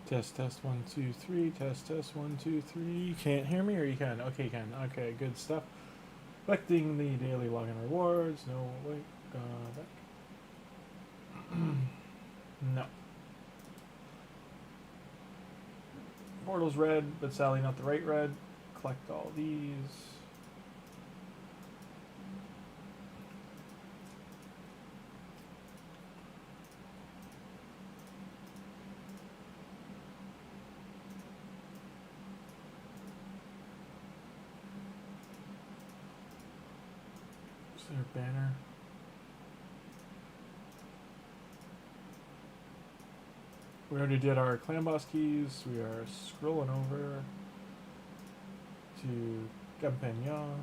Test, test, 1, 2, 3. Test, test, 1, 2, 3. You can't hear me, or you can? Okay, you can. Okay, good stuff. Collecting the daily login rewards. No, wait. Back. No. Portal's red, but sadly not the right red. Collect all these. Is there a banner? We already did our clan boss keys. We are scrolling over to Ganyong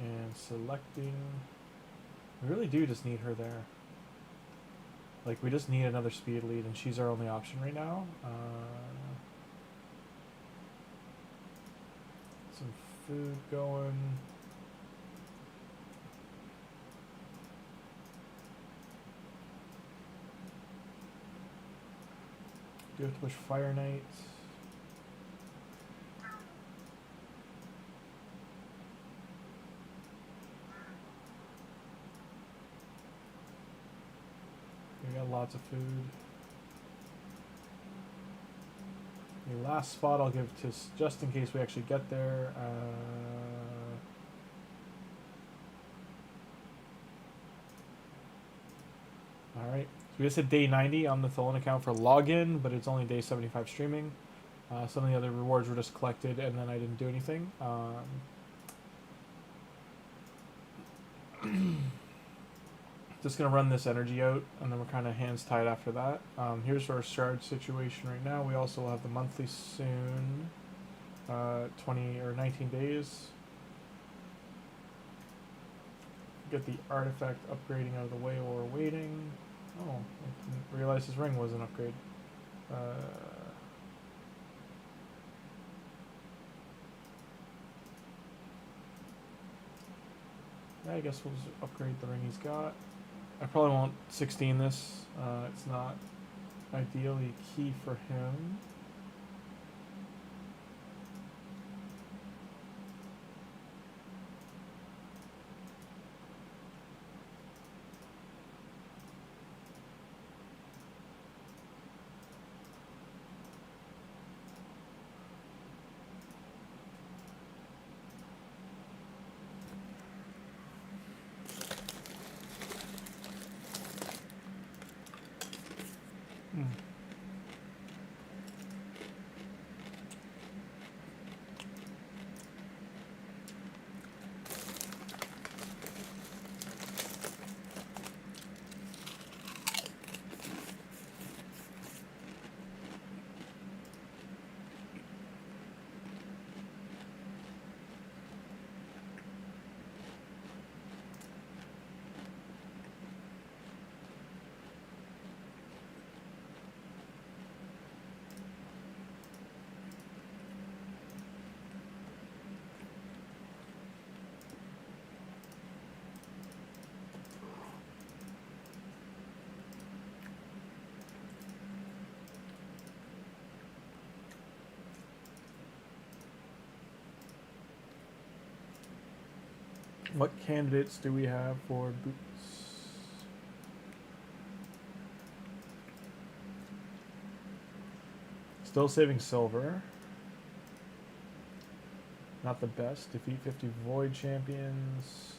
and selecting. We really do just need her there. Like, we just need another speed lead, and she's our only option right now. Some food going. Do have to push Fire Knight. We got lots of food. The last spot I'll give to, just in case we actually get there. Alright, so we just hit day 90 on the Tholin account for login, but it's only day 75 streaming. Some of the other rewards were just collected and then I didn't do anything. Just gonna run this energy out, and then we're kind of hands tied after that. Here's our shard situation right now. We also will have the monthly soon, 20 or 19 days. Get the artifact upgrading out of the way while we're waiting. Oh, I didn't realize his ring was an upgrade. Yeah, I guess we'll just upgrade the ring he's got. I probably won't 16 this. It's not ideally key for him. What candidates do we have for boots? Still saving silver. Not the best. Defeat 50 Void Champions.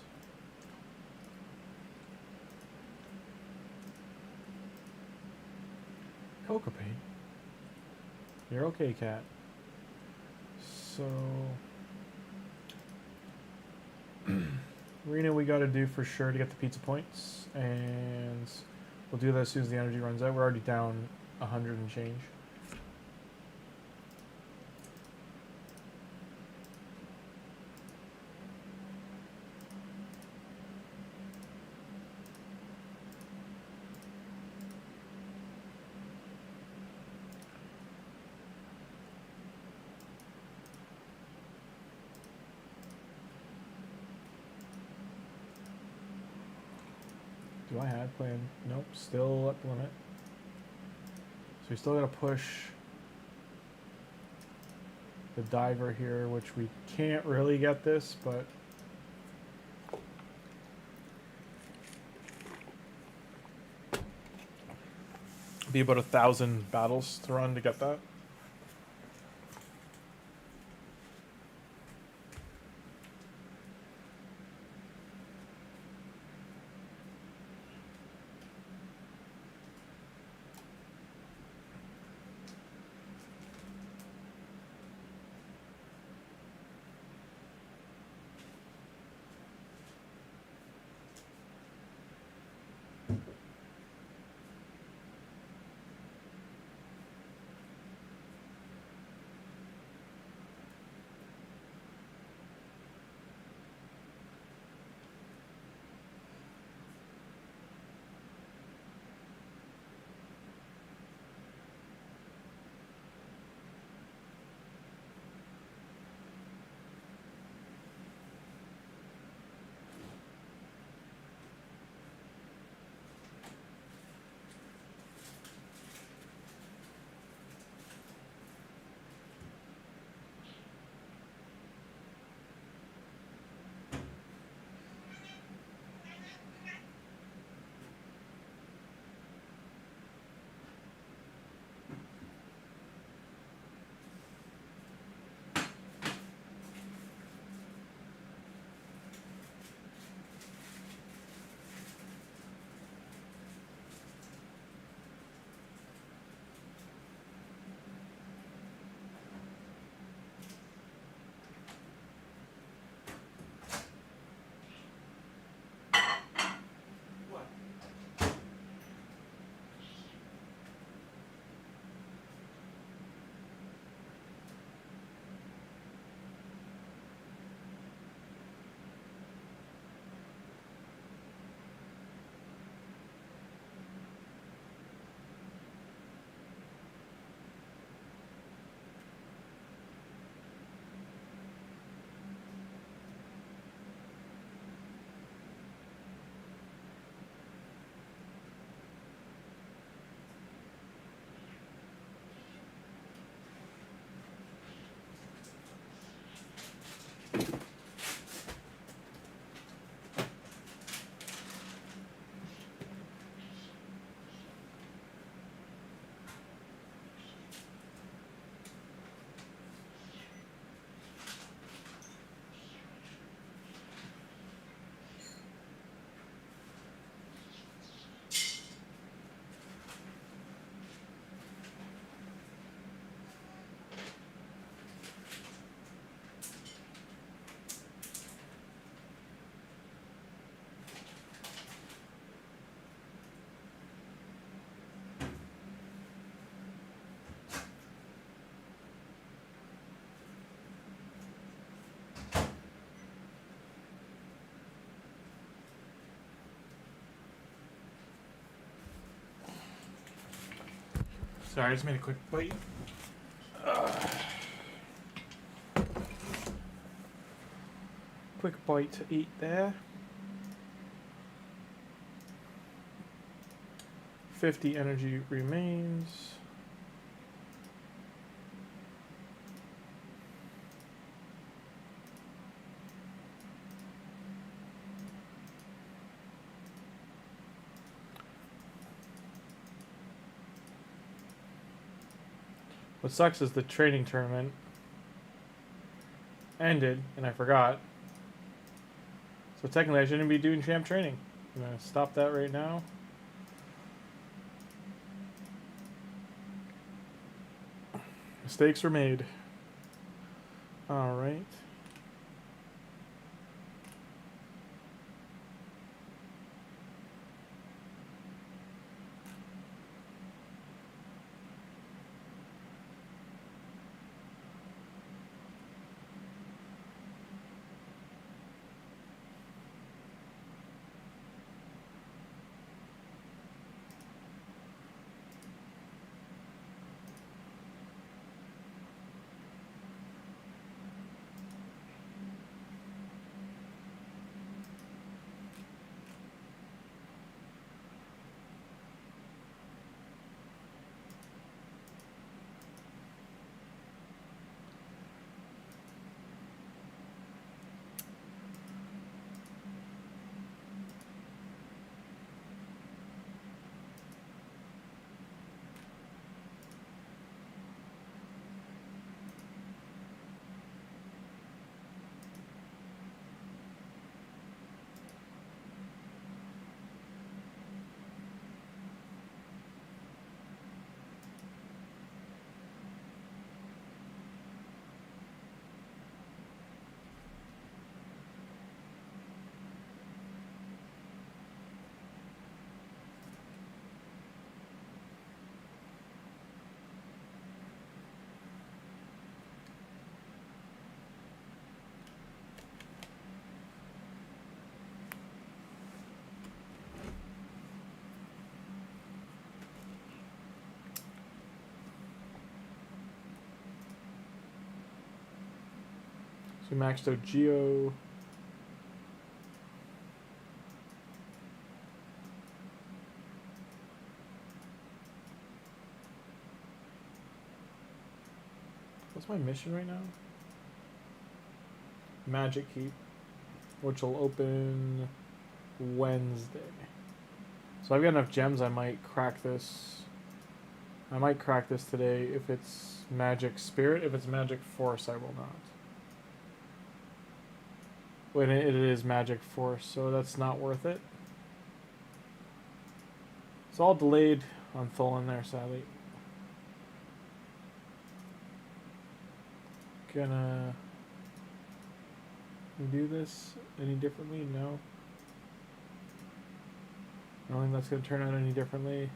Cocoa Paint. You're okay, cat. So... Arena we got to do for sure to get the pizza points, and we'll do that as soon as the energy runs out. We're already down 100 and change. Do I have plan? Nope, still at the limit. we still got to push the diver here, which we can't really get this, but be about 1,000 battles to run to get that. Sorry, I just made a quick bite. Quick bite to eat there. 50 energy remains. What sucks is the training tournament ended and I forgot. So technically I shouldn't be doing champ training. I'm going to stop that right now. Mistakes were made. Alright. So we maxed out Geo. What's my mission right now? Magic Keep, which will open Wednesday. So I've got enough gems, I might crack this. I might crack this today if it's Magic Spirit. If it's Magic Force, I will not. When it is Magic Force, so that's not worth it. It's all delayed on Tholin there, sadly. Gonna do this any differently? No. I don't think that's gonna turn out any differently.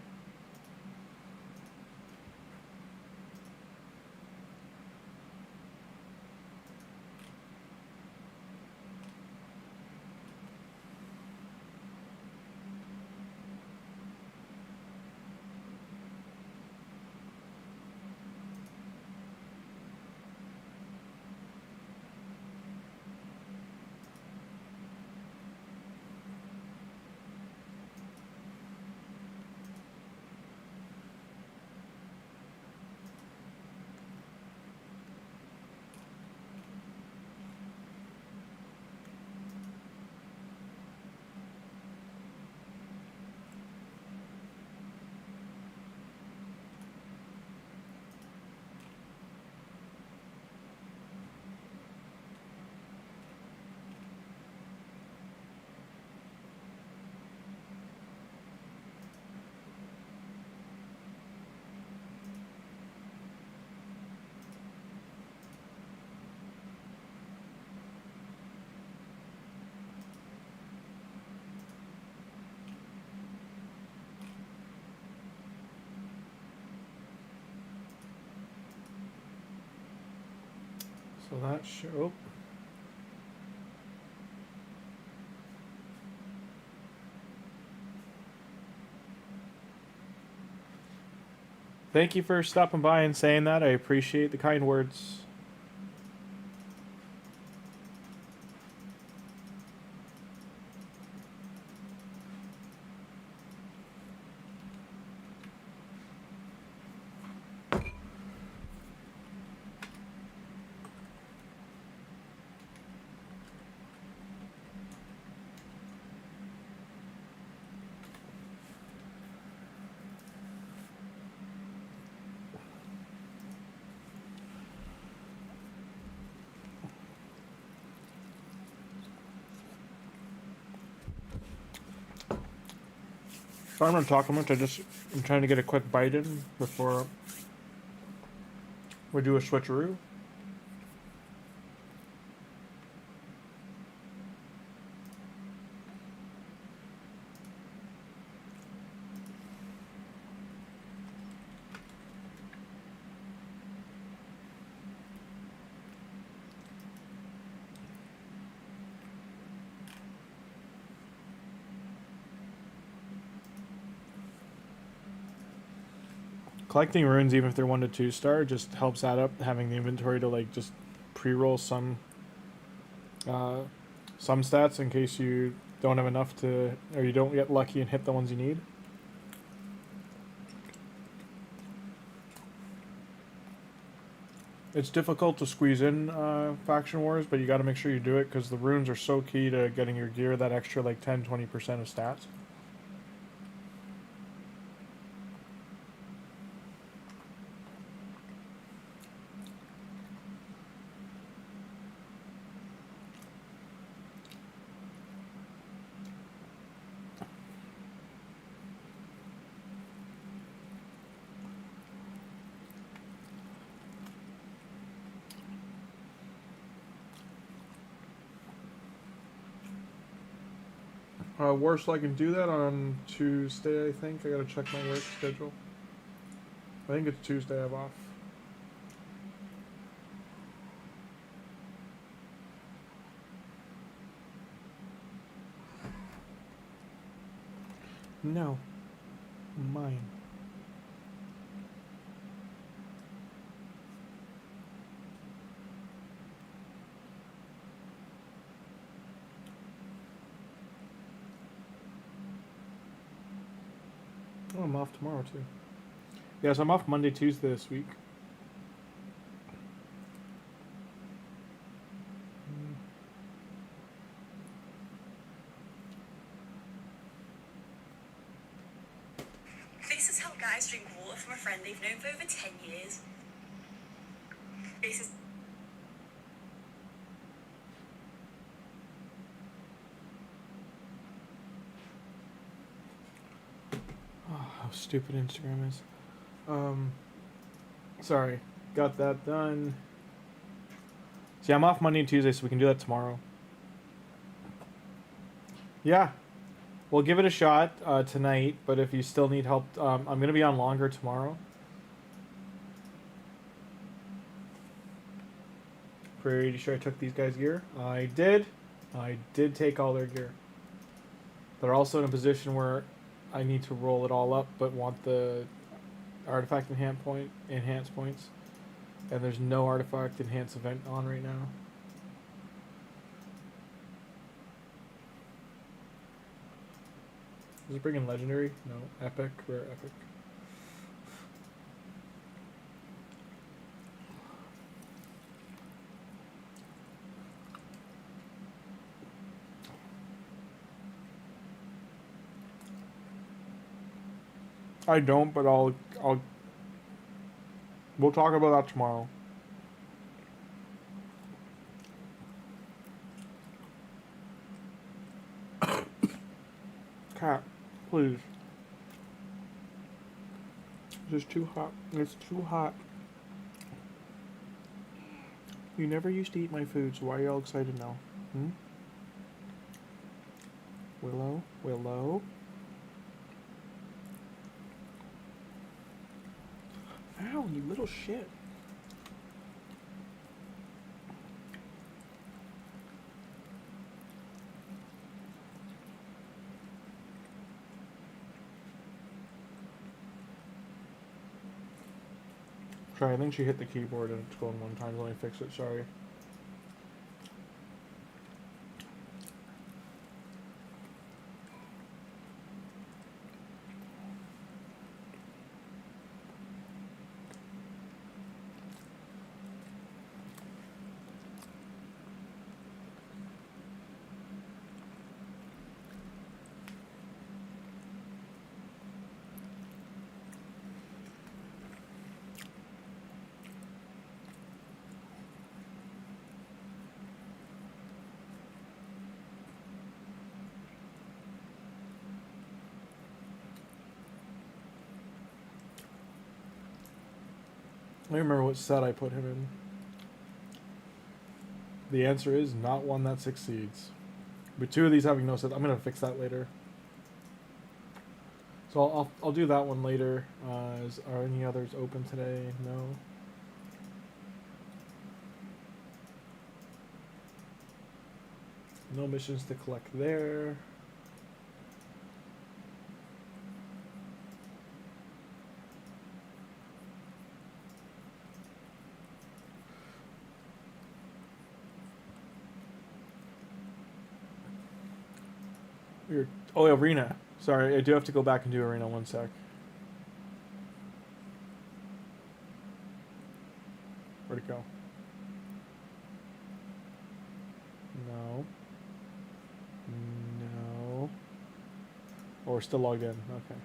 So that show. Thank you for stopping by and saying that. I appreciate the kind words. Sorry I'm not talking much. I'm trying to get a quick bite in before we do a switcheroo. Collecting runes, even if they're 1 to 2 star, just helps add up. Having the inventory to like just pre-roll some stats in case you don't have enough to, or you don't get lucky and hit the ones you need. It's difficult to squeeze in faction wars, but you got to make sure you do it because the runes are so key to getting your gear that extra like 10-20% of stats. Worst I can do that on Tuesday, I think. I gotta check my work schedule. I think it's Tuesday I have off. No. Mine. Oh, I'm off tomorrow too. Yeah, so I'm off Monday, Tuesday this week. This is how guys drink water from a friend they've known for over 10 years. This is... Oh, how stupid Instagram is. Sorry. Got that done. See, I'm off Monday and Tuesday, so we can do that tomorrow. Yeah. We'll give it a shot tonight, but if you still need help, I'm going to be on longer tomorrow. Pretty sure I took these guys' gear. I did. I did take all their gear. They're also in a position where I need to roll it all up, but want the artifact enhance points. And there's no artifact enhance event on right now. Is it bringing legendary? No. Epic? Rare epic. I don't, but we'll talk about that tomorrow. Cat, please. This is too hot. It's too hot. You never used to eat my food, so why are you all excited now? Hmm? Willow? Willow? Ow, you little shit. Sorry, I think she hit the keyboard and it's going one time. Let me fix it, sorry. I remember what set I put him in. The answer is not one that succeeds. But two of these having no set, I'm gonna fix that later. So I'll do that one later. Are any others open today? No. No missions to collect there. Oh, arena. Sorry, I do have to go back and do arena. One sec. Where'd it go? No. No. Oh, we're still logged in. Okay.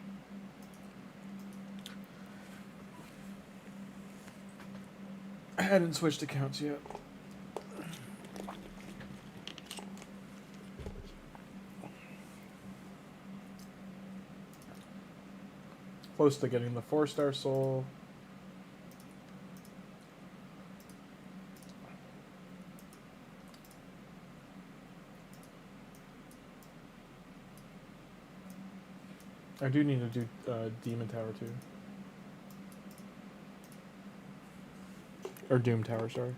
I hadn't switched accounts yet. Close to getting the 4-star soul. I do need to do Demon Tower too. Or Doom Tower, sorry.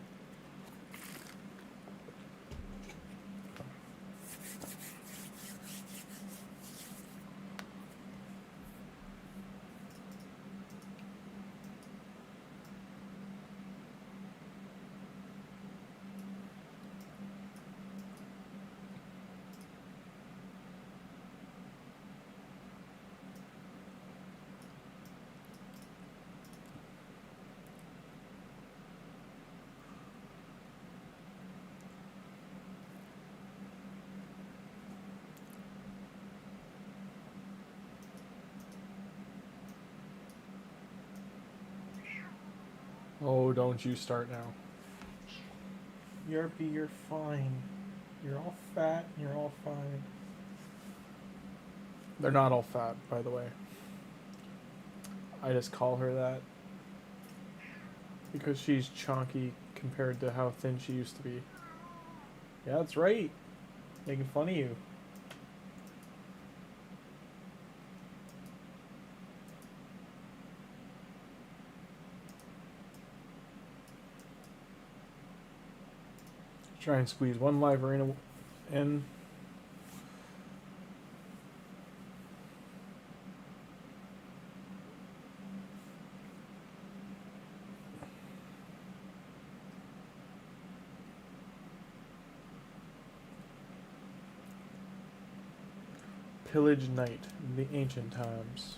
Oh, don't you start now. Yerpy, you're fine. You're all fat and you're all fine. They're not all fat, by the way. I just call her that because she's chunky compared to how thin she used to be. Yeah, that's right. Making fun of you. Try and squeeze one live arena in. Pillage Night in the ancient times.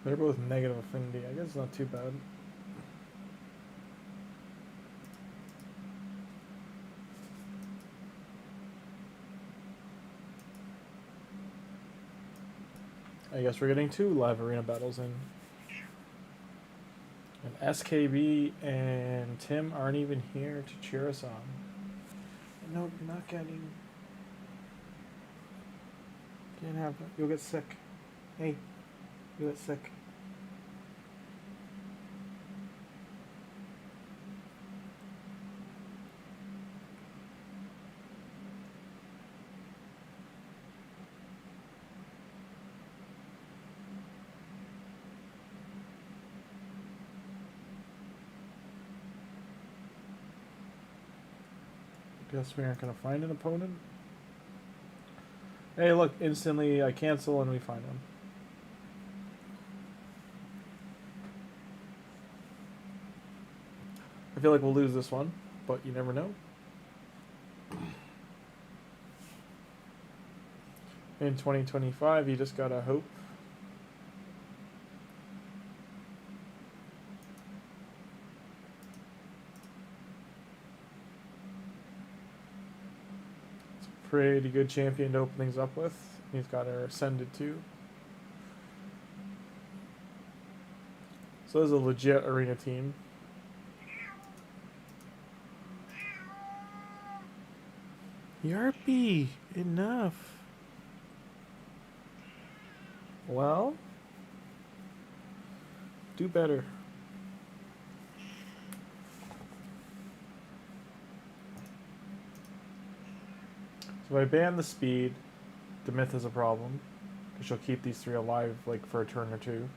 They're both negative affinity. I guess it's not too bad. I guess we're getting 2 live arena battles in. And SKB and Tim aren't even here to cheer us on. No, you're not getting. Can't have that. You'll get sick. Hey, you'll get sick. Guess we aren't going to find an opponent. Hey, look, instantly I cancel and we find one. I feel like we'll lose this one, but you never know. In 2025, you just gotta hope. Pretty good champion to open things up with. He's got her ascended too. So there's a legit arena team. Yarpy, enough. Well, do better. So if I ban the speed, the myth is a problem, because she'll keep these 3 alive like for a turn or 2.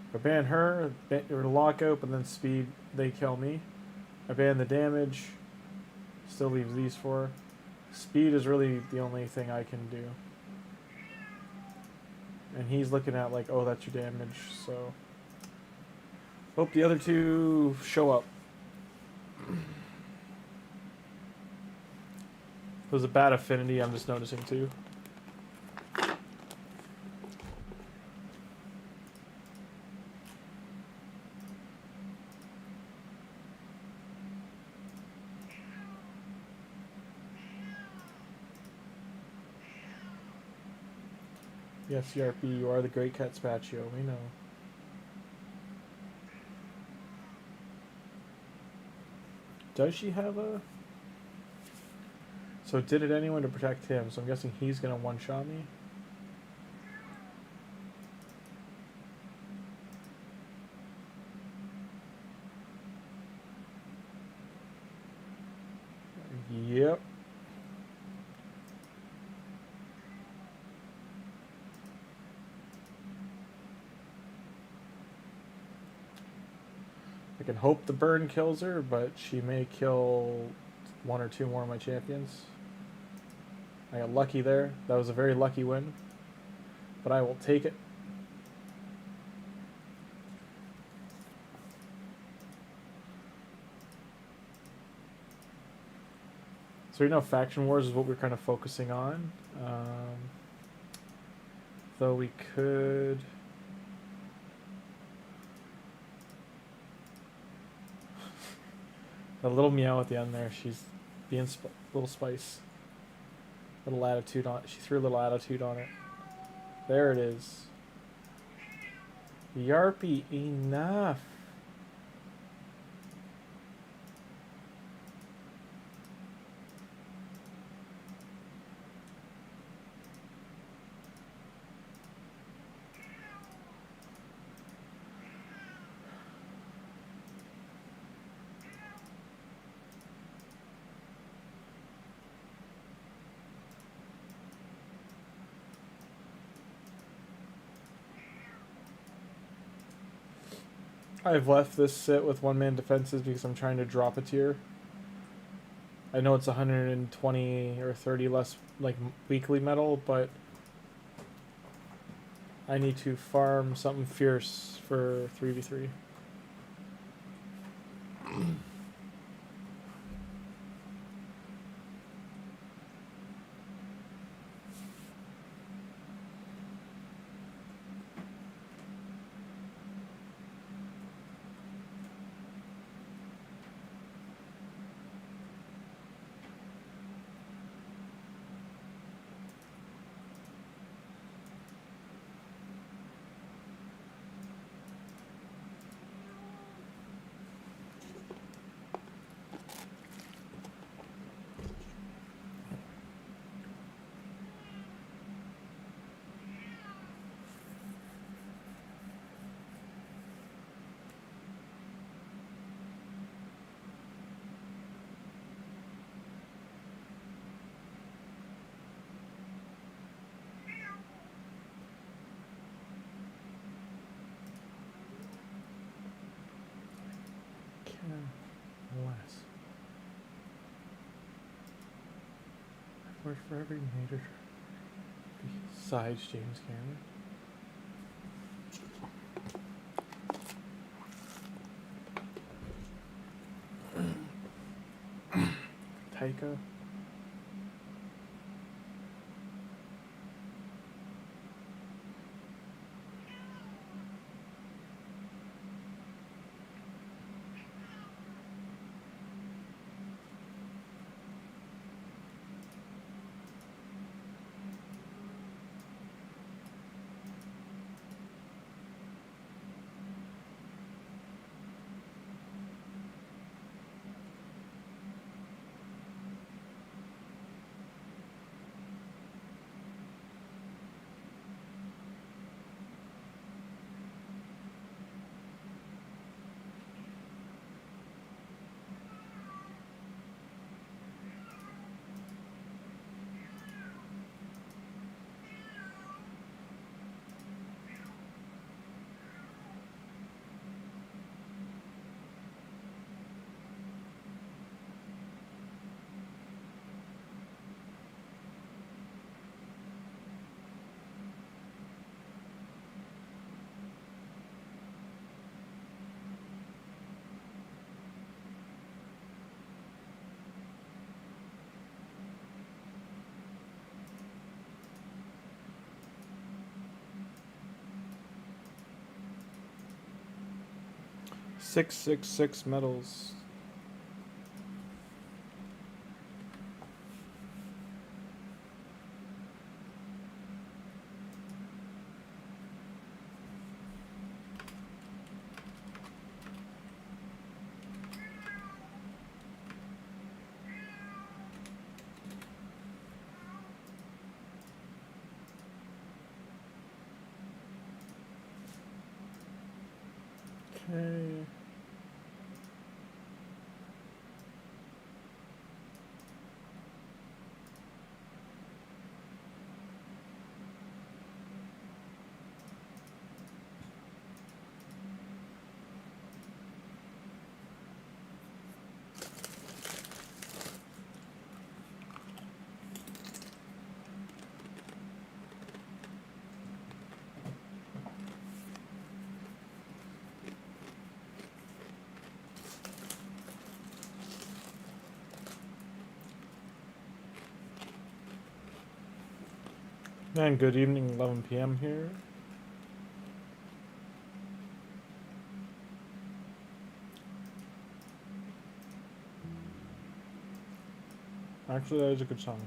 If I ban her, or lockout, but then speed, they kill me. I ban the damage, still leaves these 4. Speed is really the only thing I can do. And he's looking at like, oh, that's your damage, so hope the other 2 show up. There's a bad affinity I'm just noticing too. Yes, ERP, you are the great Cat Spatio, we know. Does she have a... So did it anyone to protect him, so I'm guessing he's going to one-shot me. Yep. I can hope the burn kills her, but she may kill one or two more of my champions. I got lucky there. That was a very lucky win. But I will take it. So you know, faction wars is what we're kind of focusing on. Though we could... A little meow at the end there. She's being little spice. Little attitude on it. She threw a little attitude on it. There it is. Yarpy, enough. I've left this sit with one-man defenses because I'm trying to drop a tier. I know it's 120 or 30 less like weekly metal, but I need to farm something fierce for 3v3. Less. I've worked for every major besides James Cameron. Taika. Six medals. Okay. And good evening, 11 p.m. here. Actually, that is a good song.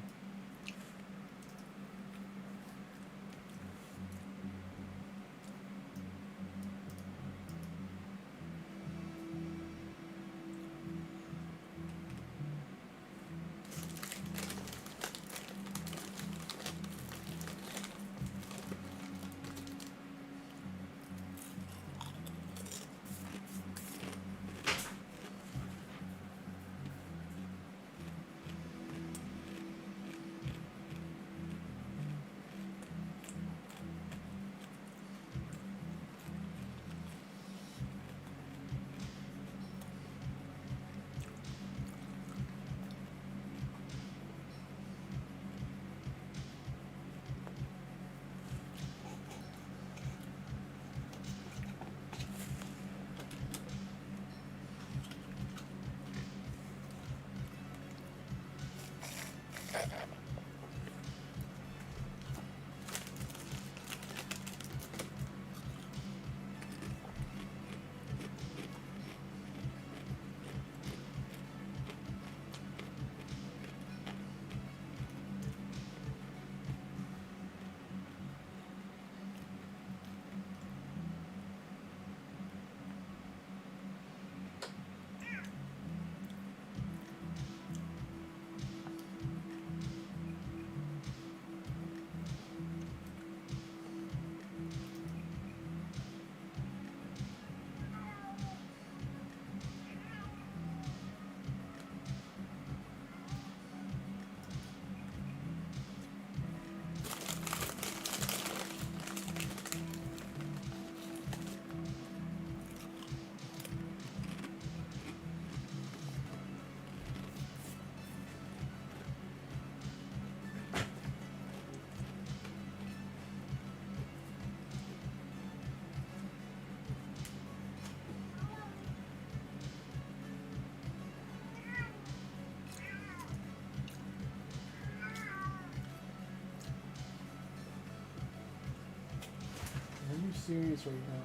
Are you serious right now?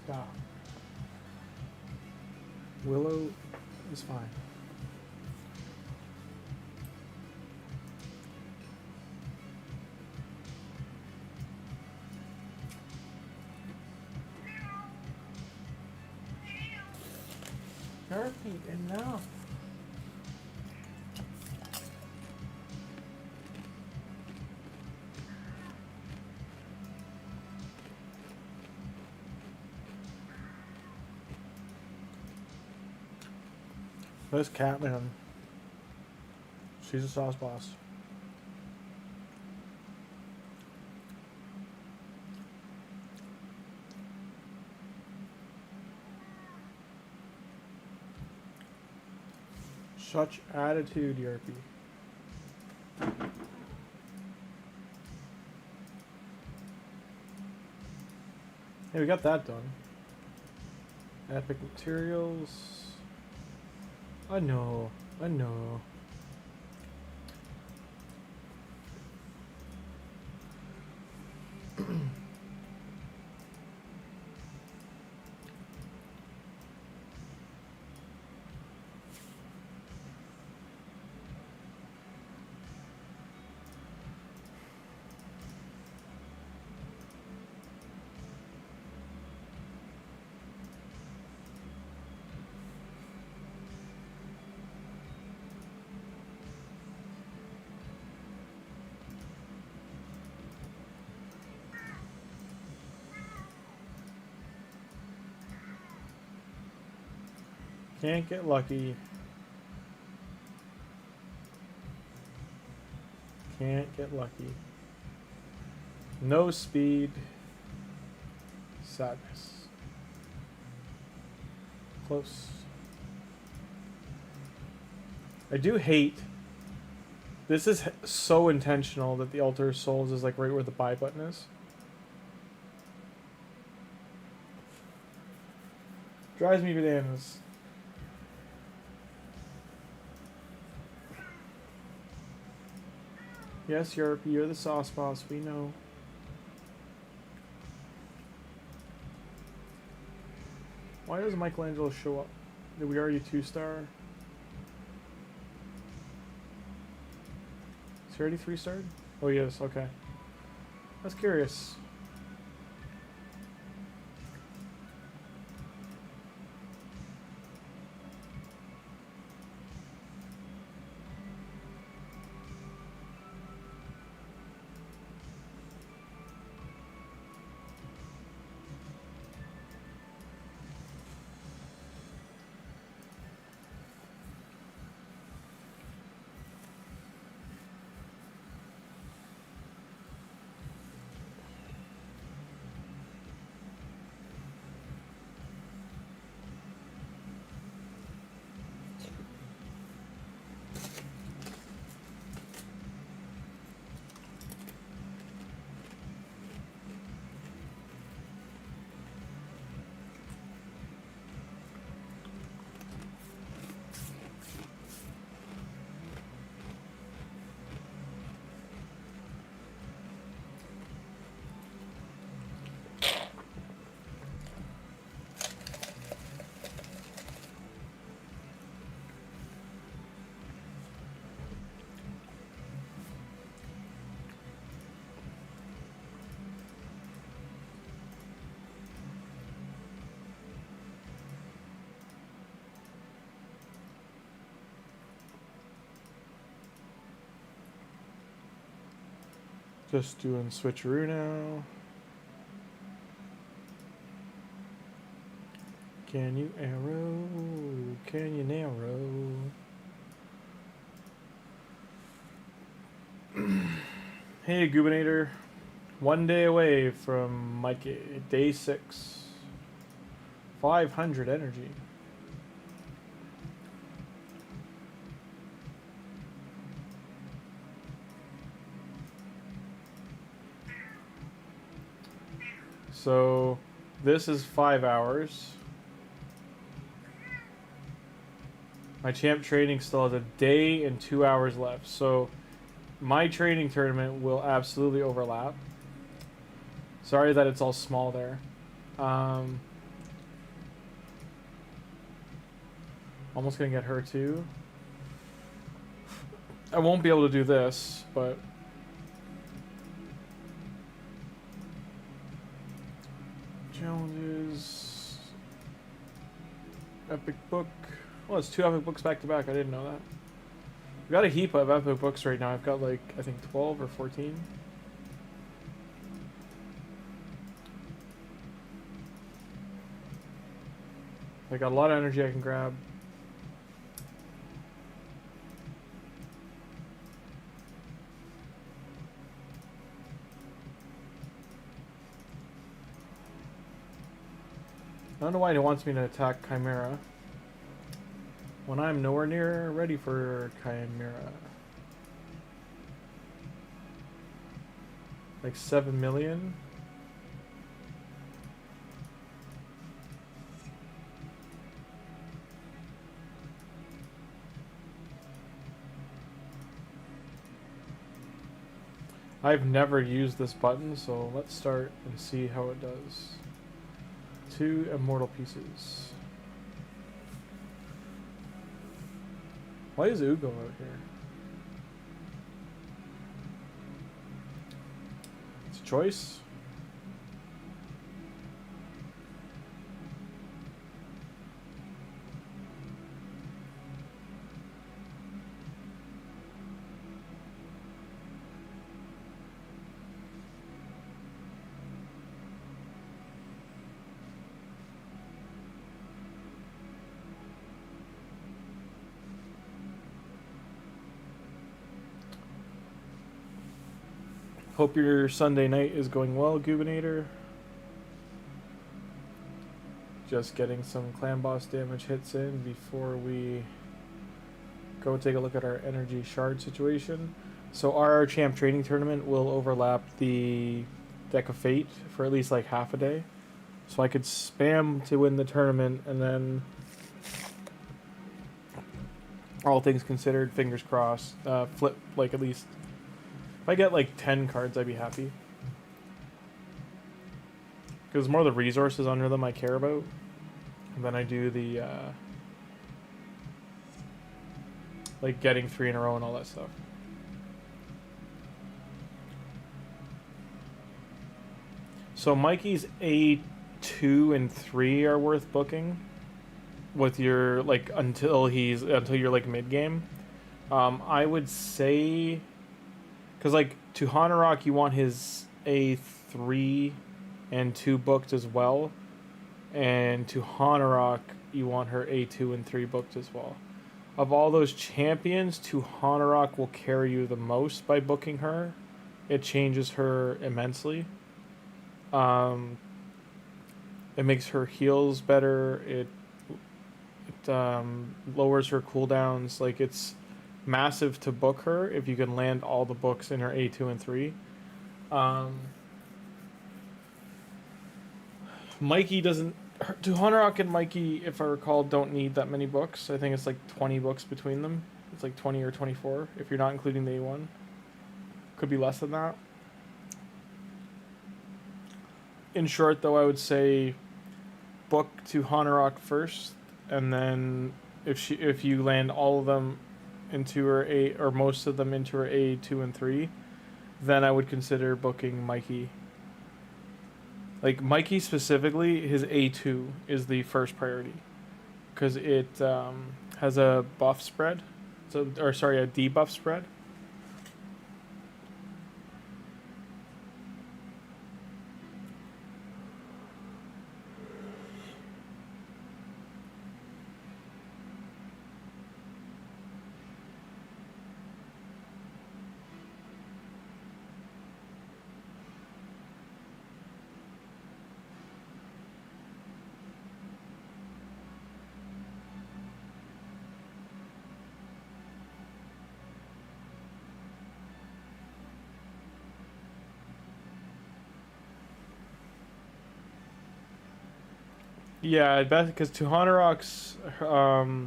Stop. Willow is fine. Turkey, enough. Where's Catelyn? She's a sauce boss. Such attitude, Yerpy. Hey, we got that done. Epic materials. I know. I know. Can't get lucky. Can't get lucky. No speed. Sadness. Close. I do hate. This is so intentional that the Altar of Souls is like right where the buy button is. Drives me bananas. Yes, you're the sauce boss, we know. Why does Michelangelo show up? Did we already 2-star? Is he already 3-starred? Oh, he is, okay. I was curious. Just doing switcheroo now. Can you arrow? Can you narrow? Hey, Gubinator. 1 day away from Mikey. Day 6. 500 energy. So this is 5 hours. My champ training still has a day and 2 hours left. So my training tournament will absolutely overlap. Sorry that it's all small there. Almost gonna get her too. I won't be able to do this, but challenges. Epic book. Well, it's 2 epic books back to back. I didn't know that. I've got a heap of epic books right now. I've got like, I think 12 or 14. I got a lot of energy I can grab. I don't know why he wants me to attack Chimera when I'm nowhere near ready for Chimera. Like 7 million? I've never used this button, so let's start and see how it does. 2 immortal pieces. Why is Ugo out here? It's a choice. Hope your Sunday night is going well, Gubinator. Just getting some clan boss damage hits in before we go take a look at our energy shard situation. So our champ training tournament will overlap the Deck of Fate for at least like half a day. So I could spam to win the tournament and then, all things considered, fingers crossed, flip like at least, if I get like 10 cards, I'd be happy. Because more the resources under them I care about than I do the, like getting 3 in a row and all that stuff. So Mikey's A2 and 3 are worth booking with your, like, until you're like mid game. I would say, because like Tuhanarak, you want his A3 and 2 booked as well, and Tuhanarak, you want her A2 and 3 booked as well. Of all those champions, Tuhanarak will carry you the most by booking her. It changes her immensely. It makes her heals better. It lowers her cooldowns. Like, it's massive to book her if you can land all the books in her A2 and 3. Mikey doesn't... Tuhanarak and Mikey, if I recall, don't need that many books. I think it's like 20 books between them. It's like 20 or 24 if you're not including the A1. Could be less than that. In short, though, I would say book Tuhanarak first, and then if you land all of them into her A, or most of them into her A2 and 3, then I would consider booking Mikey. Like, Mikey specifically, his A2 is the first priority, because it has a buff spread, a debuff spread. Yeah, I bet, because Tuhanarak's... oh,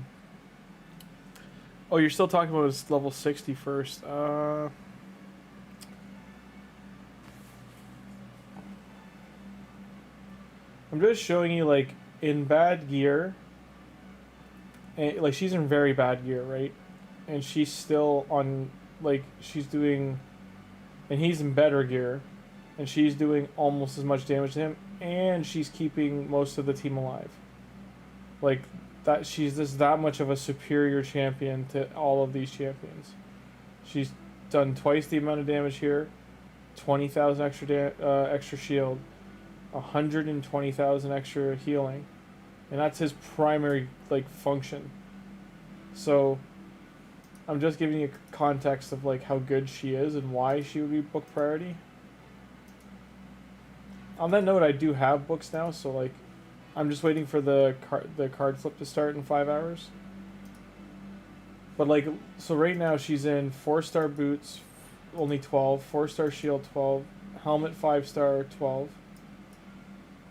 you're still talking about his level 60 first. I'm just showing you, like, in bad gear... like, she's in very bad gear, right? And she's still on... Like, she's doing... And he's in better gear. And she's doing almost as much damage to him. And she's keeping most of the team alive. Like, that, she's just that much of a superior champion to all of these champions. She's done twice the amount of damage here, 20,000 extra shield, 120,000 extra healing, and that's his primary, like, function. So I'm just giving you context of, like, how good she is and why she would be book priority. On that note, I do have books now, so, like, I'm just waiting for the card flip to start in 5 hours. But, like, so right now she's in 4-star boots, only 12, 4-star shield, 12, helmet 5-star, 12,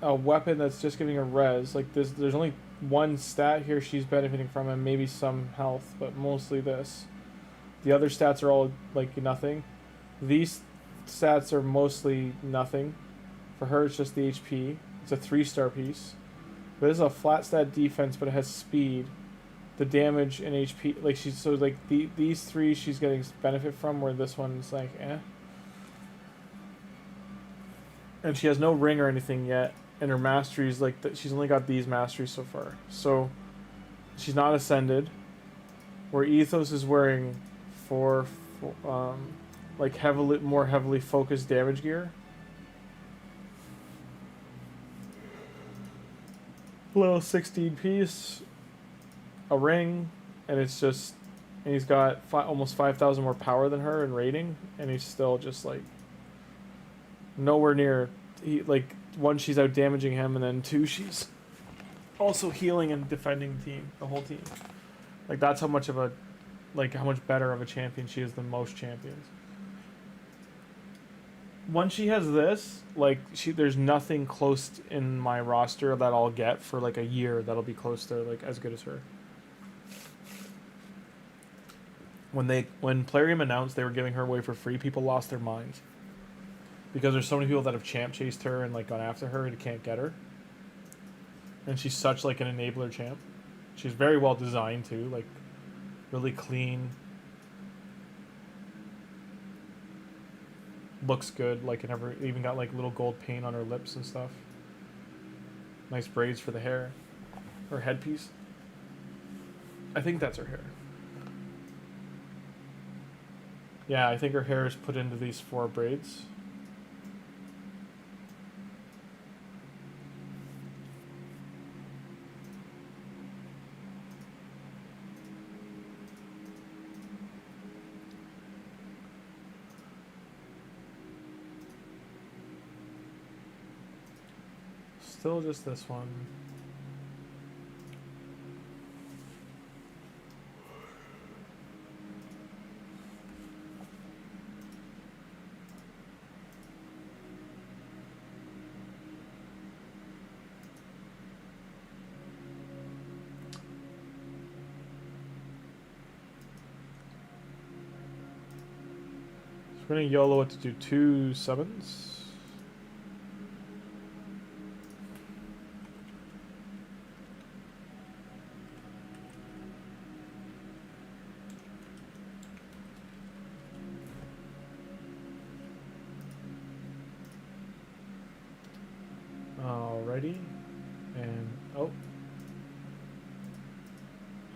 a weapon that's just giving her res. Like, there's only one stat here she's benefiting from, and maybe some health, but mostly this. The other stats are all, like, nothing. These stats are mostly nothing. For her, it's just the HP. It's a 3-star piece. But this is a flat stat defense, but it has speed. The damage and HP, like, she's, so, like, these 3 she's getting benefit from, where this one's, like, eh. And she has no ring or anything yet. And her masteries, like, she's only got these masteries so far. So, she's not ascended. Where Ethos is wearing like, more heavily focused damage gear. Little 16 piece, a ring, and it's just, and he's got almost 5,000 more power than her in rating, and he's still just, like, nowhere near. Like, one, she's out damaging him, and then two, she's also healing and defending the whole team. Like, that's how much of a, like, how much better of a champion she is than most champions. Once she has this, like, there's nothing close in my roster that I'll get for like a year that'll be close to like as good as her. When Plarium announced they were giving her away for free, people lost their minds. Because there's so many people that have champ chased her and like gone after her and can't get her. And she's such like an enabler champ. She's very well designed too, like really clean. Looks good, like it never even got like little gold paint on her lips and stuff. Nice braids for the hair. Her headpiece. I think that's her hair. Yeah, I think her hair is put into these 4 braids. Still just this one. So we're gonna YOLO it to do 2 summons. Alrighty, and oh,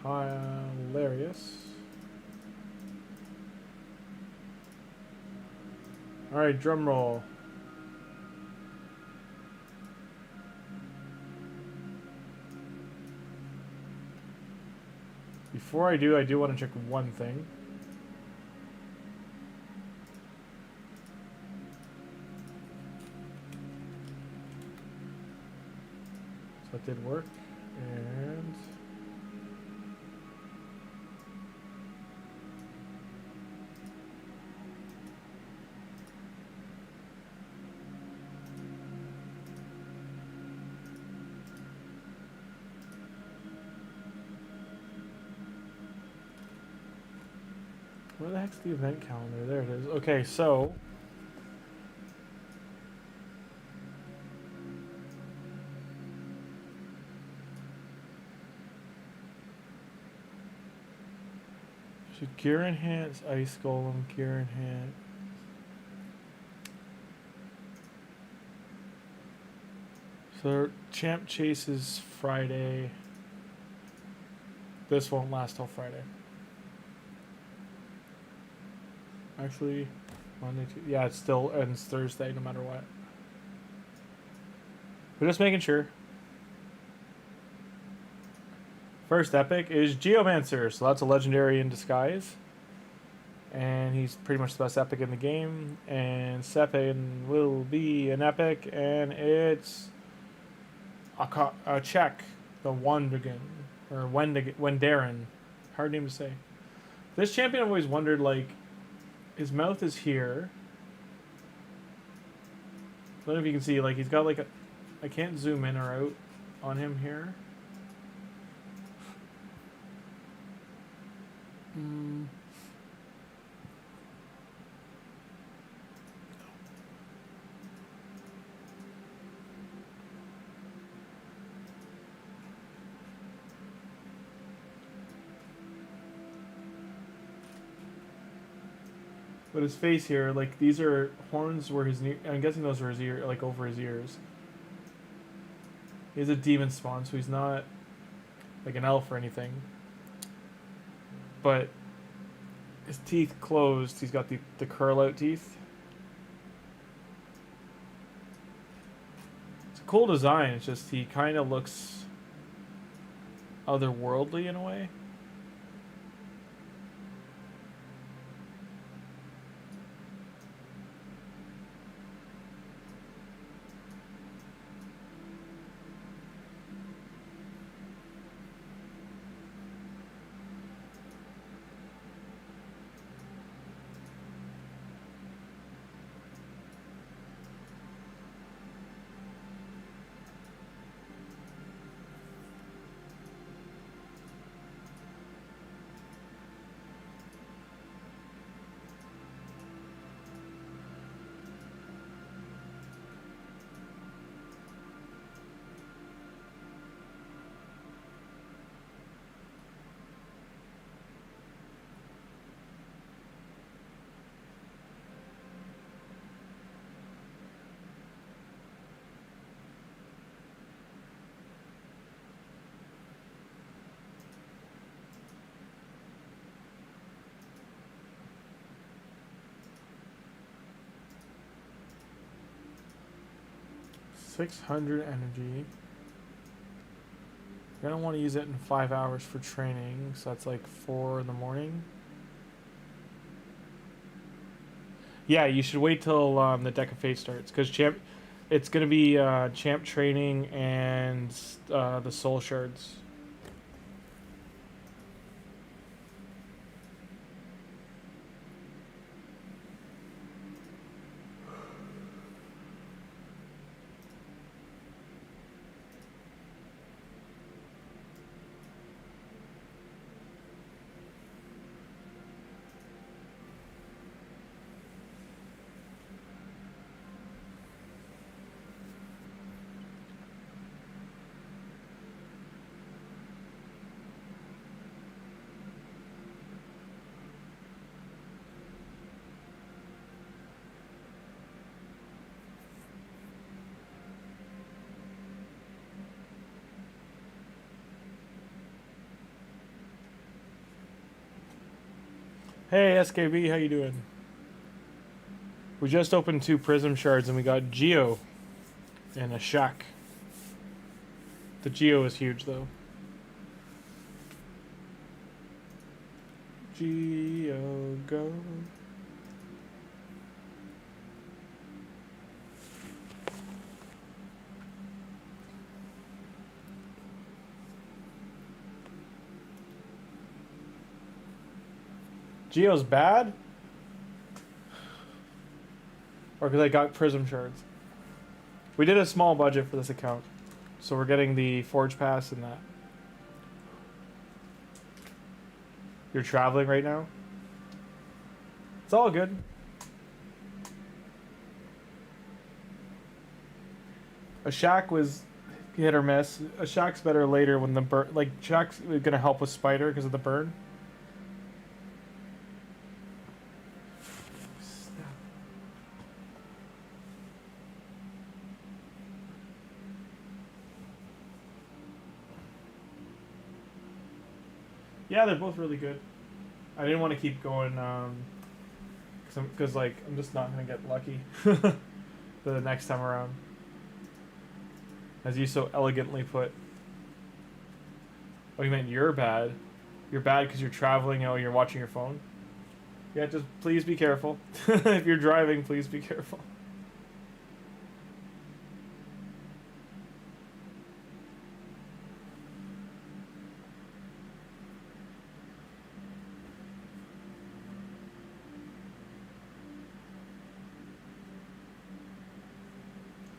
hilarious. Alright, drum roll. Before I do want to check one thing. That did work, and where the heck's the event calendar? There it is. Okay, so Gear Enhance, Ice Golem, Gear Enhance. So Champ Chase is Friday. This won't last till Friday. Actually, Monday, Tuesday. Yeah, it still ends Thursday no matter what. We're just making sure. First epic is Geomancer, so that's a legendary in disguise. And he's pretty much the best epic in the game. And second will be an epic, and it's a check, the Wendigan, or Wendarin. Hard name to say. This champion I've always wondered, like, his mouth is here. I don't know if you can see, like, he's got like a, I can't zoom in or out on him here. But his face here, like, these are horns where his I'm guessing those are his ear, like over his ears. He has a demon spawn, so he's not like an elf or anything. But his teeth closed. He's got the curl out teeth. It's a cool design. It's just he kind of looks otherworldly in a way. 600 energy. You're gonna want to use it in 5 hours for training, so that's like 4 in the morning. Yeah, you should wait till the Deck of Fate starts, because it's gonna be champ training and the soul shards. Hey SKB, how you doing? We just opened 2 prism shards and we got Geo and a shack. The Geo is huge though. Geo go. Geo's bad? Or because I got prism shards? We did a small budget for this account, so we're getting the Forge Pass and that. You're traveling right now? It's all good. A shack was hit or miss. A shack's better later when the burn, like shack's gonna help with spider because of the burn. Yeah, they're both really good. I didn't want to keep going because like I'm just not gonna get lucky the next time around. As you so elegantly put. Oh, you meant you're bad. You're bad because you're traveling. Oh, you're watching your phone. Yeah, just please be careful. If you're driving, please be careful.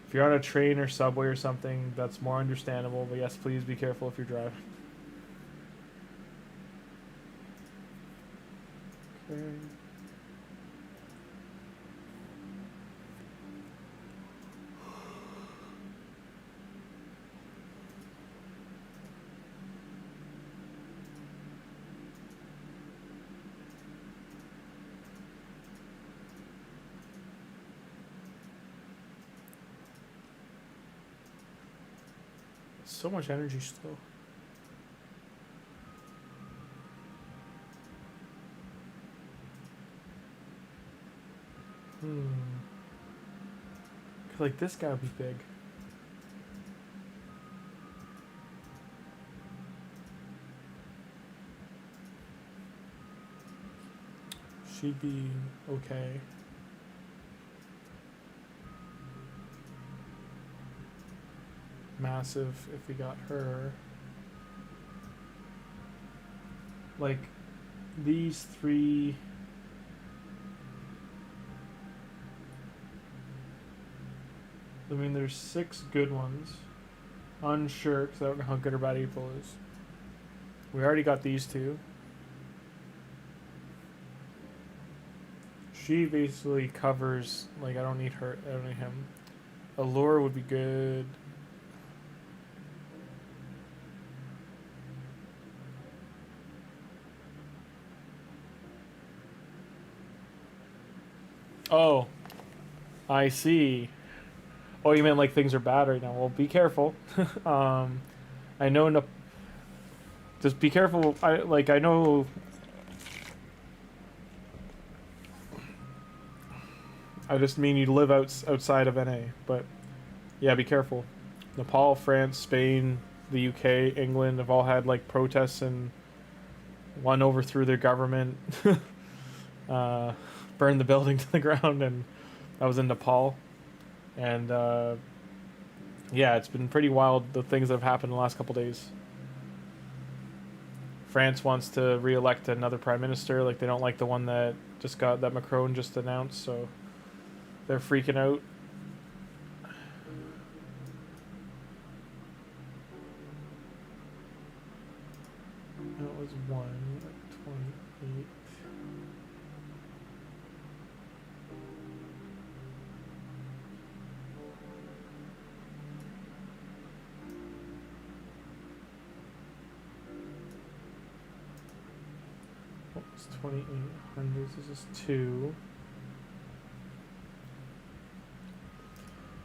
If you're on a train or subway or something, that's more understandable. But yes, please be careful if you're driving. Okay. So much energy still. Like this guy would be big. She'd be okay. Massive if we got her. Like these 3. I mean, there's 6 good ones. Unsure because I don't know how good or bad April is. We already got these 2. She basically covers, like, I don't need her, I don't need him. Allure would be good. Oh, I see. Oh, you meant like things are bad right now. Well, be careful. I know. No, just be careful. I know. I just mean you live outside of NA, but Yeah, be careful. Nepal, France, Spain, the UK, England have all had like protests, and one overthrew their government, burned the building to the ground, and that was in Nepal. And yeah, it's been pretty wild, the things that have happened in the last couple days. France wants to re-elect another prime minister. Like, they don't like the one that Macron just announced, so they're freaking out. That was 128. Oh, it's 2800. This is 2.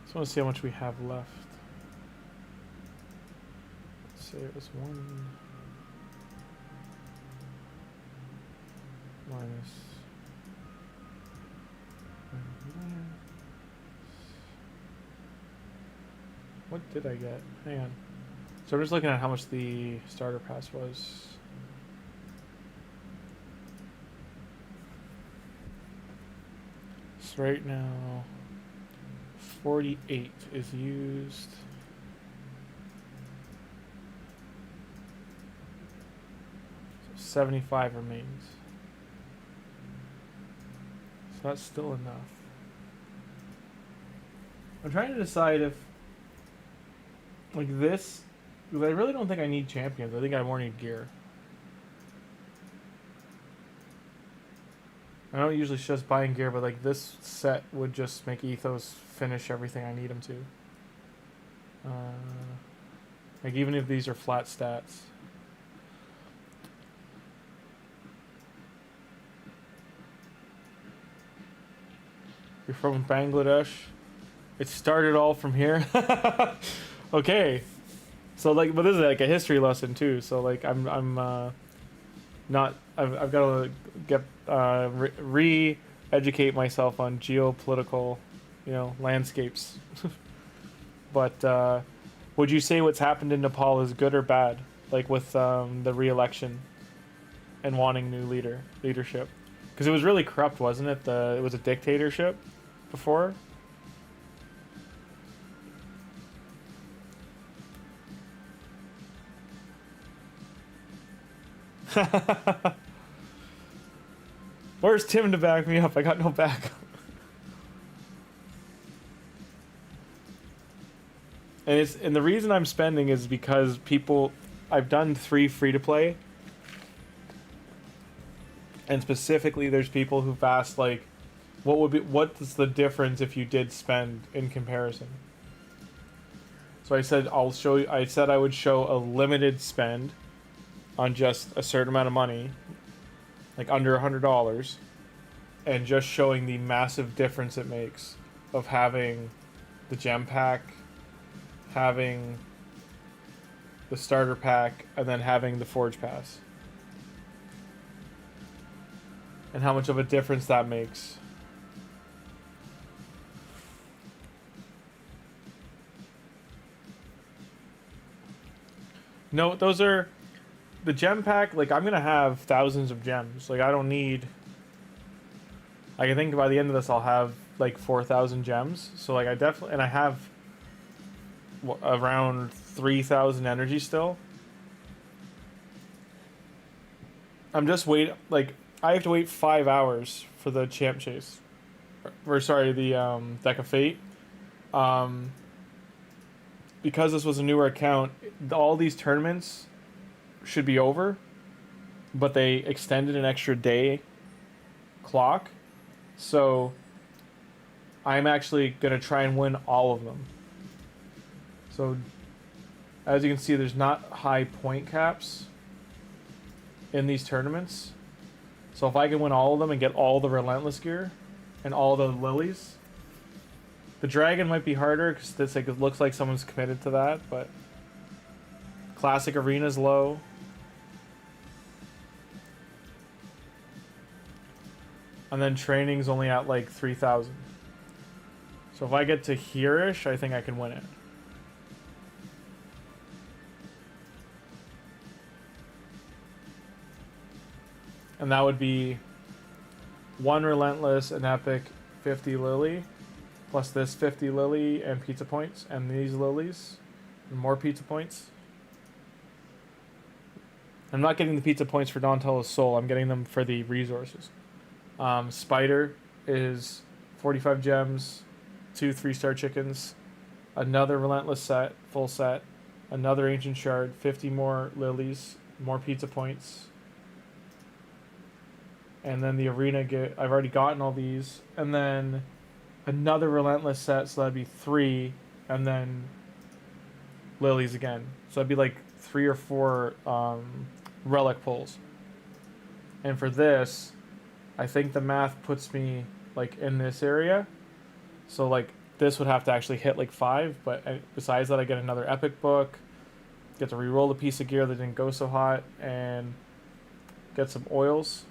Just want to see how much we have left. Let's say it was 1 minus. What did I get? Hang on. So I'm just looking at how much the starter pass was. So right now, 48 is used. So 75 remains. So that's still enough. I'm trying to decide if, like this, because I really don't think I need champions. I think I more need gear. I don't usually just buying gear, but like this set would just make Ethos finish everything I need him to. Like even if these are flat stats. You're from Bangladesh. It started all from here. Okay. So like, but this is like a history lesson too. So like I'm not, I've got to get re-educate myself on geopolitical, you know, landscapes. But would you say what's happened in Nepal is good or bad? Like with the re-election and wanting new leadership, because it was really corrupt, wasn't it? It was a dictatorship before. Where's Tim to back me up? I got no backup. And the reason I'm spending is because I've done 3 free to play, and specifically there's people who've asked like, what's the difference if you did spend in comparison? So I said I would show a limited spend on just a certain amount of money, like under $100, and just showing the massive difference it makes of having the gem pack, having the starter pack, and then having the forge pass, and how much of a difference that makes. No, those are the gem pack. Like, I'm gonna have thousands of gems. Like, I don't need, like, I think by the end of this I'll have like 4,000 gems. So like I have around 3,000 energy still. I'm just like I have to wait 5 hours for the champ chase, or sorry, the deck of fate. Because this was a newer account, all these tournaments should be over, but they extended an extra day clock, so I'm actually gonna try and win all of them. So as you can see, there's not high point caps in these tournaments, so if I can win all of them and get all the relentless gear and all the lilies, the dragon might be harder because it looks like someone's committed to that, but classic arena's low. And then training's only at like 3,000. So if I get to here-ish, I think I can win it. And that would be 1 Relentless, an Epic, 50 Lily, plus this 50 Lily and pizza points, and these lilies, and more pizza points. I'm not getting the pizza points for Donatello's soul, I'm getting them for the resources. Spider is 45 gems, 2 3-star chickens, another Relentless set, full set, another Ancient Shard, 50 more lilies, more pizza points. And then the arena I've already gotten all these. And then another Relentless set, so that'd be 3, and then lilies again. So that'd be like 3 or 4 relic pulls. And for this, I think the math puts me like in this area. So like this would have to actually hit like 5, but besides that I get another epic book, get to re-roll a piece of gear that didn't go so hot, and get some oils.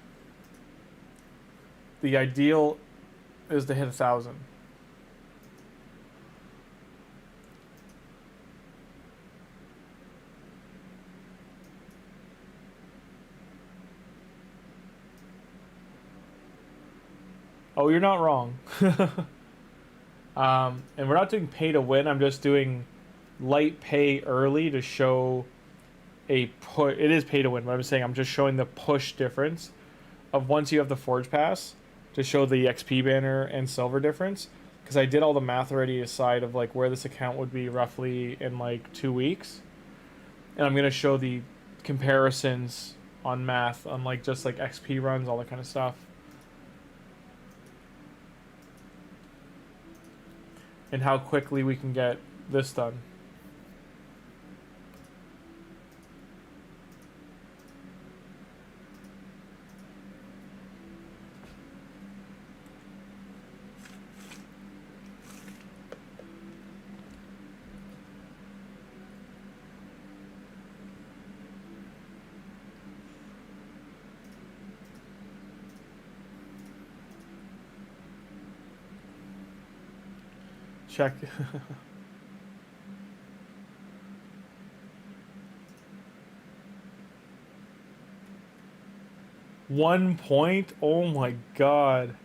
The ideal is to hit 1,000. Oh, you're not wrong. And we're not doing pay to win. I'm just doing light pay early to show a push. It is pay to win, but I'm saying I'm just showing the push difference of once you have the Forge Pass to show the XP banner and silver difference. Because I did all the math already aside of like where this account would be roughly in like 2 weeks. And I'm going to show the comparisons on math on like just like XP runs, all that kind of stuff. And how quickly we can get this done. Check. 1 point? Oh my god.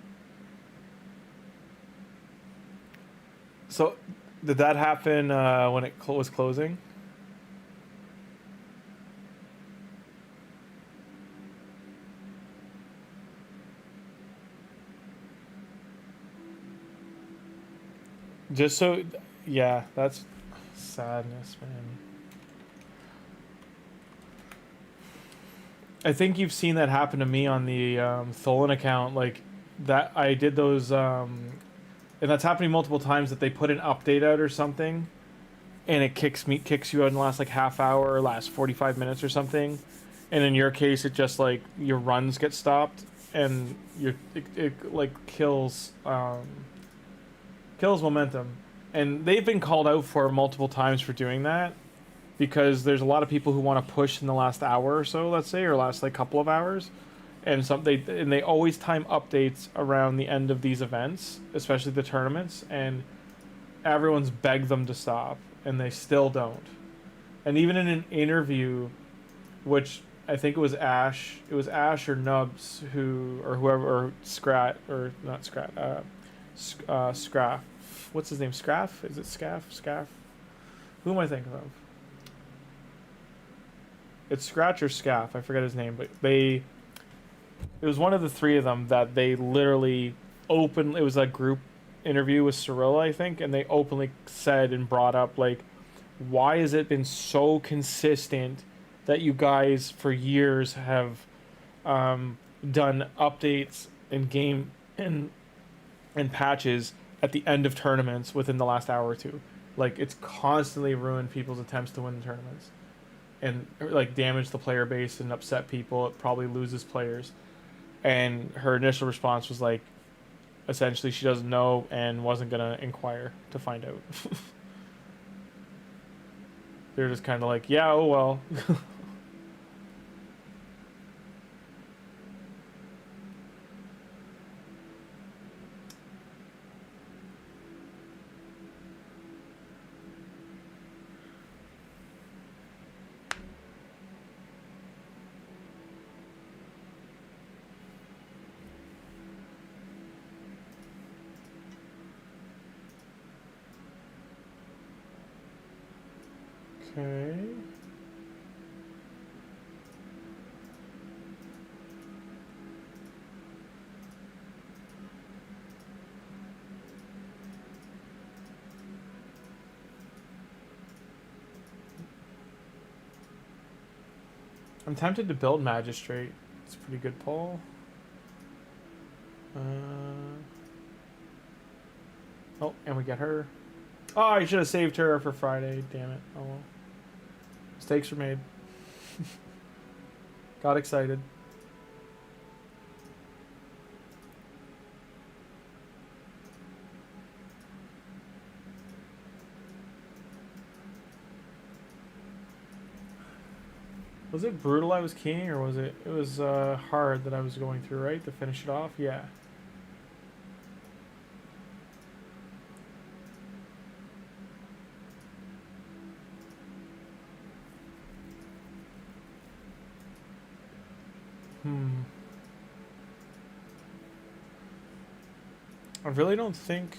So, did that happen when it was closing? Just so, yeah, that's sadness, man. I think you've seen that happen to me on the Tholin account. Like that, I did those, and that's happened to me multiple times. That they put an update out or something, and it kicks you out in the last like half hour or last 45 minutes or something. And in your case, it just like your runs get stopped, and it like kills momentum. And they've been called out for multiple times for doing that, because there's a lot of people who want to push in the last hour or so, let's say, or last like couple of hours, and they always time updates around the end of these events, especially the tournaments, and everyone's begged them to stop, and they still don't. And even in an interview, which I think it was Ash or Nubs or whoever, or Scrat, or not Scrat, Scraff. What's his name? Scraff? Is it Scaff? Scaff? Who am I thinking of? It's Scratch or Scaff. I forget his name, but it was one of the three of them that they literally it was a group interview with Cirilla, I think, and they openly said and brought up, like, why has it been so consistent that you guys for years have done updates and game and patches at the end of tournaments within the last hour or two? Like, it's constantly ruined people's attempts to win the tournaments, and like damage the player base and upset people. It probably loses players. And her initial response was like, essentially, she doesn't know and wasn't gonna inquire to find out. They're just kind of like, yeah, oh well. Okay. I'm tempted to build Magistrate. It's a pretty good pull. Oh, and we get her. Oh, I should have saved her for Friday. Damn it. Oh well. Mistakes were made. Got excited. Was it brutal I was keying, or was it... It was hard that I was going through, right? To finish it off? Yeah. I really don't think...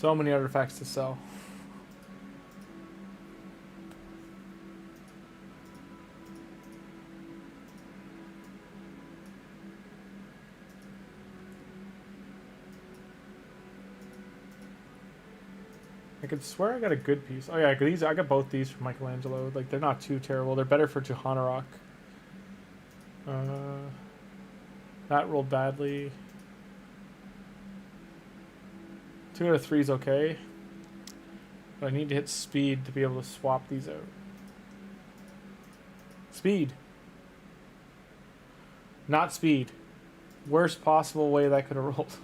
So many artifacts to sell. I could swear I got a good piece. Oh yeah, these I got both these from Michelangelo. Like they're not too terrible. They're better for Tuhanarak. That rolled badly. 2 out of 3 is okay. But I need to hit speed to be able to swap these out. Speed. Not speed. Worst possible way that could have rolled.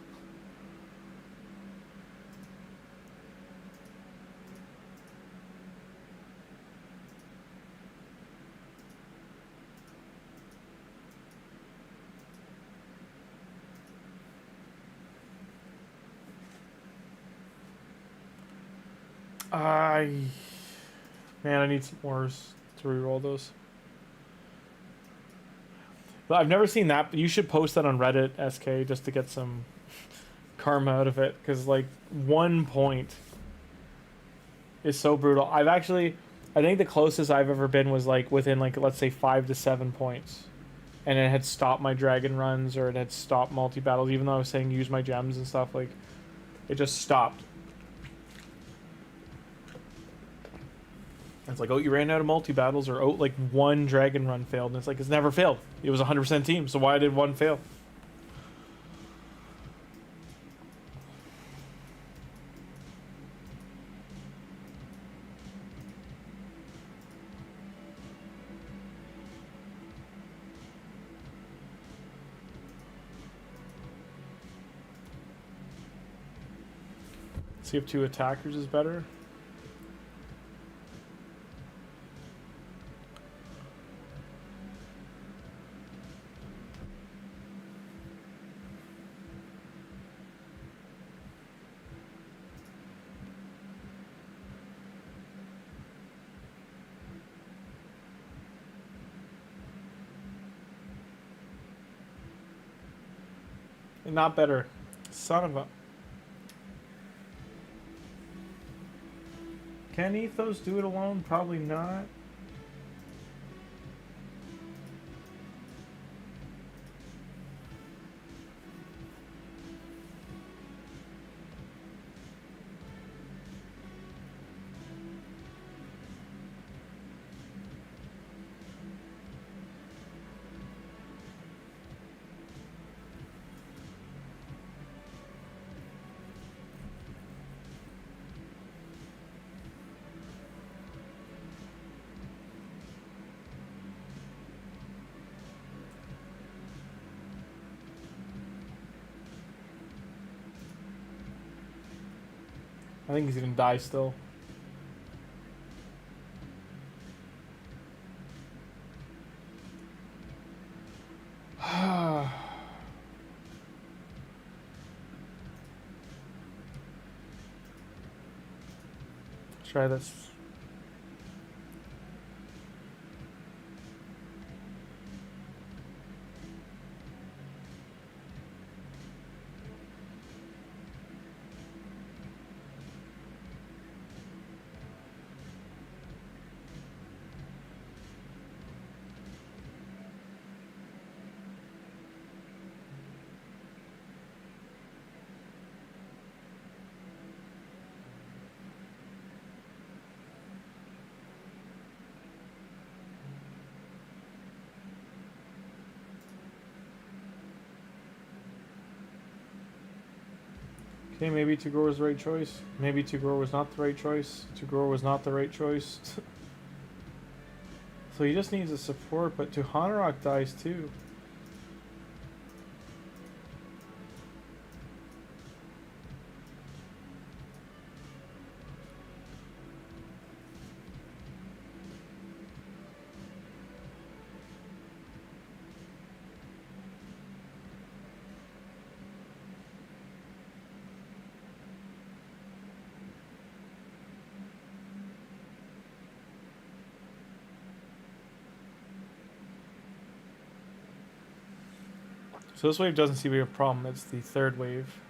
Man, I need some ores to reroll those. But I've never seen that. But you should post that on Reddit, SK, just to get some karma out of it. Because, like, 1 point is so brutal. I think the closest I've ever been was, like, within, like, let's say 5 to 7 points. And it had stopped my dragon runs, or it had stopped multi-battles, even though I was saying use my gems and stuff. Like, it just stopped. It's like, oh, you ran out of multi-battles, or, oh, like, 1 dragon run failed. And it's like, it's never failed. It was a 100% team, so why did 1 fail? See if 2 attackers is better. Not better. Son of a... Can Ethos do it alone? Probably not. I think he's gonna die still. Try this. Okay, maybe Tagoar was the right choice. Maybe Tagoar was not the right choice. Tagoar was not the right choice. So he just needs a support, but Tuhanarak dies too. So this wave doesn't seem to be a problem. It's the third wave.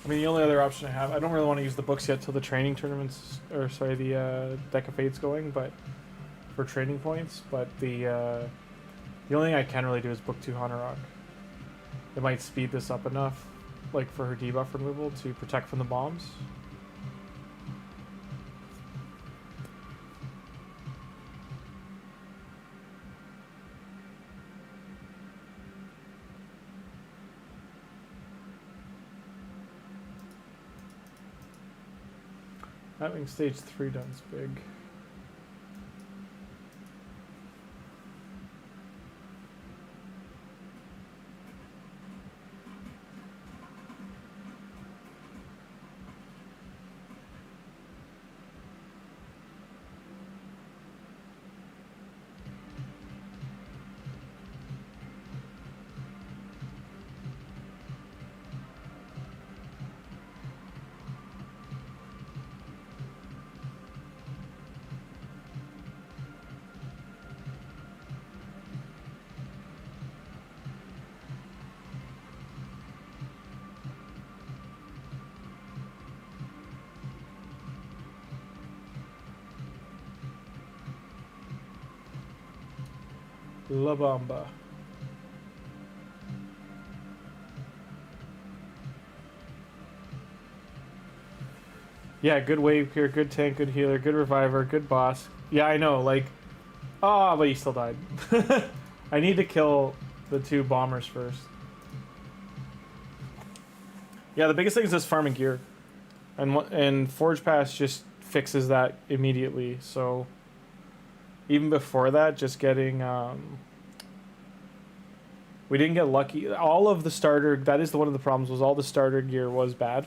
I mean, the only other option I have, I don't really want to use the books yet till the training tournaments, or sorry, the Deck of Fate's going, but for training points. But the only thing I can really do is book Tuhanarak. It might speed this up enough, like for her debuff removal, to protect from the bombs. Having stage 3 done's big. La Bamba. Yeah, good wave here, good tank, good healer, good reviver, good boss. Yeah, I know, like... Oh, but he still died. I need to kill the 2 bombers first. Yeah, the biggest thing is just farming gear. And Forge Pass just fixes that immediately, so... Even before that, just getting... we didn't get lucky. All of the starter... That is one of the problems, was all the starter gear was bad.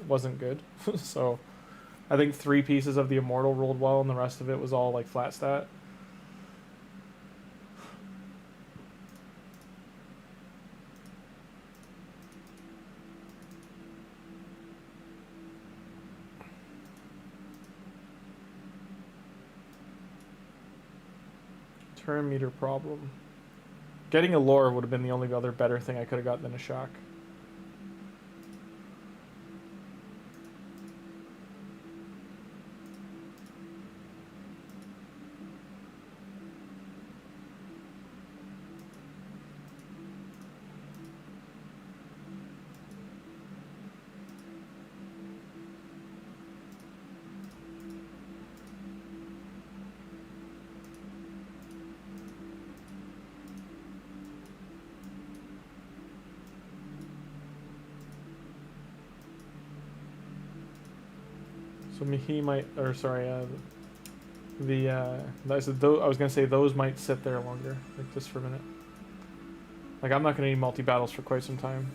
wasn't good. So I think 3 pieces of the Immortal rolled well, and the rest of it was all like flat stat. Turn meter problem. Getting a lore would have been the only other better thing I could have gotten than a shock. So he might, or sorry, I was gonna say those might sit there longer, like just for a minute. Like I'm not gonna need multi battles for quite some time.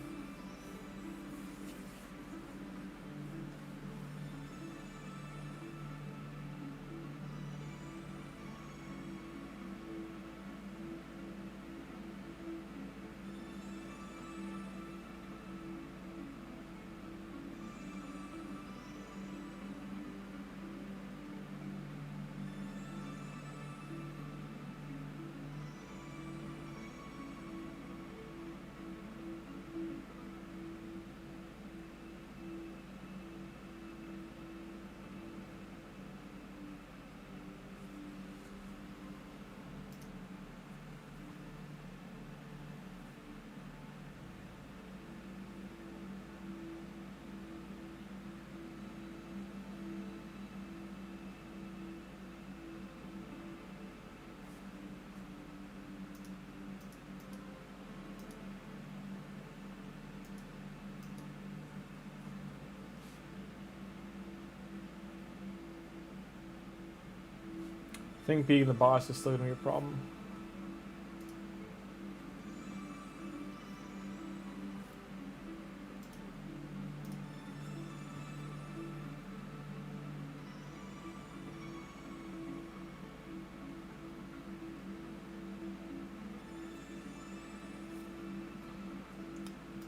I think being the boss is still gonna be a problem.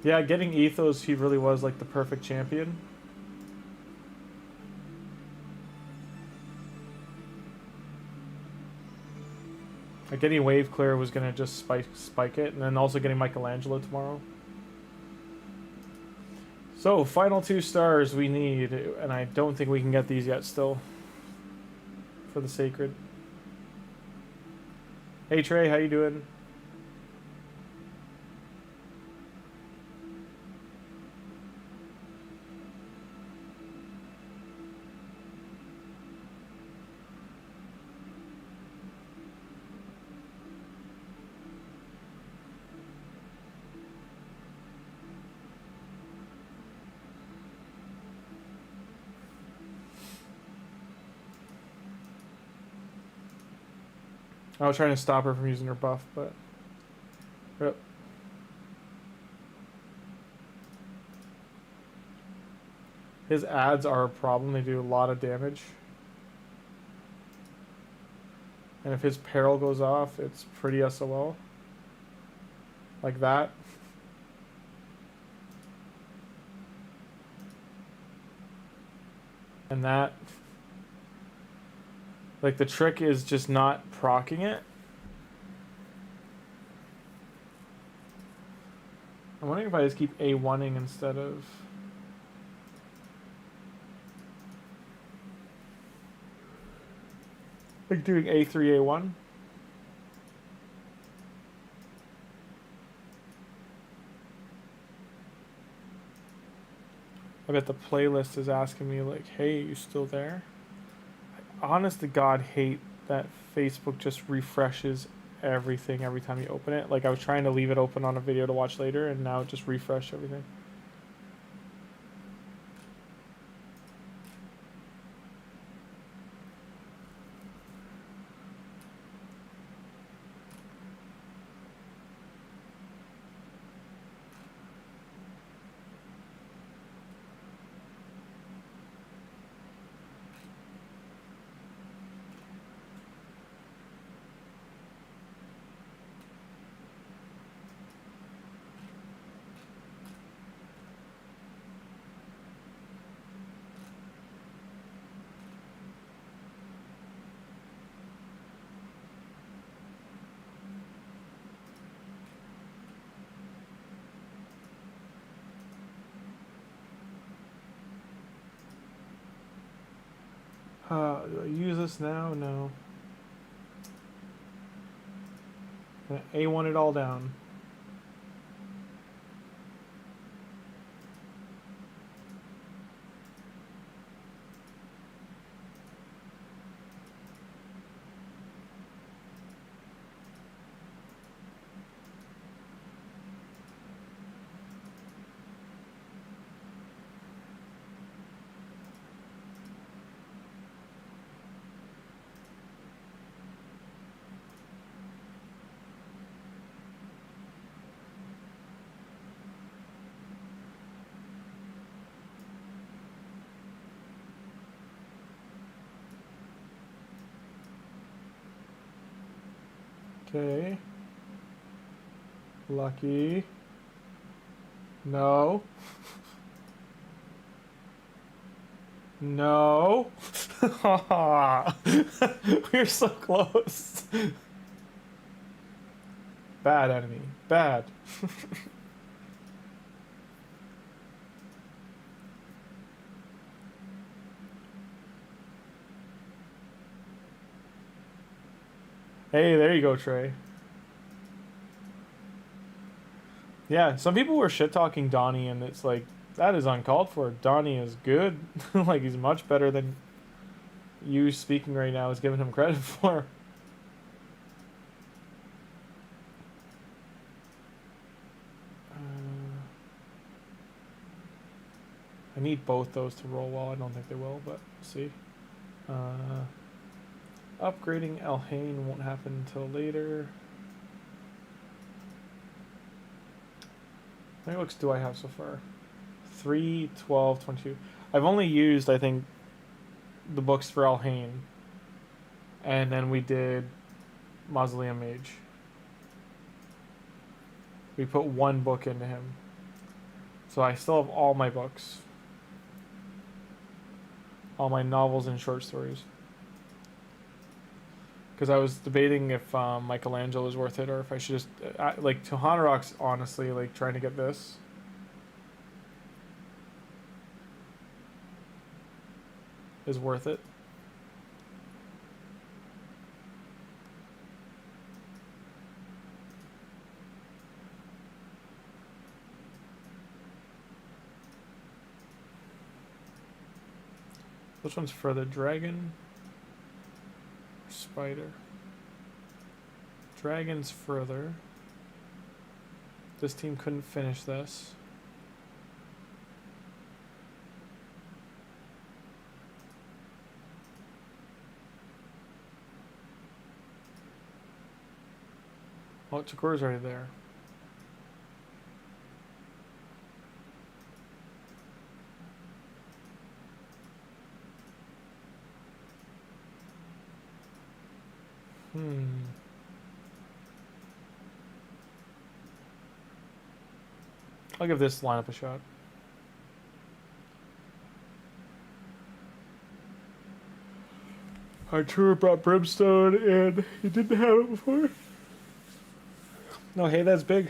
Yeah, getting Ethos, he really was like the perfect champion. Like getting Wave Clear was gonna just spike it, and then also getting Michelangelo tomorrow. So, final 2 stars we need, and I don't think we can get these yet still. For the Sacred. Hey Trey, how you doing? I was trying to stop her from using her buff, but... Yep. His ads are a problem. They do a lot of damage. And if his peril goes off, it's pretty SOL. Like that. And that. Like, the trick is just not proccing it. I'm wondering if I just keep A1ing instead of... like doing A3, A1. I bet the playlist is asking me like, hey, you still there? I honest to God hate that Facebook just refreshes everything every time you open it. Like I was trying to leave it open on a video to watch later, and now it just refreshed everything. Do I use this now? No. A1 it all down. Okay. Lucky. No. No. We're so close. Bad enemy. Bad. Hey, there you go, Trey. Yeah, some people were shit-talking Donnie, and it's like, that is uncalled for. Donnie is good. Like, he's much better than you speaking right now is giving him credit for. I need both those to roll well. I don't think they will, but we'll see. Upgrading Elhain won't happen until later. How many books do I have so far? 3, 12, 22. I've only used, I think, the books for Elhain. And then we did Mausoleum Mage. We put one book into him. So I still have all my books. All my novels and short stories. Because I was debating if Michelangelo is worth it, or if I should just like Tuhanarak's honestly like trying to get this. Is worth it. Which one's further? Dragon? Spider. Dragon's further. This team couldn't finish this. Oh, Tagoar's already there. I'll give this lineup a shot. Arturo brought Brimstone and he didn't have it before. No, hey, that's big.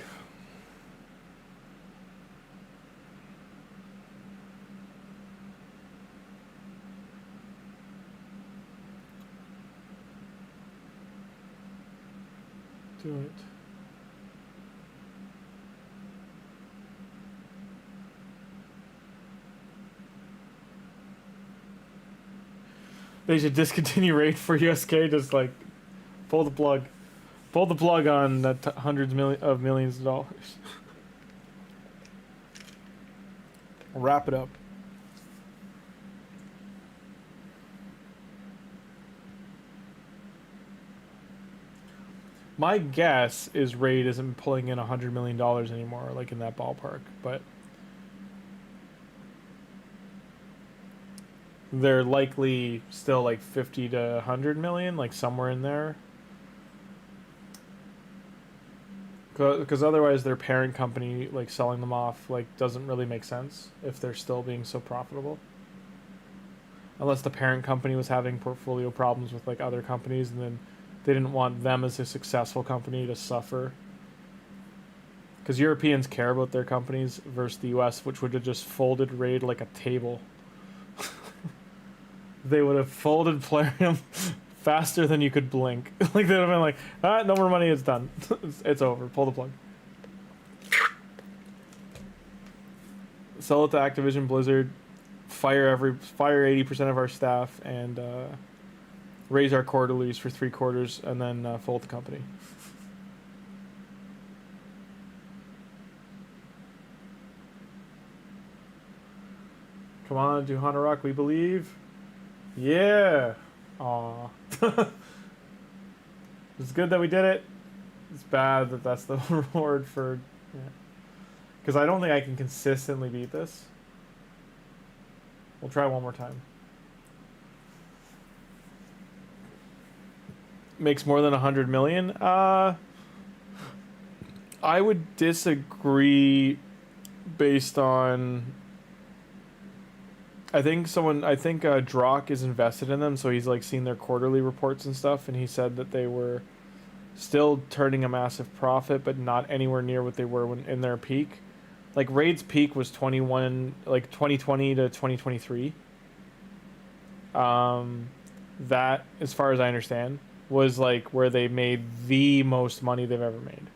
Do it. They should discontinue raid for USK. Just like pull the plug, on the hundreds of millions of dollars. Wrap it up. My guess is Raid isn't pulling in $100 million anymore, like in that ballpark, but they're likely still like 50 to 100 million, like somewhere in there. Because otherwise their parent company, like selling them off, like doesn't really make sense if they're still being so profitable. Unless the parent company was having portfolio problems with like other companies, and then they didn't want them as a successful company to suffer. Because Europeans care about their companies versus the US, which would have just folded Raid like a table. they would have folded Plarium faster than you could blink. Like, they'd have been like, ah, no more money, it's done. It's over, pull the plug. Sell it to Activision Blizzard, fire 80% of our staff, and raise our quarterlies for 3 quarters, and then fold the company. Come on, Tuhanarak, we believe. Yeah. Aw. It's good that we did it. It's bad that that's the reward for... Yeah. Because I don't think I can consistently beat this. We'll try one more time. Makes more than 100 million? I would disagree based on... I think Drock is invested in them, so he's like seen their quarterly reports and stuff, and he said that they were still turning a massive profit, but not anywhere near what they were when in their peak. Like, Raid's peak was 2020 to 2023. That, as far as I understand, was like where they made the most money they've ever made.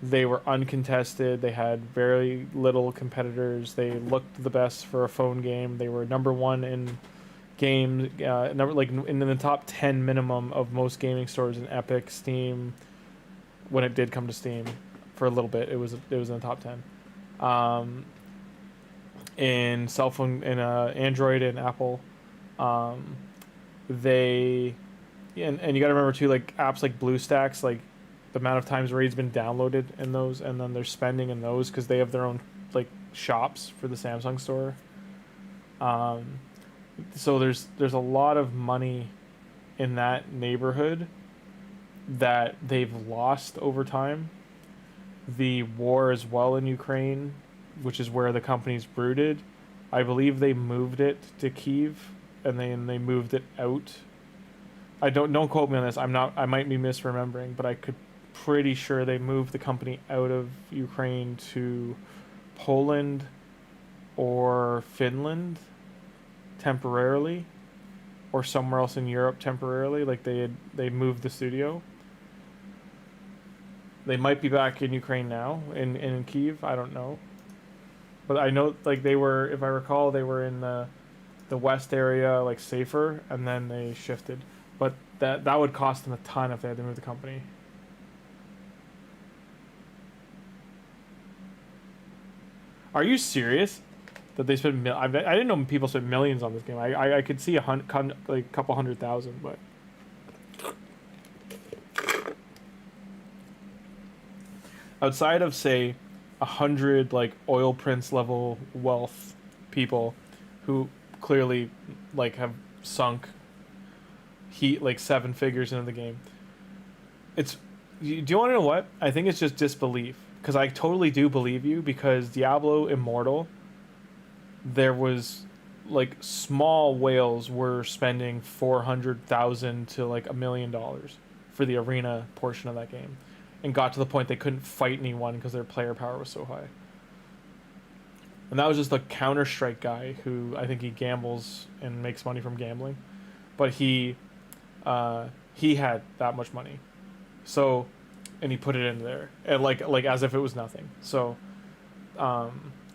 They were uncontested. They had very little competitors. They looked the best for a phone game. They were #1 in games, in the top 10 minimum of most gaming stores in Epic, Steam. When it did come to Steam, for a little bit, it was in the top 10. In cell phone, in Android and Apple, and you got to remember too, like apps like BlueStacks, like the amount of times Raid's been downloaded in those, and then they're spending in those because they have their own like shops for the Samsung store. So there's a lot of money in that neighborhood that they've lost over time. The war as well in Ukraine, which is where the company's rooted, I believe they moved it to Kyiv, and then they moved it out. Don't quote me on this. I might be misremembering, but I could pretty sure they moved the company out of Ukraine to Poland or Finland temporarily, or somewhere else in Europe temporarily. Like they moved the studio. They might be back in Ukraine now, in Kyiv. I don't know, but I know like they were, if I recall, they were in the west area, like safer, and then they shifted. But that would cost them a ton if they had to move the company. Are you serious? That they spent I didn't know people spent millions on this game. I could see a couple 100,000, but. Outside of, say, 100 like oil prince level wealth people who clearly like have sunk like 7 figures into the game, do you want to know what? I think it's just disbelief, because I totally do believe you, because Diablo Immortal, there was like small whales were spending $400,000 to like $1 million for the arena portion of that game. And got to the point they couldn't fight anyone because their player power was so high. And that was just a Counter-Strike guy who, I think he gambles and makes money from gambling. But he had that much money. So, and he put it in there. And like as if it was nothing. So,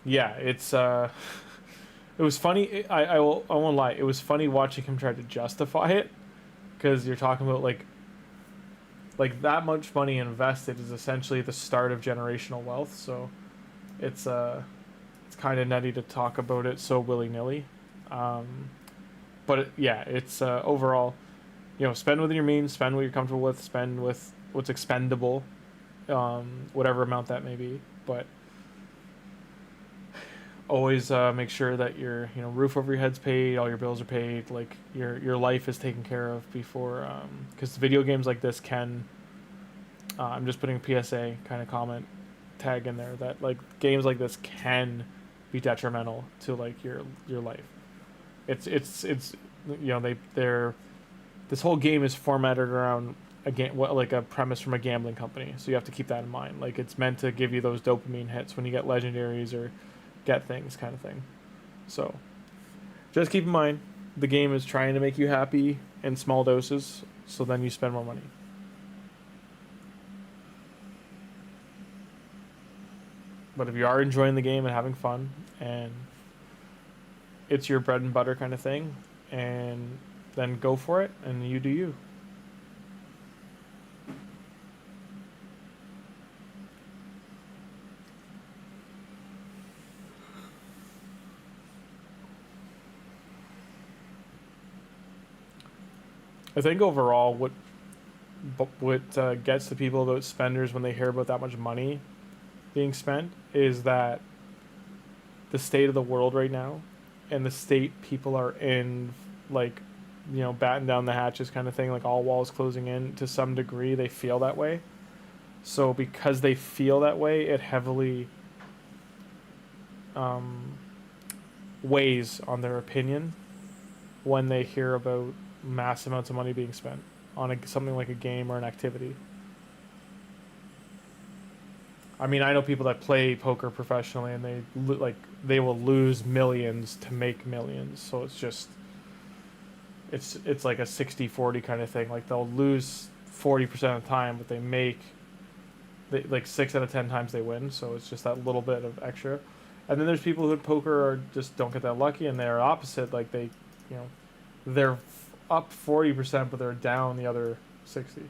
yeah, it's... it was funny. I won't lie. It was funny watching him try to justify it. Because you're talking about like that much money invested is essentially the start of generational wealth, so it's kind of nutty to talk about it so willy-nilly. But it's overall, spend within your means, spend what you're comfortable with, spend with what's expendable, whatever amount that may be, but always make sure that your roof over your head's paid, all your bills are paid, like your life is taken care of before, because video games like this can, I'm just putting a PSA kind of comment tag in there, that like games like this can be detrimental to like your life. It's they're this whole game is formatted around a premise from a gambling company, so you have to keep that in mind. Like, it's meant to give you those dopamine hits when you get legendaries or get things, kind of thing. So just keep in mind, the game is trying to make you happy in small doses, so then you spend more money. But if you are enjoying the game and having fun, and it's your bread and butter kind of thing, and then go for it, and you do you. I think overall, what gets the people about spenders when they hear about that much money being spent is that the state of the world right now and the state people are in, like, you know, batten down the hatches kind of thing, like all walls closing in to some degree. They feel that way. So because they feel that way, it heavily weighs on their opinion when they hear about mass amounts of money being spent on something like a game or an activity. I mean, I know people that play poker professionally, and they will lose millions to make millions. So it's just it's like a 60-40 kind of thing. Like they'll lose 40% of the time, but they make like 6 out of 10 times they win. So it's just that little bit of extra. And then there's people who at poker are just don't get that lucky, and they're opposite. Like they, you know, they're up 40%, but they're down the other 60.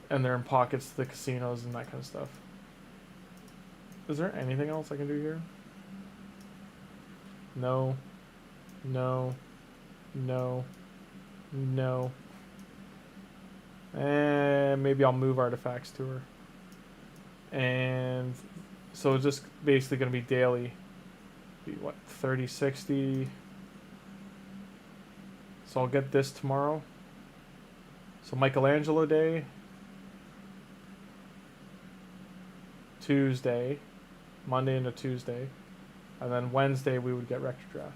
And they're in pockets to the casinos and that kind of stuff. Is there anything else I can do here? No. No. No. No. And maybe I'll move artifacts to her. And so it's just basically going to be daily. Be what, 30, 60. So I'll get this tomorrow. So Michelangelo Day. Tuesday, Monday into Tuesday, and then Wednesday we would get Rector Draft.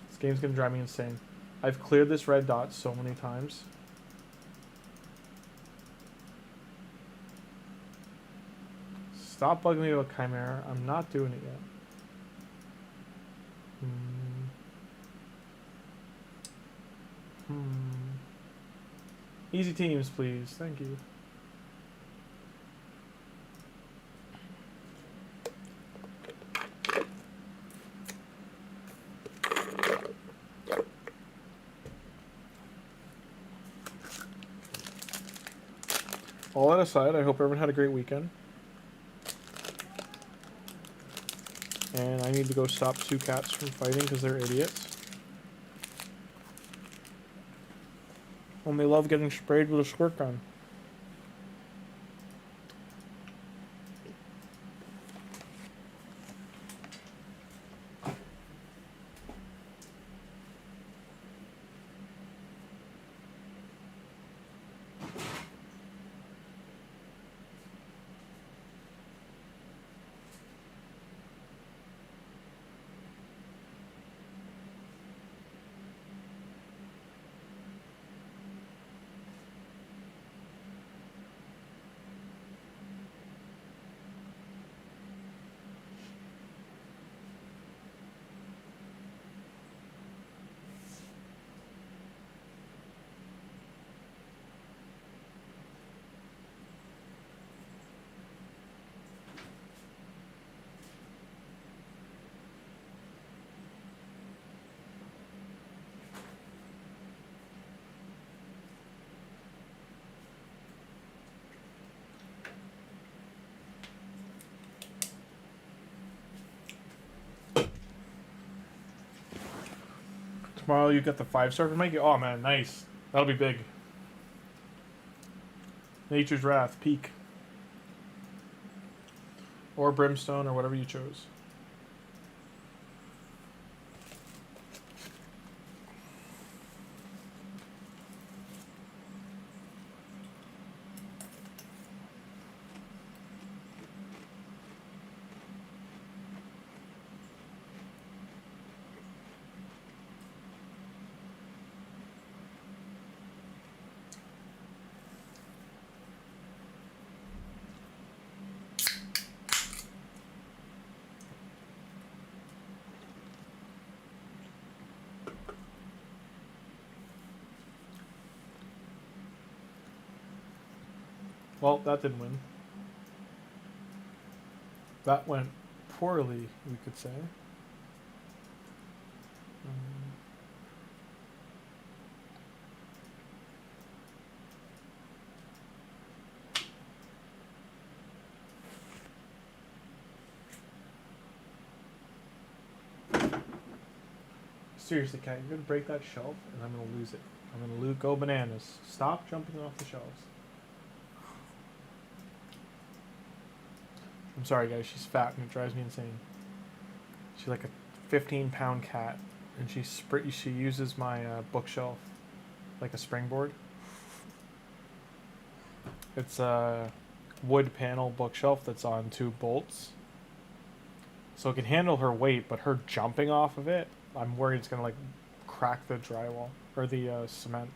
This game's gonna drive me insane. I've cleared this red dot so many times. Stop bugging me about Chimera. I'm not doing it yet. Easy teams, please. Thank you. All that aside, I hope everyone had a great weekend. And I need to go stop 2 cats from fighting because they're idiots. And they love getting sprayed with a squirt gun. Tomorrow you get the 5-star for Mikey. Oh man, nice. That'll be big. Nature's Wrath, Peak. Or Brimstone, or whatever you chose. Well, that didn't win. That went poorly, we could say. Seriously, Kat, you're gonna break that shelf, and I'm gonna lose it. I'm gonna go bananas. Stop jumping off the shelves. I'm sorry, guys. She's fat, and it drives me insane. She's like a 15-pound cat, and she uses my bookshelf like a springboard. It's a wood panel bookshelf that's on 2 bolts, so it can handle her weight. But her jumping off of it, I'm worried it's gonna like crack the drywall or the cement.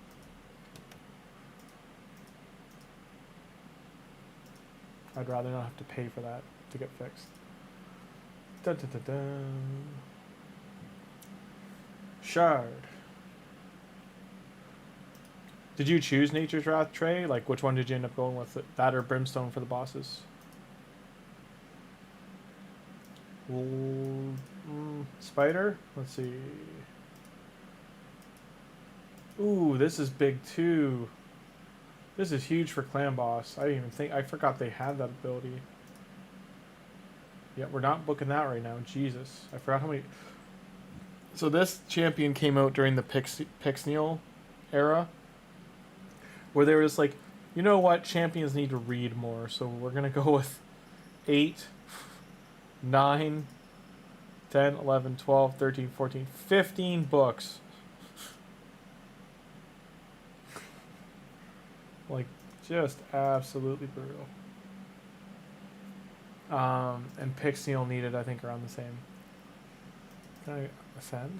I'd rather not have to pay for that to get fixed. Dun, dun, dun, dun. Shard. Did you choose Nature's Wrath, Trey? Like, which one did you end up going with? That or Brimstone for the bosses? Spider? Let's see. Ooh, this is big too. This is huge for Clan Boss. I didn't even think... I forgot they had that ability. Yeah, we're not booking that right now. Jesus. I forgot how many... So this champion came out during the Pixneal era, where they were just like, you know what? Champions need to read more. So we're going to go with 8, 9, 10, 11, 12, 13, 14, 15 books. Like, just absolutely brutal. And Pixneal needed, I think, around the same. Can I ascend?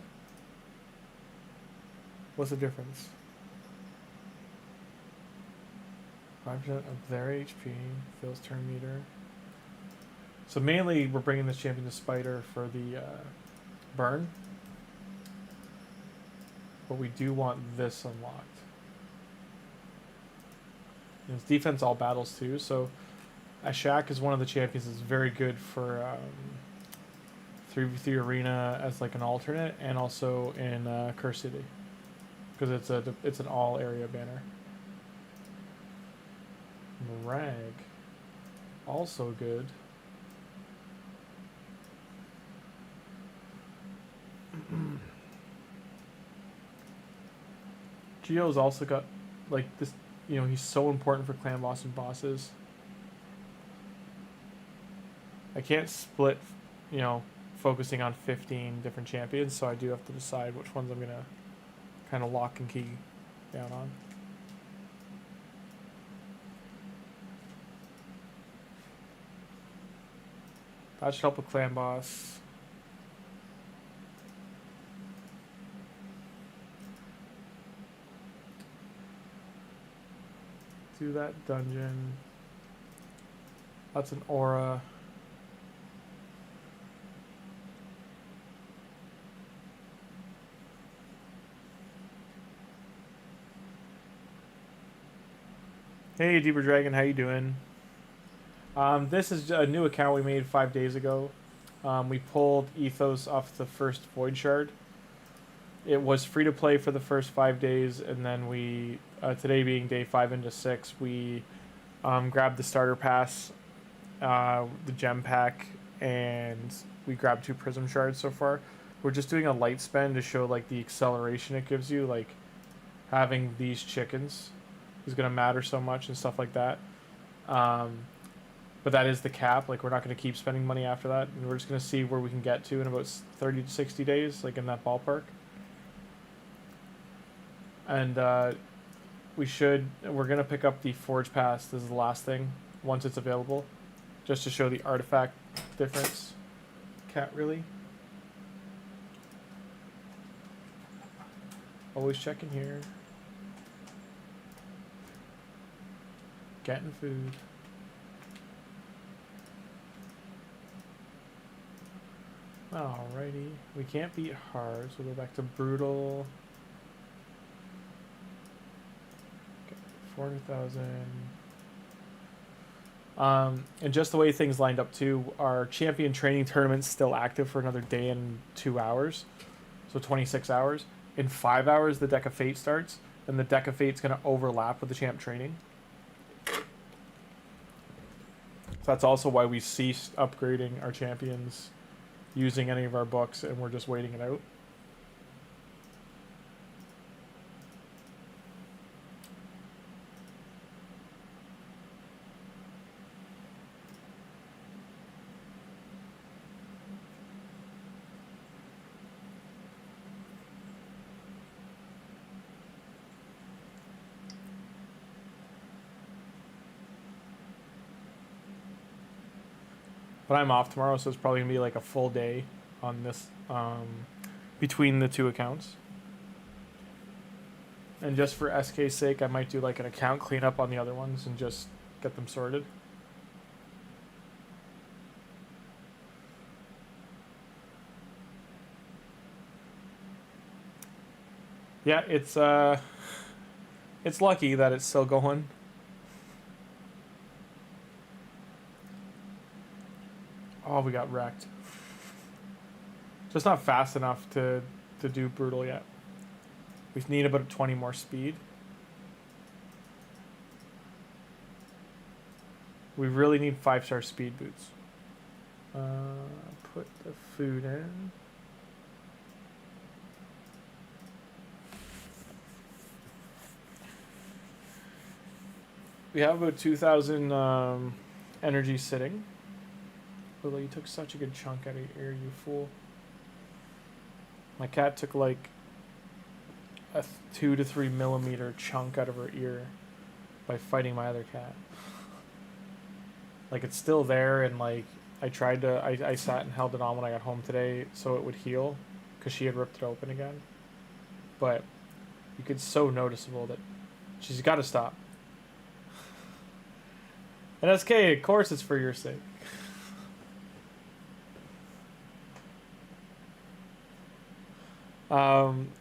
What's the difference? 5% of their HP, fills turn meter. So mainly, we're bringing this champion to Spider for the burn. But we do want this unlocked. And his defense all battles too, so Ashak is one of the champions that's very good for 3v3 arena as like an alternate, and also in Curse City, because it's an all area banner. Rag, also good. Geo's also got like this, you know, he's so important for clan boss and bosses. I can't split, you know, focusing on 15 different champions, so I do have to decide which ones I'm gonna kind of lock and key down on. That should help with clan boss. Do that dungeon. That's an aura. Hey, Deeper Dragon, how you doing? This is a new account we made 5 days ago. We pulled Ethos off the first Void Shard. It was free to play for the first 5 days, and then we, today being day 5 into 6, we grabbed the starter pass, the gem pack, and we grabbed 2 prism shards so far. We're just doing a light spend to show like the acceleration it gives you, like having these chickens is going to matter so much and stuff like that. But that is the cap. Like, we're not going to keep spending money after that, and we're just going to see where we can get to in about 30 to 60 days, like in that ballpark. And we're going to pick up the Forge Pass. This is the last thing once it's available, just to show the artifact difference. Cat, really? Always checking here. Getting food. Alrighty. We can't beat hard, so we'll go back to brutal. Okay, 400,000. And just the way things lined up too, our champion training tournament's still active for another day and 2 hours, so 26 hours. In 5 hours, the Deck of Fate starts, and the Deck of Fate's going to overlap with the champ training. So that's also why we ceased upgrading our champions using any of our books, and we're just waiting it out. But I'm off tomorrow, so it's probably gonna be like a full day on this between the 2 accounts. And just for SK's sake, I might do like an account cleanup on the other ones and just get them sorted. Yeah, it's lucky that it's still going. Oh, we got wrecked. Just not fast enough to do brutal yet. We need about 20 more speed. We really need 5-star speed boots. Put the food in. We have about 2,000 energy sitting. Lilo, you took such a good chunk out of your ear, you fool. My cat took like a 2 to 3 millimeter chunk out of her ear by fighting my other cat. Like, it's still there, and like I tried to I sat and held it on when I got home today so it would heal, because she had ripped it open again. But you could so noticeable that she's got to stop. And SK, of course it's for your sake.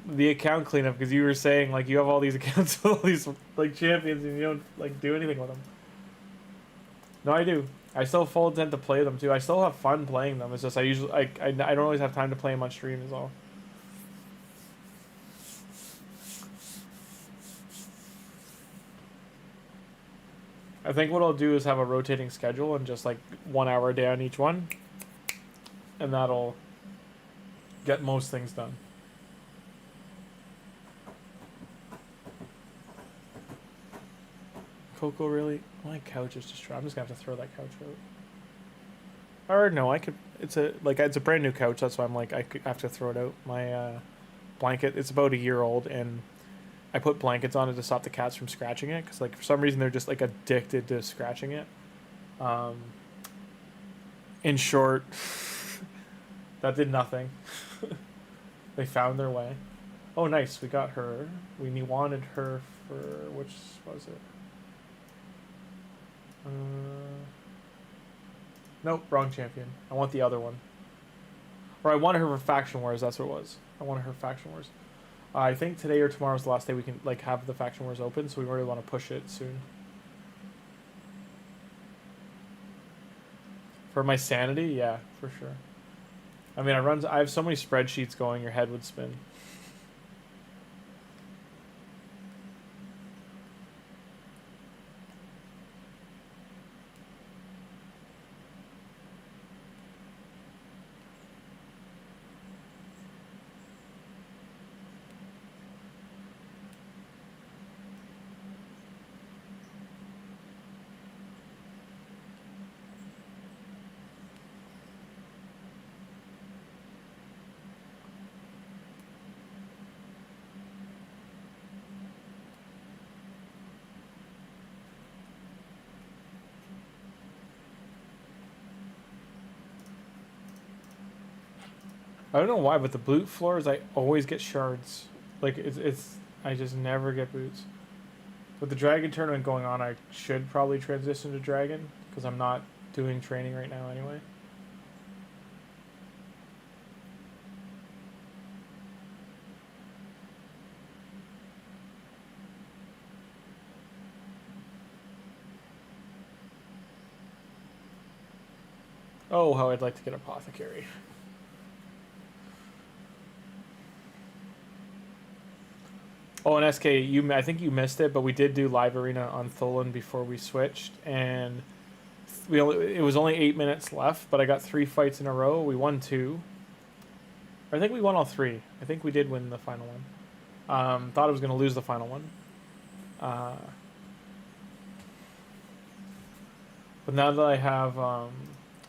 The account cleanup, because you were saying like you have all these accounts with all these like champions and you don't like do anything with them. No, I do. I still full intent to play them too. I still have fun playing them. It's just I usually I don't always have time to play them on stream as well. I think what I'll do is have a rotating schedule and just like 1 hour a day on each one, and that'll get most things done. Coco, really? My couch is destroyed. I'm just gonna have to throw that couch out. Or no, I could. It's a brand new couch. That's why I'm like I have to throw it out. My blanket. It's about a year old, and I put blankets on it to stop the cats from scratching it. Cause like for some reason they're just like addicted to scratching it. In short, that did nothing. They found their way. Oh, nice. We got her. We wanted her for which was it? Nope, wrong champion. I want the other one. Or I wanted her for Faction Wars, that's what it was. I wanted her Faction Wars. I think today or tomorrow's the last day we can like have the Faction Wars open, so we really want to push it soon. For my sanity, yeah, for sure. I mean, I have so many spreadsheets going, your head would spin. I don't know why, but the boot floors, I always get shards. Like, I just never get boots. With the Dragon tournament going on, I should probably transition to Dragon, because I'm not doing training right now anyway. Oh, how I'd like to get Apothecary. Oh, and SK, I think you missed it, but we did do live arena on Tholin before we switched, and it was only 8 minutes left, but I got 3 fights in a row. We won 2. I think we won all 3. I think we did win the final one. Thought I was going to lose the final one. But now that I have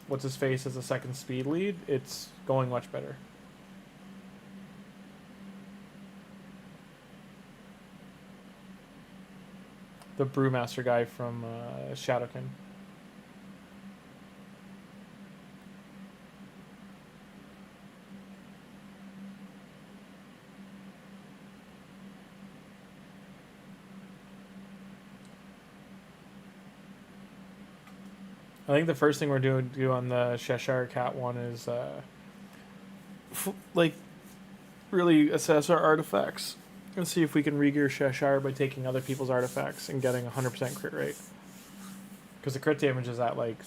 what's his face as a second speed lead, it's going much better. The Brewmaster guy from Shadowkin. I think the first thing we're doing on the Cheshire Cat one is like really assess our artifacts and see if we can re-gear Cheshire by taking other people's artifacts and getting 100% crit rate. Because the crit damage is at like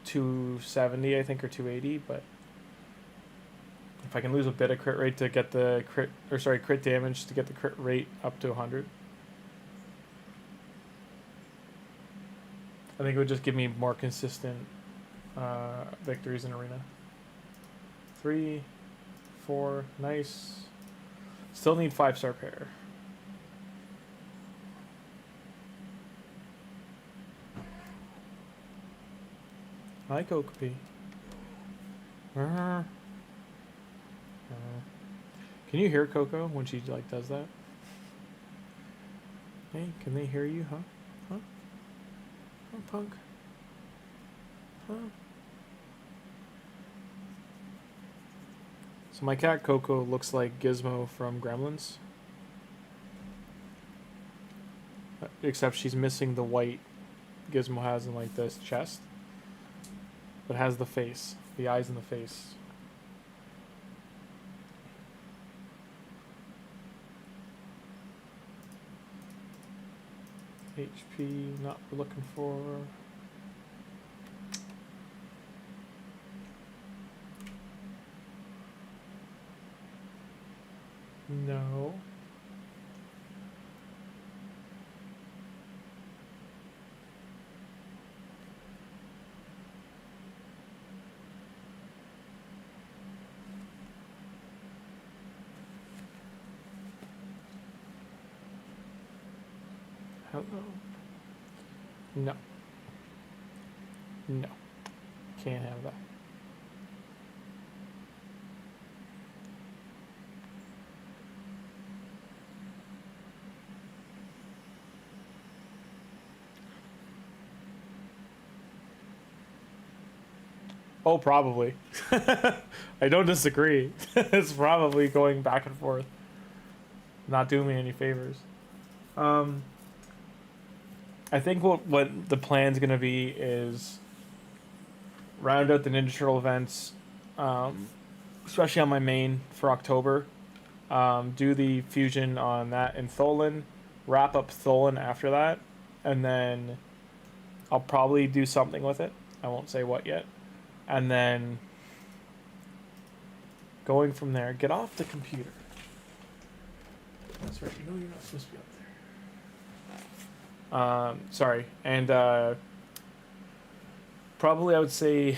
270, I think, or 280. But if I can lose a bit of crit rate to get the crit damage to get the crit rate up to 100. I think it would just give me more consistent victories in arena. 3, 4, nice. Still need 5-star pair. Hi, Kokopi. Can you hear Coco when she like does that? Hey, can they hear you, huh? Huh? Oh, punk. Huh? So my cat Coco looks like Gizmo from Gremlins. Except she's missing the white Gizmo has in like this chest. But has the face. The eyes and the face. HP, not what we're looking for. No. Hello. No. No. Can't have that. Oh, probably. I don't disagree. It's probably going back and forth. Not doing me any favors. I think what the plan's going to be is round out the Ninja Turtle events, especially on my main for October. Do the fusion on that in Tholin, wrap up Tholin after that, and then I'll probably do something with it. I won't say what yet. And then going from there, get off the computer. That's right, you know you're not supposed to be up there. Sorry. And probably I would say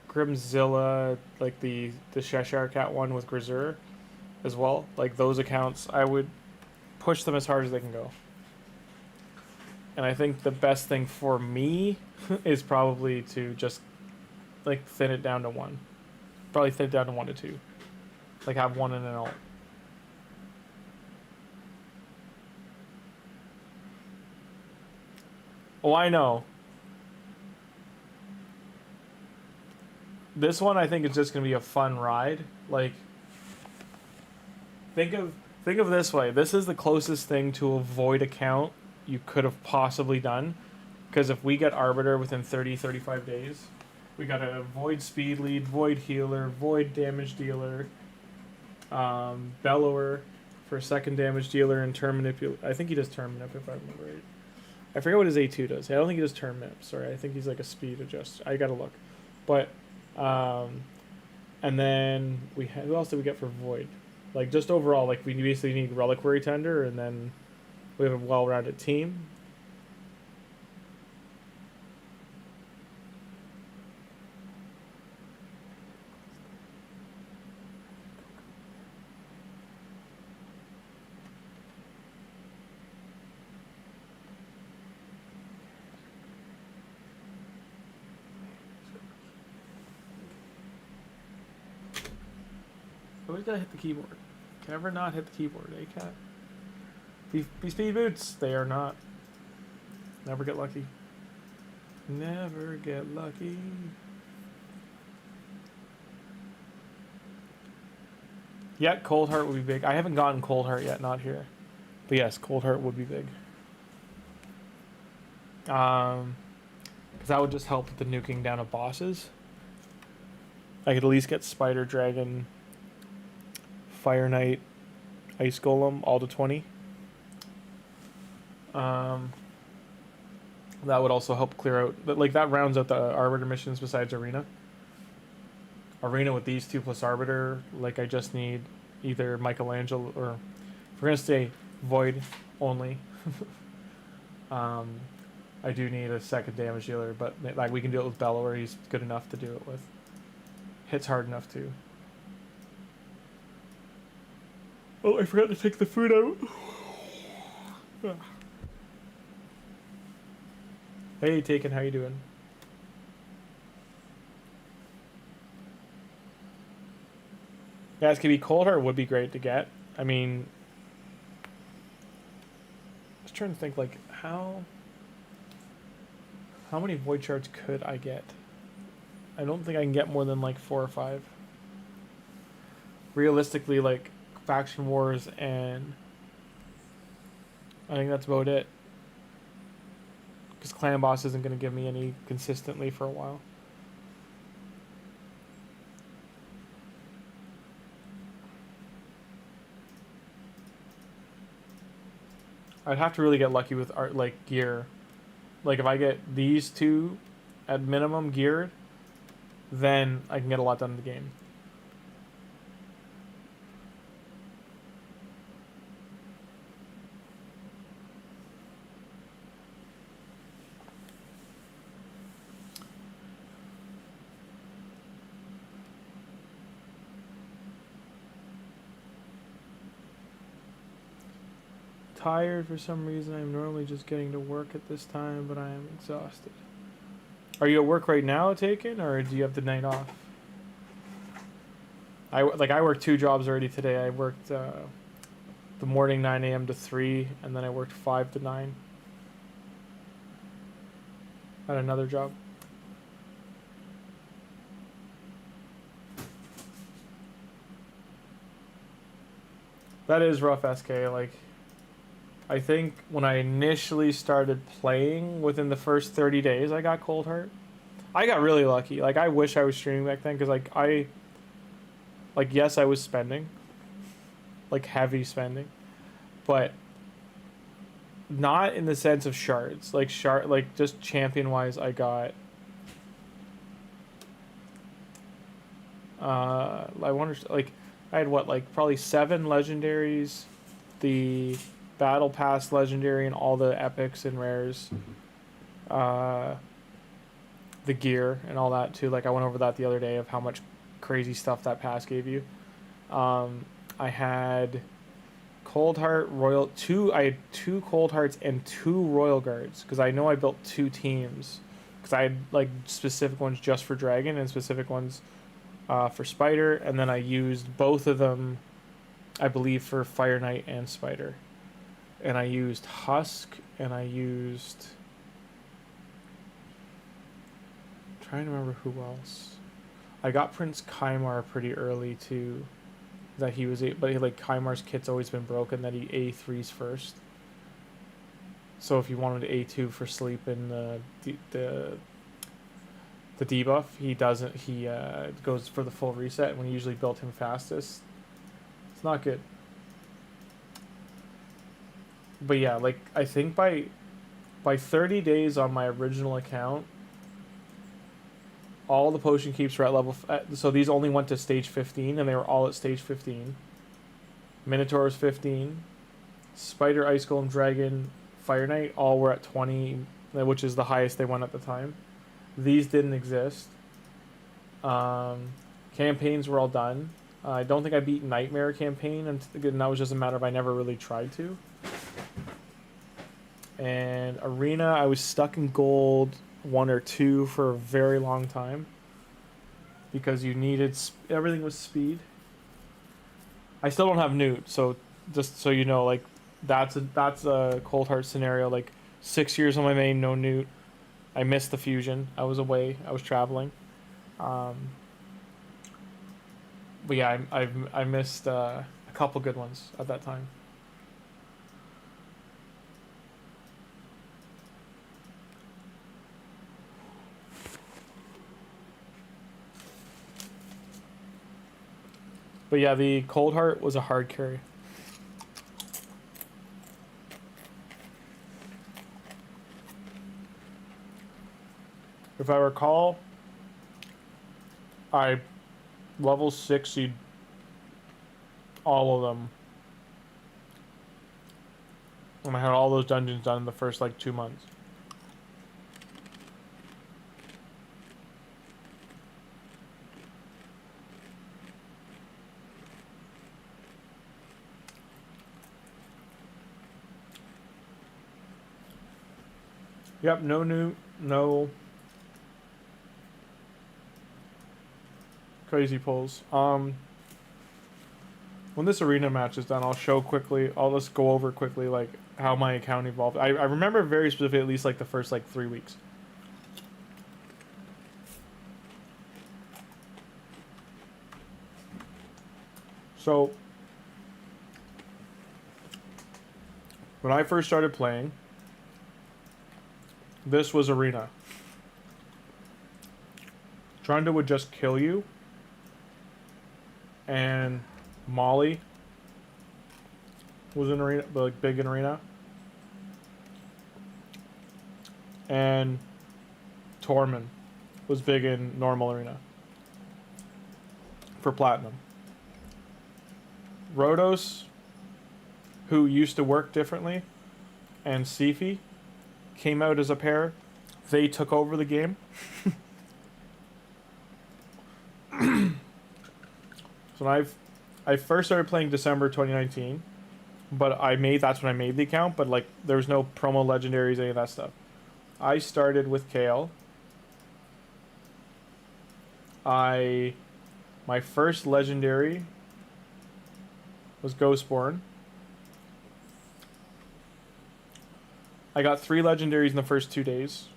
Grimmzilla, like the Cheshire Cat one with Grizzur as well. Like those accounts, I would push them as hard as they can go. And I think the best thing for me is probably to just like thin it down to 1. Probably thin it down to 1 to 2. Like have 1 and an alt. Oh, I know. This one I think is just gonna be a fun ride. Like think of this way. This is the closest thing to a void account you could have possibly done. Because if we get Arbiter within 30-35 days, we got a Void Speed Lead, Void Healer, Void Damage Dealer, Bellower for second damage dealer, and Turn Manipulate. I think he does Turn Manip if I remember right. I forget what his A2 does. I don't think he does Turn Manip. Sorry, I think he's like a speed adjuster. I gotta look. But, and then who else did we get for Void? Like, just overall, like, we basically need Reliquary Tender, and then we have a well-rounded team. Always gotta hit the keyboard. Can never not hit the keyboard, eh, cat? Be speed boots. They are not. Never get lucky. Never get lucky. Yeah, Cold Heart would be big. I haven't gotten Cold Heart yet, not here. But yes, Cold Heart would be big. Because that would just help with the nuking down of bosses. I could at least get Spider, Dragon, Fire Knight, Ice Golem, all to 20. That would also help clear out... Like, that rounds out the Arbiter missions besides Arena. Arena with these 2 plus Arbiter, like, I just need either Michelangelo or... If we're going to stay Void only, I do need a second damage dealer, but like we can do it with Bellower. He's good enough to do it with. Hits hard enough too. Oh, I forgot to take the food out. Hey, Taken, how you doing? Yeah, it's gonna be Cold Heart would be great to get. I mean, I was trying to think like how many Void Shards could I get? I don't think I can get more than like 4 or 5. Realistically, like Faction Wars and I think that's about it. Because Clan Boss isn't going to give me any consistently for a while. I'd have to really get lucky with art, like gear. Like if I get these 2 at minimum geared, then I can get a lot done in the game. Tired for some reason. I'm normally just getting to work at this time, but I am exhausted. Are you at work right now, Taken, or do you have the night off? I worked 2 jobs already today. I worked the morning 9 a.m. to 3, and then I worked 5 to 9 at another job. That is rough, SK. Like, I think when I initially started playing, within the first 30 days, I got Cold Heart. I got really lucky. Like, I wish I was streaming back then, because, like, yes, I was spending. Like, heavy spending. But not in the sense of shards. Like, just champion-wise, I got... I wonder, like, I had, what, like, probably 7 legendaries, the Battle Pass legendary, and all the epics and rares. The gear and all that, too. Like, I went over that the other day of how much crazy stuff that pass gave you. I had Cold Heart, I had 2 Cold Hearts and 2 Royal Guards, because I know I built 2 teams. Because I had, like, specific ones just for Dragon and specific ones for Spider, and then I used both of them, I believe, for Fire Knight and Spider. And I used Husk, and I used... I'm trying to remember who else. I got Prince Kymar pretty early, too. That he was... But, like, Kymar's kit's always been broken, that he A3s first. So if you wanted A2 for sleep in the debuff, he doesn't. He goes for the full reset, when he usually built him fastest. It's not good. But yeah, like, I think by 30 days on my original account, All the potion keeps were at level... so these only went to stage 15, and they were all at stage 15. Minotaur was 15. Spider, Ice Golem, Dragon, Fire Knight, all were at 20, which is the highest they went at the time. These didn't exist. Campaigns were all done. I don't think I beat Nightmare campaign, and that was just a matter of I never really tried to. And Arena, I was stuck in gold 1 or 2 for a very long time because you needed everything was speed. I still don't have Newt, so just so you know, like that's a Cold Heart scenario. Like 6 years on my main, no Newt. I missed the fusion. I was away. I was traveling. But yeah, I missed a couple good ones at that time. But yeah, the Cold Heart was a hard carry. If I recall, I level 60'd all of them. And I had all those dungeons done in the first like 2 months. Yep, no crazy pulls. When this arena match is done, I'll show quickly. I'll just go over quickly like how my account evolved. I remember very specifically, at least like the first like 3 weeks. So when I first started playing, this was arena. Trunda would just kill you. And Molly was in arena, like big in arena. And Tormund was big in normal arena. For platinum. Rhodos, who used to work differently, and Sifi came out as a pair. They took over the game. So I first started playing December 2019, but that's when I made the account, but like there was no promo legendaries, any of that stuff. I started with Kale. My first legendary was Ghostborn. I got 3 legendaries in the first 2 days.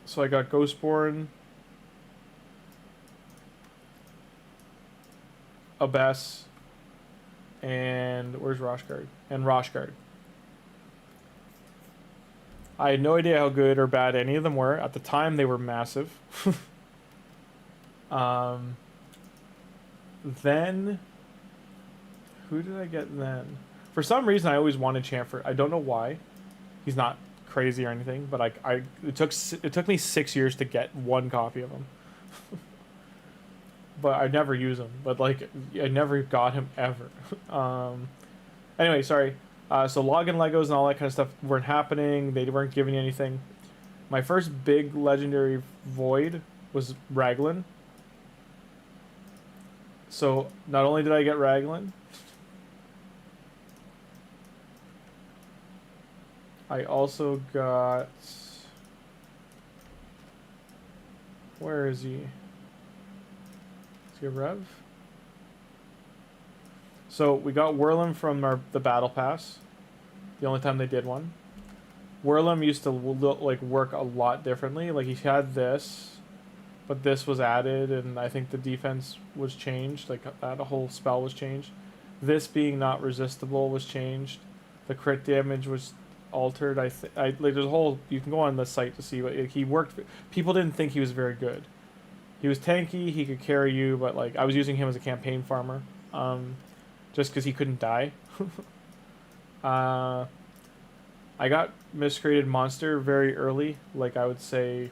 So I got Ghostborn, Abyss, and where's Roshguard? And Roshguard. I had no idea how good or bad any of them were. At the time, they were massive. Then, who did I get then? For some reason, I always wanted Chamfer. I don't know why. He's not crazy or anything, but it took me 6 years to get 1 copy of him. But I never use him. But like, I never got him ever. Anyway, sorry. So login Legos and all that kind of stuff weren't happening. They weren't giving you anything. My first big legendary void was Raglan. So not only did I get Raglan, I also got... Where is he? Is he a Rev? So we got Whirlim from the Battle Pass. The only time they did one. Whirlim used to work a lot differently. Like he had this, but this was added, and I think the defense was changed. Like that whole spell was changed. This being not resistible was changed. The crit damage was altered. Like there's a whole. You can go on the site to see, but he worked. People didn't think he was very good. He was tanky. He could carry you, but like I was using him as a campaign farmer, just because he couldn't die. I got Miscreated Monster very early. Like I would say,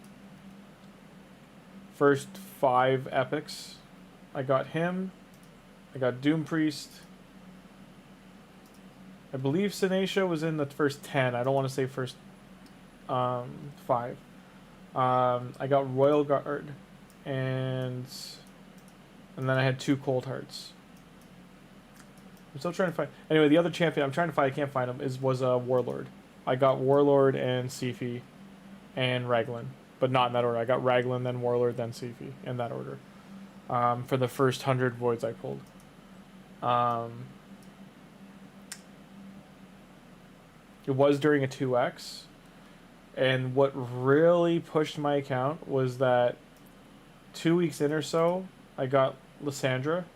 first 5 epics. I got him. I got Doom Priest. I believe Sinesha was in the first 10. I don't want to say first 5. I got Royal Guard, and then I had 2 Cold Hearts. I'm still trying to find. Anyway, the other champion I'm trying to find, I can't find him, was a Warlord. I got Warlord and Sifi and Raglan, but not in that order. I got Raglan, then Warlord, then Sifi, in that order. For the first 100 voids I pulled. It was during a 2x, and what really pushed my account was that 2 weeks in or so, I got Lysandra.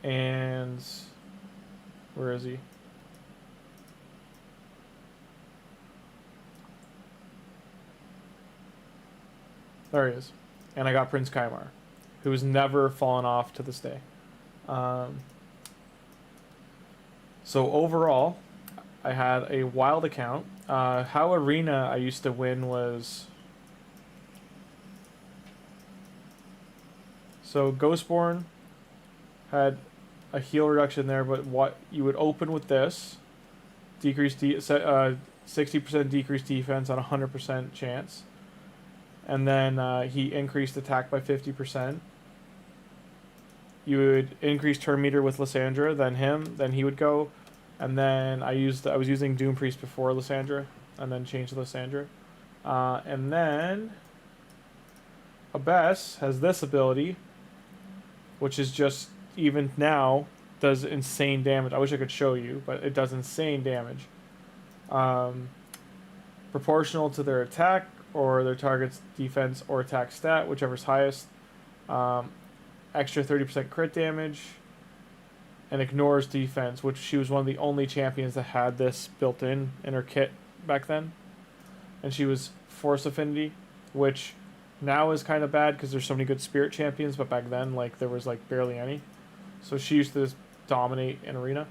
And where is he? There he is. And I got Prince Kaimar, who has never fallen off to this day. So overall, I had a wild account. How Arena I used to win was... So Ghostborn had a heal reduction there, but what you would open with this, decrease 60% decreased defense on 100% chance, and then he increased attack by 50%. You would increase turn meter with Lysandra, then he would go, and then I was using Doom Priest before Lysandra, and then changed to Lysandra, and then Abbess has this ability, which is just even now does insane damage. I wish I could show you, but it does insane damage. Proportional to their attack or their target's defense or attack stat, whichever's highest. Extra 30% crit damage, and ignores defense, which she was one of the only champions that had this built in her kit back then. And she was Force Affinity, which now is kind of bad because there's so many good spirit champions, but back then like there was like barely any. So she used to just dominate in Arena.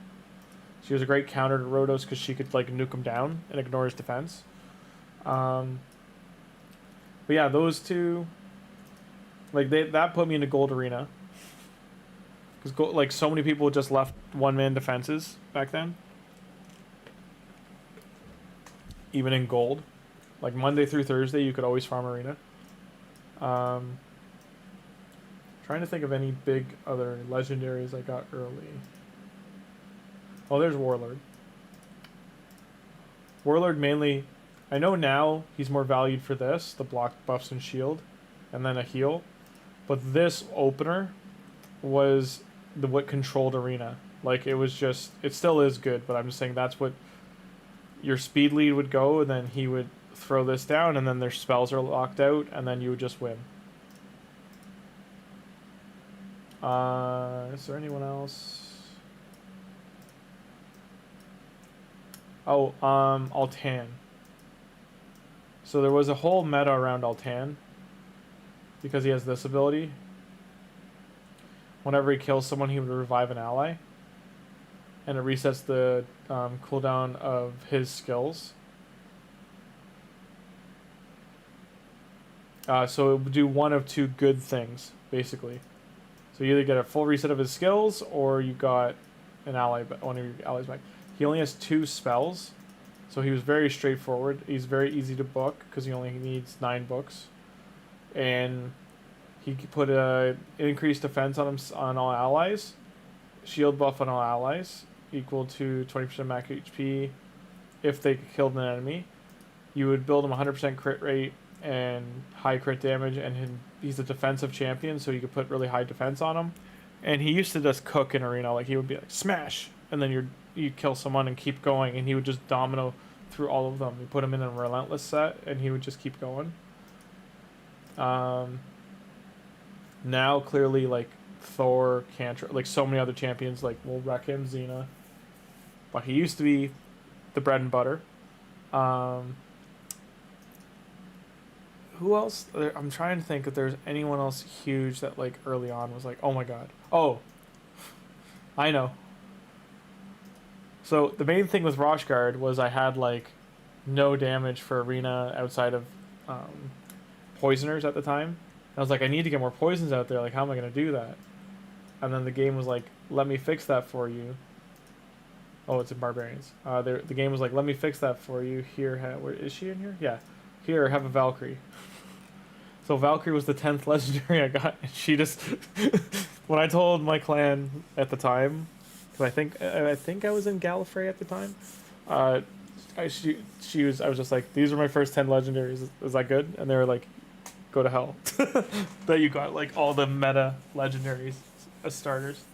She was a great counter to Rotos because she could like nuke him down and ignore his defense. But yeah, those two, like that put me into Gold Arena. Because like so many people just left one-man defenses back then. Even in Gold. Like Monday through Thursday you could always farm Arena. Trying to think of any big other legendaries I got early. Oh, there's Warlord. Warlord mainly, I know now he's more valued for this, the block buffs and shield, and then a heal. But this opener was what controlled Arena. Like it was just, it still is good, but I'm just saying that's what your speed lead would go, and then he would throw this down, and then their spells are locked out, and then you would just win. Is there anyone else? Oh, Altan. So there was a whole meta around Altan because he has this ability. Whenever he kills someone, he would revive an ally, and it resets the cooldown of his skills. So it would do one of two good things, basically. So you either get a full reset of his skills, or you got an ally, one of your allies back. He only has 2 spells, so he was very straightforward. He's very easy to book because he only needs 9 books, and he put a increased defense on him on all allies, shield buff on all allies, equal to 20% max HP if they killed an enemy. You would build him 100% crit rate and high crit damage, and he's a defensive champion, so you could put really high defense on him. And he used to just cook in Arena. Like he would be like smash, and then you'd kill someone and keep going, and he would just domino through all of them. You put him in a relentless set, and he would just keep going. Now clearly like Thor, Cantor, like so many other champions like will wreck him, Xena. But he used to be the bread and butter. Who else? I'm trying to think if there's anyone else huge that like early on was like, oh my god. Oh, I know. So the main thing with Roshguard was I had like no damage for Arena outside of poisoners at the time. I was like, I need to get more poisons out there. Like, how am I gonna do that? And then the game was like, let me fix that for you. Oh, it's in Barbarians. The game was like, let me fix that for you. Here, where is she in here? Yeah. Here, have a Valkyrie. So Valkyrie was the 10th legendary I got, and she just when I told my clan at the time, because I think I was in Gallifrey at the time, I was just like, these are my first 10 legendaries. Is that good? And they were like, go to hell. That you got like all the meta legendaries as starters.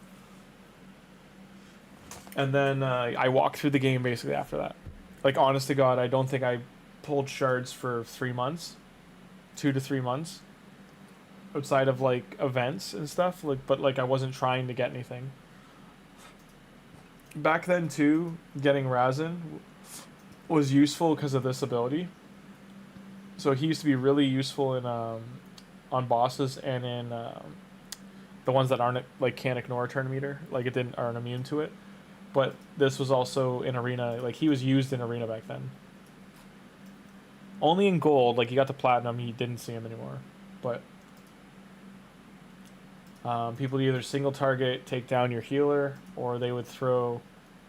And then I walked through the game basically after that. Like, honest to God, I don't think I pulled shards for 3 months. 2 to 3 months. Outside of, like, events and stuff. Like, but, like, I wasn't trying to get anything. Back then, too, getting Razin was useful because of this ability. So he used to be really useful in on bosses and in the ones that aren't, like, can't ignore a turn meter. Like, aren't immune to it. But this was also in Arena. Like, he was used in Arena back then. Only in Gold. Like, you got to Platinum, you didn't see him anymore. But people would either single target, take down your healer, or they would throw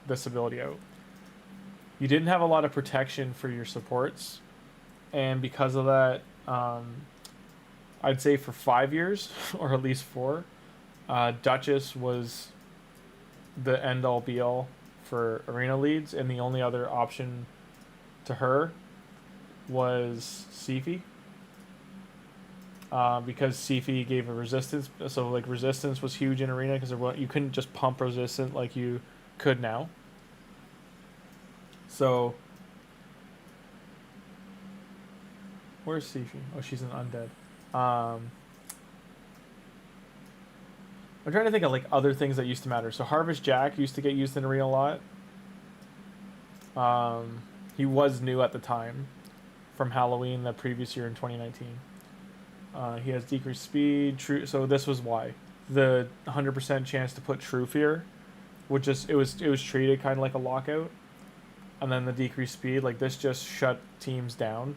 this ability out. You didn't have a lot of protection for your supports. And because of that, I'd say for 5 years, or at least 4, Duchess was the end-all be-all for arena leads, and the only other option to her was Sifi. Because Sifi gave a resistance, so like resistance was huge in arena because you couldn't just pump resistant like you could now. So where's Sifi? Oh, she's an undead. I'm trying to think of like other things that used to matter. So Harvest Jack used to get used in arena a lot. He was new at the time from Halloween the previous year in 2019. He has decreased speed. True. So this was why the 100% chance to put True Fear, which just it was treated kind of like a lockout, and then the decreased speed, like this just shut teams down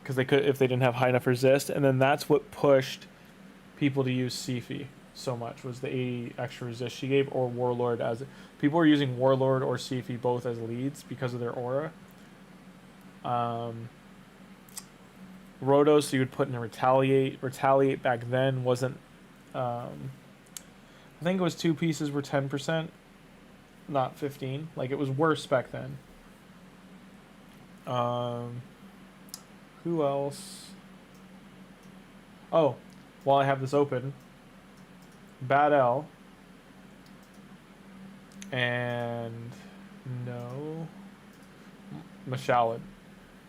because they could if they didn't have high enough resist, and then that's what pushed people to use Sifi so much was the 80 extra resist she gave, or Warlord as people were using Warlord or Sifi both as leads because of their aura. Rotos, so you would put in a retaliate. Retaliate back then wasn't. I think it was 2 pieces were 10%, not 15. Like it was worse back then. Who else? Oh, while I have this open, Bad L and Mashalad.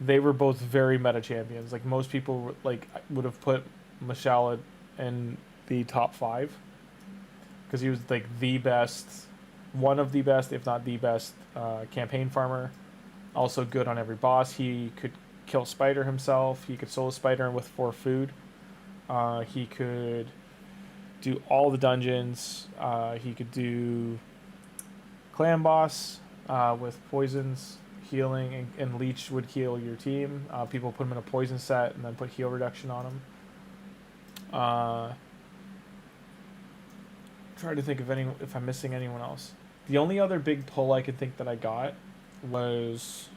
They were both very meta champions. Like most people would have put Mashalad in the top 5 because he was like the best, one of the best, if not the best, campaign farmer. Also good on every boss. He could kill Spider himself. He could solo Spider with 4 food. He could do all the dungeons. He could do clan boss with poisons, healing, and leech would heal your team. People put him in a poison set and then put heal reduction on him. Try to think of if I'm missing anyone else. The only other big pull I could think that I got was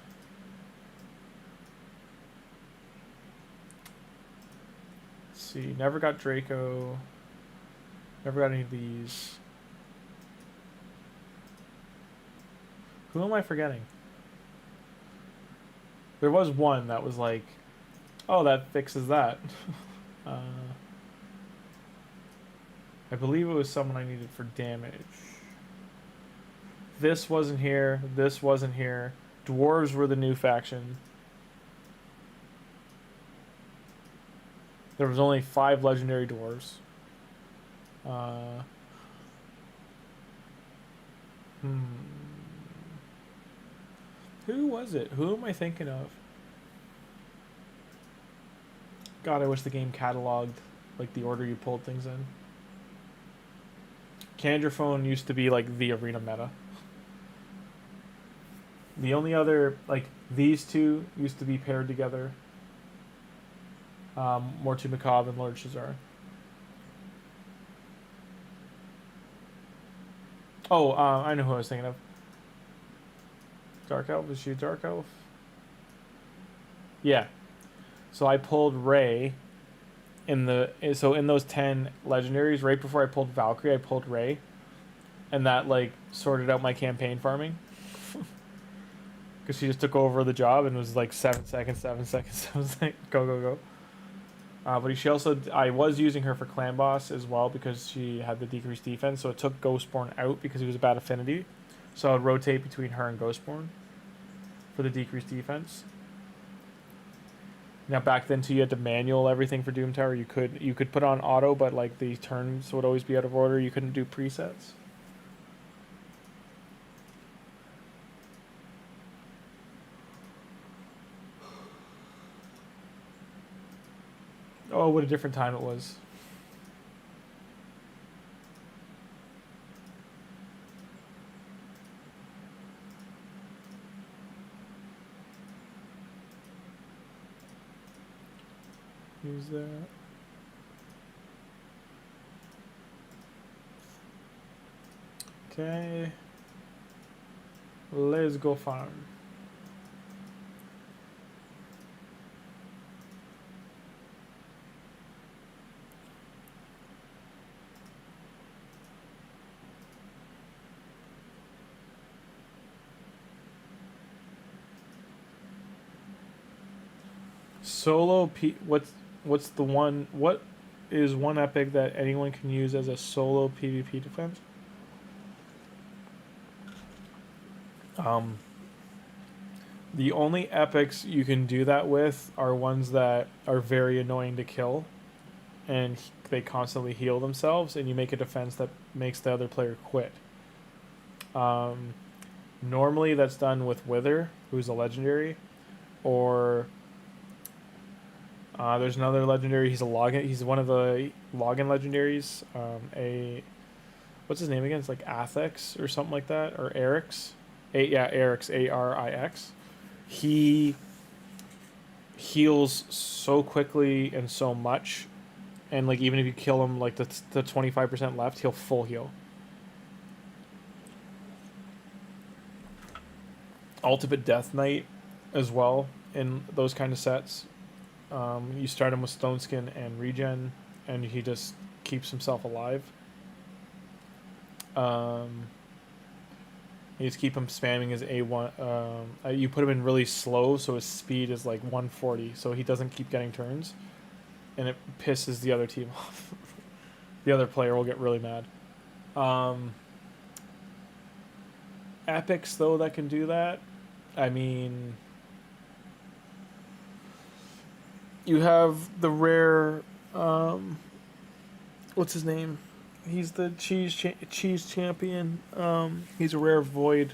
see, never got Draco. Never got any of these. Who am I forgetting? There was one that was like, oh, that fixes that. I believe it was someone I needed for damage. This wasn't here. This wasn't here. Dwarves were the new faction. There was only 5 legendary dwarves. Who was it? Who am I thinking of? God, I wish the game cataloged like the order you pulled things in. Candraphone used to be like the arena meta. The only other, like, these two used to be paired together. Mortu Macabre and Lord Shazar. Oh, I know who I was thinking of. Dark Elf? Is she a Dark Elf? Yeah. So I pulled Ray in those 10 legendaries, right before I pulled Valkyrie, I pulled Ray. And that, like, sorted out my campaign farming. Because she just took over the job and was like 7 seconds, 7 seconds. I was like, go, go, go. But she also, I was using her for clan boss as well because she had the decreased defense. So it took Ghostborn out because he was a bad affinity. So I would rotate between her and Ghostborn for the decreased defense. Now back then too, you had to manual everything for Doom Tower. You could put on auto, but like the turns would always be out of order. You couldn't do presets. Oh, what a different time it was. Use that. Okay. Let's go farm. Solo P. What's the one? What is one epic that anyone can use as a solo PvP defense? The only epics you can do that with are ones that are very annoying to kill, and they constantly heal themselves, and you make a defense that makes the other player quit. Normally, that's done with Wither, who's a legendary, or there's another legendary. He's a login. He's one of the login legendaries. What's his name again? It's like Athix or something like that, or Arix. Arix, Arix. He heals so quickly and so much, and like even if you kill him, like the 25% left, he'll full heal. Ultimate Death Knight, as well, in those kind of sets. You start him with Stone Skin and Regen, and he just keeps himself alive. You just keep him spamming his A1. You put him in really slow, so his speed is like 140, so he doesn't keep getting turns, and it pisses the other team off. The other player will get really mad. Epics, though, that can do that, I mean, you have the rare, what's his name? He's the cheese champion. He's a rare void.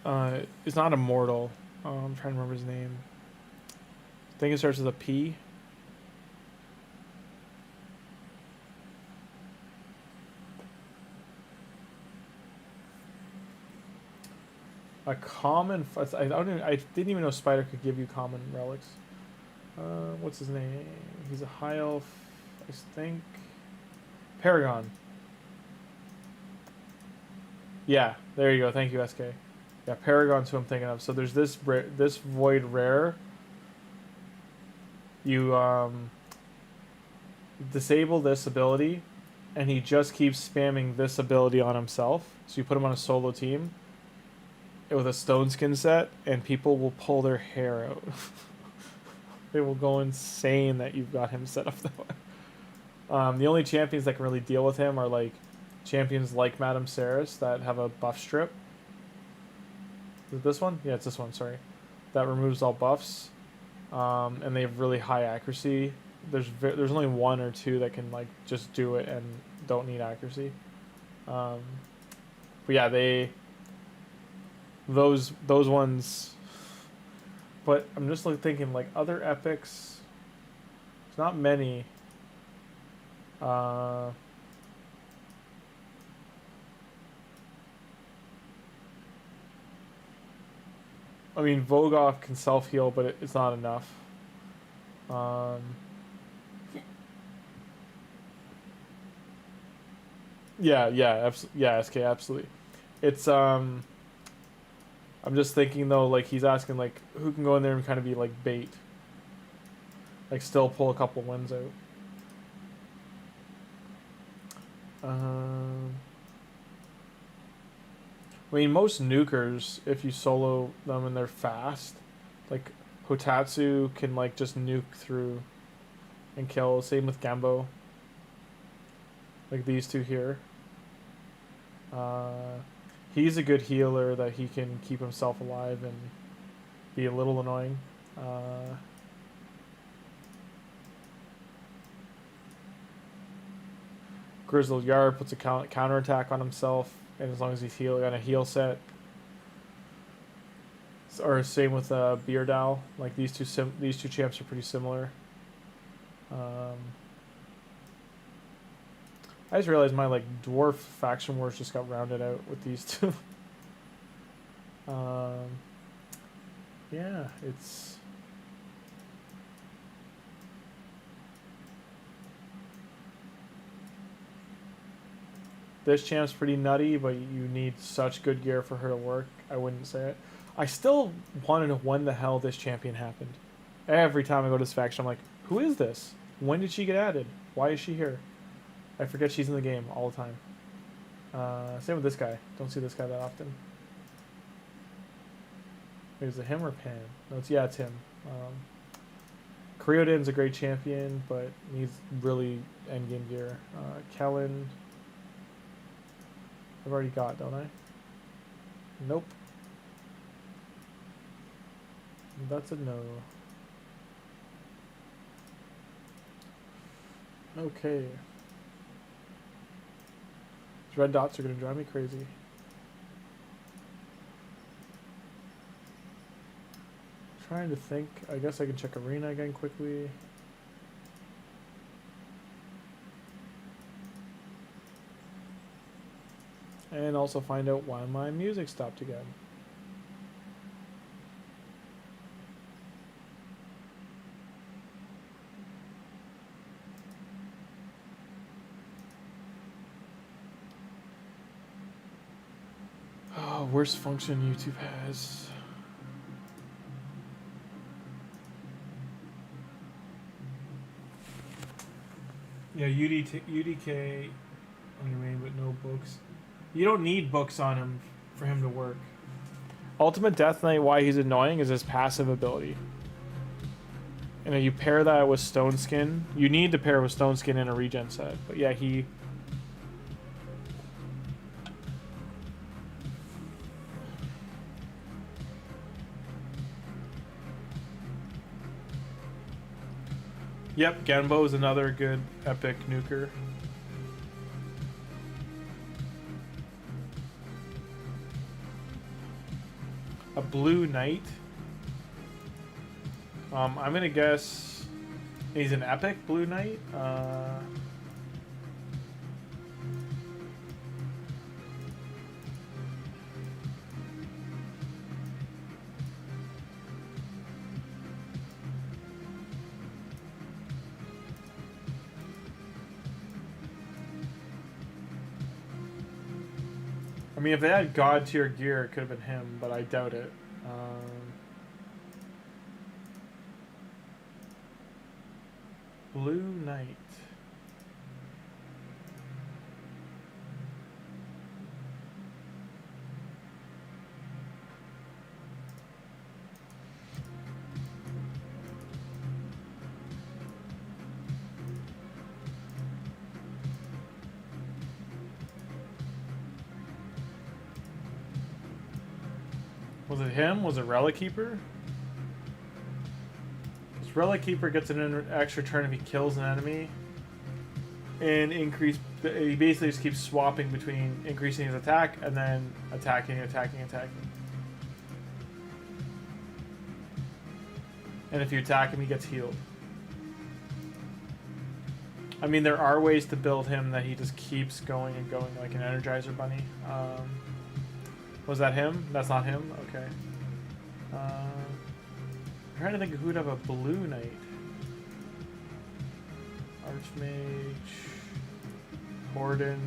It's not immortal. I'm trying to remember his name. I think it starts with a P. A common. I didn't even know Spider could give you common relics. What's his name? He's a high elf, I think. Paragon. Yeah, there you go. Thank you, SK. Yeah, Paragon's who I'm thinking of. So there's this void rare. You disable this ability, and he just keeps spamming this ability on himself. So you put him on a solo team with a stone skin set, and people will pull their hair out. They will go insane that you've got him set up that way. The only champions that can really deal with him are like champions like Madame Saris that have a buff strip. Is it this one? Yeah, it's this one, sorry. That removes all buffs. And they have really high accuracy. There's only one or two that can like just do it and don't need accuracy. But yeah, those ones. But I'm just like thinking like other epics. There's not many. I mean, Vogoff can self-heal, but it's not enough. Yeah, SK, absolutely. It's, I'm just thinking, though, like, he's asking, like, who can go in there and kind of be, like, bait? Like, still pull a couple wins out. I mean, most nukers, if you solo them and they're fast, like, Hotatsu can, like, just nuke through and kill. Same with Gambo. Like these two here. He's a good healer that he can keep himself alive and be a little annoying. Grizzled Yard puts a counterattack on himself, and as long as he's on a heal set. Or same with Beardal. Like these two champs are pretty similar. I just realized my like dwarf faction wars just got rounded out with these two. Yeah, it's this champ's pretty nutty, but you need such good gear for her to work. I wouldn't say it. I still want to know when the hell this champion happened. Every time I go to this faction, I'm like, who is this? When did she get added? Why is she here? I forget she's in the game all the time. Same with this guy. Don't see this guy that often. Wait, is it him or Pan? No, it's him. Kryodin's a great champion, but needs really endgame gear. Kellen, I've already got, don't I? Nope. That's a no. Okay. These red dots are going to drive me crazy. Trying to think. I guess I can check arena again quickly. And also find out why my music stopped again. Oh, worst function YouTube has. Yeah, UDK on your main, but no books. You don't need books on him for him to work. Ultimate Death Knight, why he's annoying is his passive ability. And you pair that with Stone Skin. You need to pair with Stone Skin in a regen set. But yeah, he... Yep, Genbo is another good epic nuker. A Blue Knight. I'm gonna guess he's an epic Blue Knight. I mean, if they had God tier gear, it could have been him, but I doubt it. Blue Knight. Was it him? Was it Relic Keeper? Because Relic Keeper gets an extra turn if he kills an enemy. And he basically just keeps swapping between increasing his attack and then attacking. And if you attack him, he gets healed. I mean, there are ways to build him that he just keeps going and going like an Energizer Bunny. Was that him? That's not him? Okay. I'm trying to think of who'd have a blue knight. Archmage, Horden.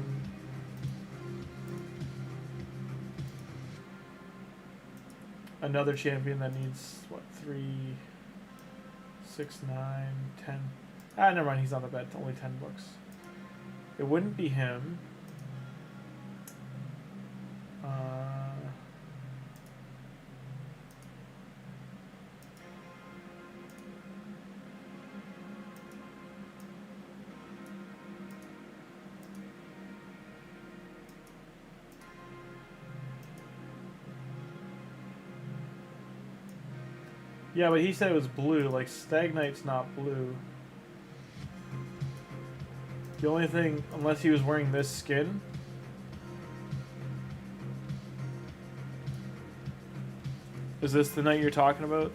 Another champion that needs what, 3, 6, 9, 10. Ah, never mind. He's on the bed. Only 10 books. It wouldn't be him. Yeah, but he said it was blue. Like, Stag Knight's not blue. The only thing, unless he was wearing this skin. Is this the knight you're talking about,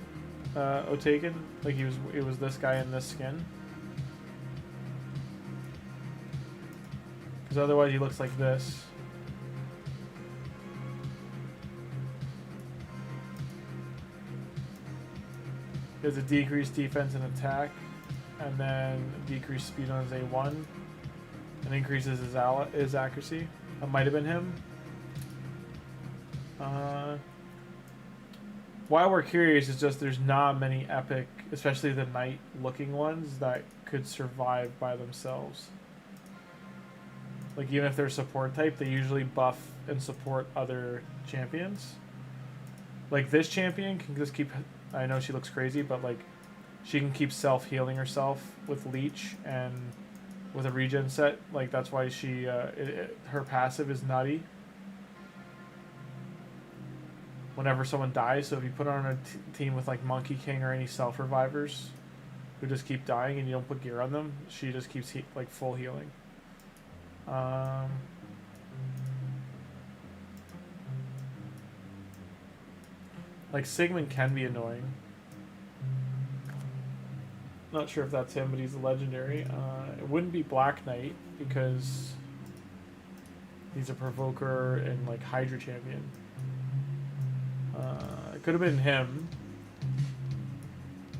Otaken? Like, it was this guy in this skin? Because otherwise he looks like this. He has a decreased defense and attack, and then decreased speed on his A1, and increases his accuracy. That might have been him. Why we're curious is just there's not many epic, especially the knight-looking ones, that could survive by themselves. Like, even if they're support type, they usually buff and support other champions. Like, this champion can just keep... I know she looks crazy, but, like, she can keep self-healing herself with Leech and with a regen set. Like, that's why she... her passive is nutty. Whenever someone dies, so if you put her on a team with, like, Monkey King or any self-revivers who just keep dying and you don't put gear on them, she just keeps, like, full healing. Like, Sigmund can be annoying. Not sure if that's him, but he's a legendary. It wouldn't be Black Knight because he's a provoker and, like, Hydra champion. It could have been him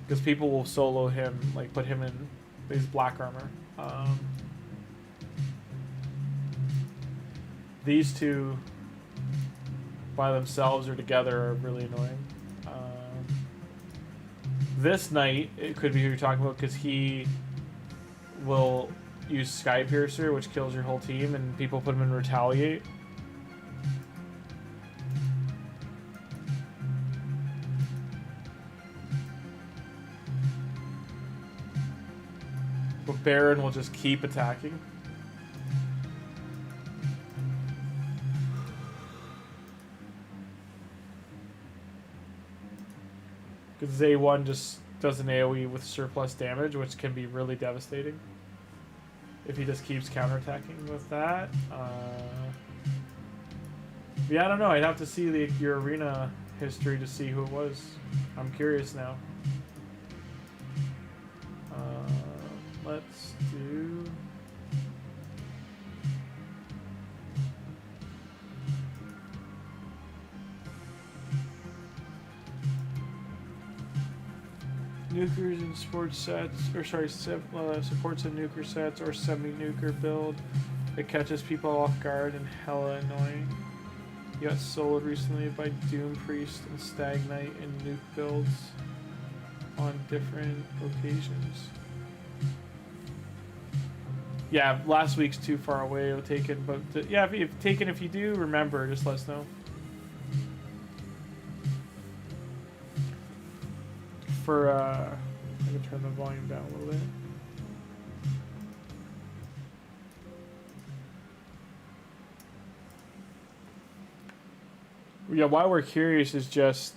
because people will solo him, like, put him in his black armor. These two by themselves or together are really annoying. This knight, it could be who you're talking about because he will use Sky Piercer, which kills your whole team, and people put him in Retaliate. But Baron will just keep attacking. Because A1 just does an AoE with surplus damage, which can be really devastating. If he just keeps counterattacking with that. Yeah, I don't know. I'd have to see your arena history to see who it was. I'm curious now. Let's do... Nukers and sports sets, or sorry, supports and nuker sets or semi-nuker build. It catches people off guard and hella annoying. You got soloed recently by Doom Priest and Stag Knight and nuke builds on different occasions. Yeah, last week's too far away, Taken, but yeah, if you do remember, just let us know. For I can turn the volume down a little bit. Yeah, why we're curious is just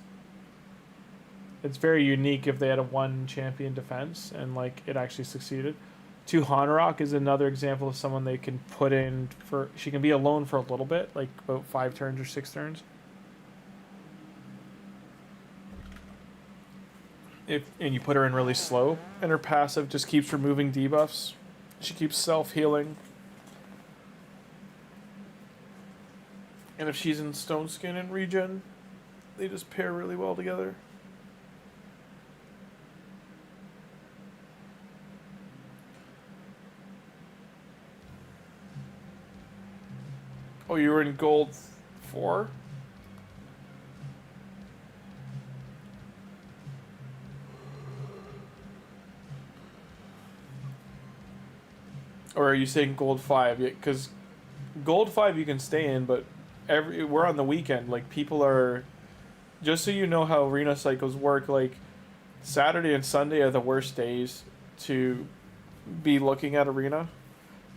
it's very unique if they had a one champion defense and like it actually succeeded. Tuhanarak is another example of someone they can put in for. She can be alone for a little bit, like about 5 turns or 6 turns. And you put her in really slow, and her passive just keeps removing debuffs. She keeps self-healing. And if she's in Stone Skin and regen, they just pair really well together. Oh, you were in gold 4? Or are you saying gold 5? Because gold 5 you can stay in, but we're on the weekend. Like, people are... Just so you know how arena cycles work, like, Saturday and Sunday are the worst days to be looking at arena.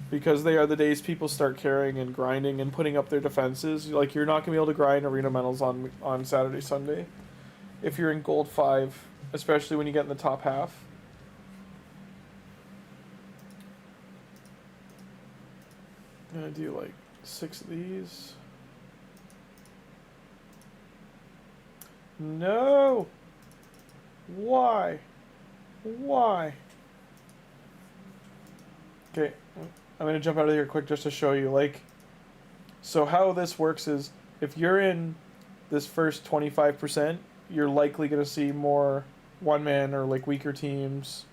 Because they are the days people start carrying and grinding and putting up their defenses. Like, you're not going to be able to grind arena medals on Saturday, Sunday. If you're in gold 5, especially when you get in the top half. I'm going to do like 6 of these. No! Why? Why? Okay, I'm going to jump out of here quick just to show you. Like, so how this works is, if you're in this first 25%, you're likely going to see more one-man or like weaker teams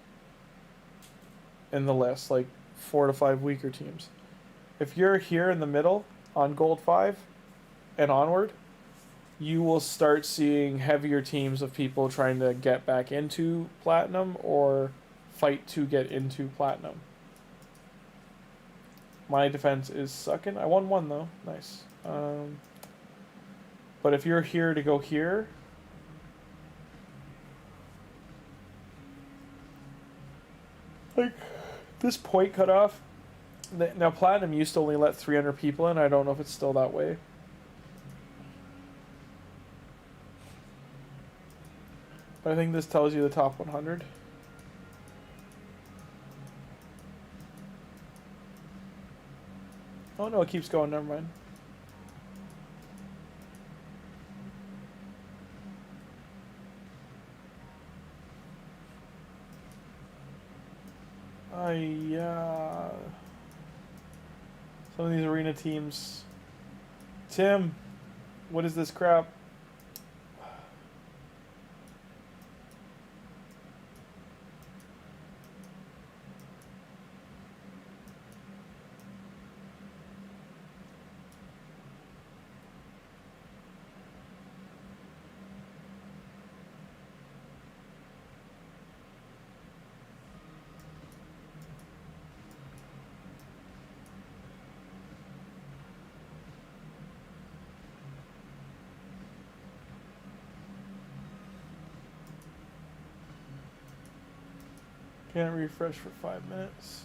in the list, like 4 to 5 weaker teams. If you're here in the middle on gold 5 and onward, you will start seeing heavier teams of people trying to get back into platinum or fight to get into platinum. My defense is sucking. I won 1 though. Nice. But if you're here to go here, like this point cutoff. Now platinum used to only let 300 people in. I don't know if it's still that way. But I think this tells you the top 100. Oh no, it keeps going, never mind. Yeah. Some of these arena teams. Tim, what is this crap? Can't refresh for 5 minutes.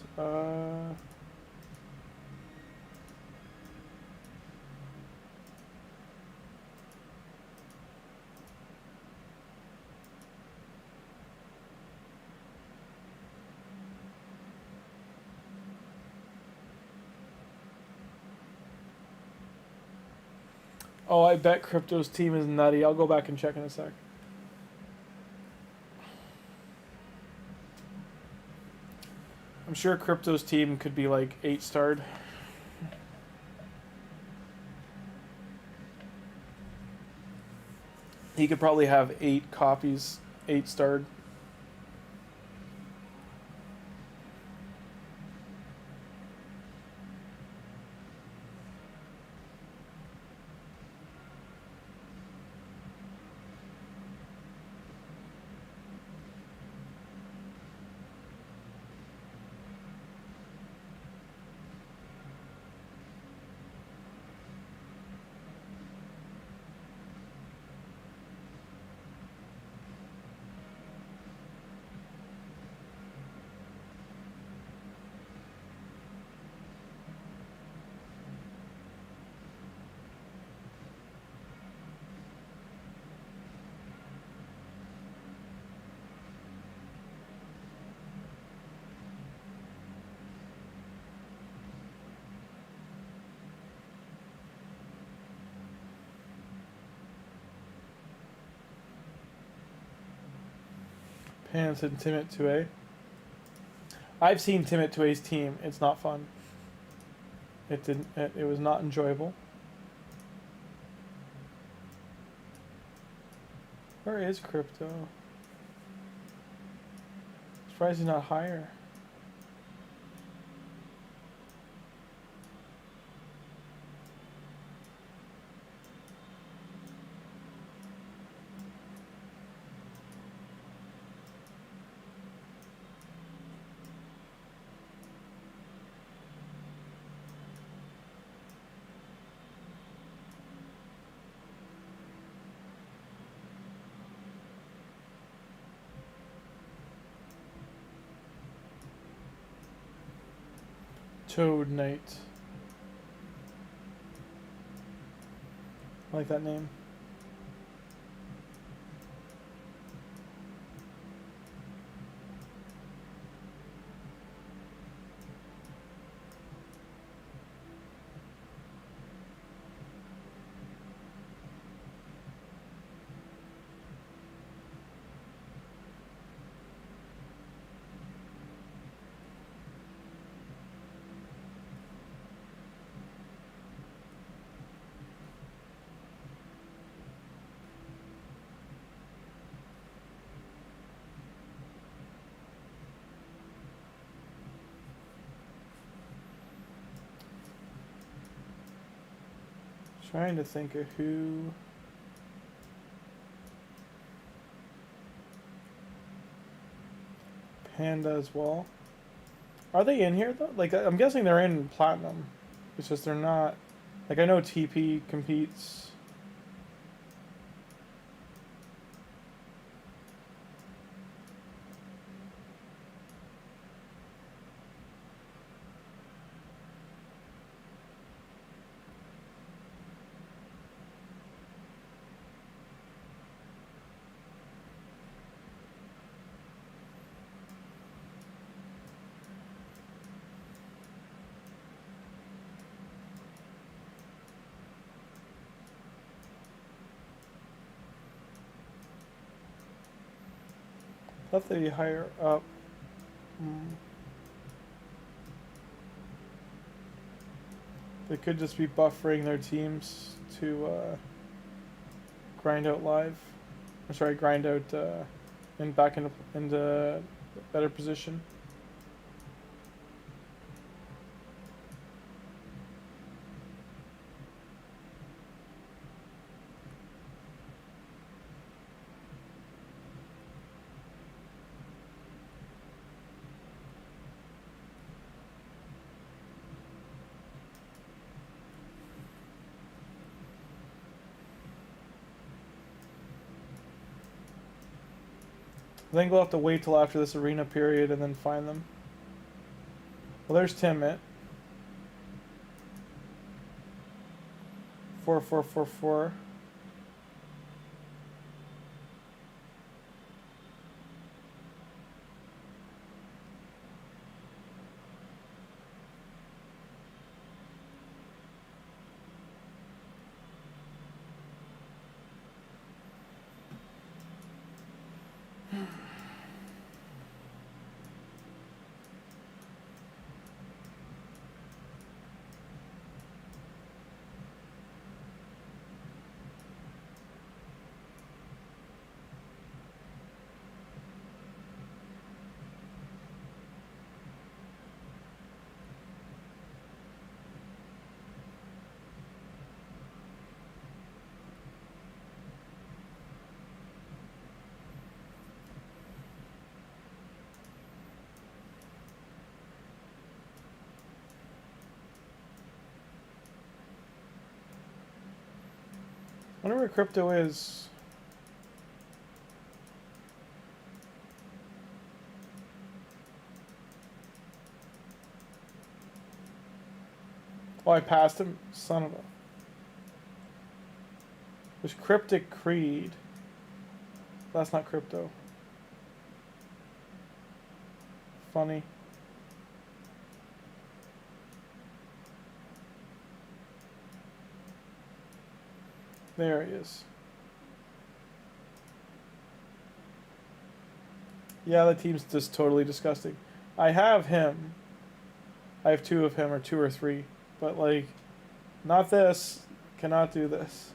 Oh, I bet Crypto's team is nutty. I'll go back and check in a sec. I'm sure Crypto's team could be like 8-starred. He could probably have 8 copies 8-starred. Pants and TMNT 2A. I've seen TMNT 2A's team. It's not fun. It didn't. It was not enjoyable. Where is crypto? Surprised he's not higher. Toad Knight. I like that name. Trying to think of who. Panda as well. Are they in here though? Like, I'm guessing they're in platinum. It's just they're not. Like, I know TP competes. I thought they'd be higher up. They could just be buffering their teams to grind out live. I'm sorry, grind out and back into better position. I think we'll have to wait till after this arena period and then find them. Well, there's TMNT. 4444. I wonder where crypto is. Oh, I passed him? Son of a... There's Cryptic Creed. That's not crypto. Funny. There he is. Yeah, the team's just totally disgusting. I have him. I have two of him, or two or three. But, like, not this. Cannot do this.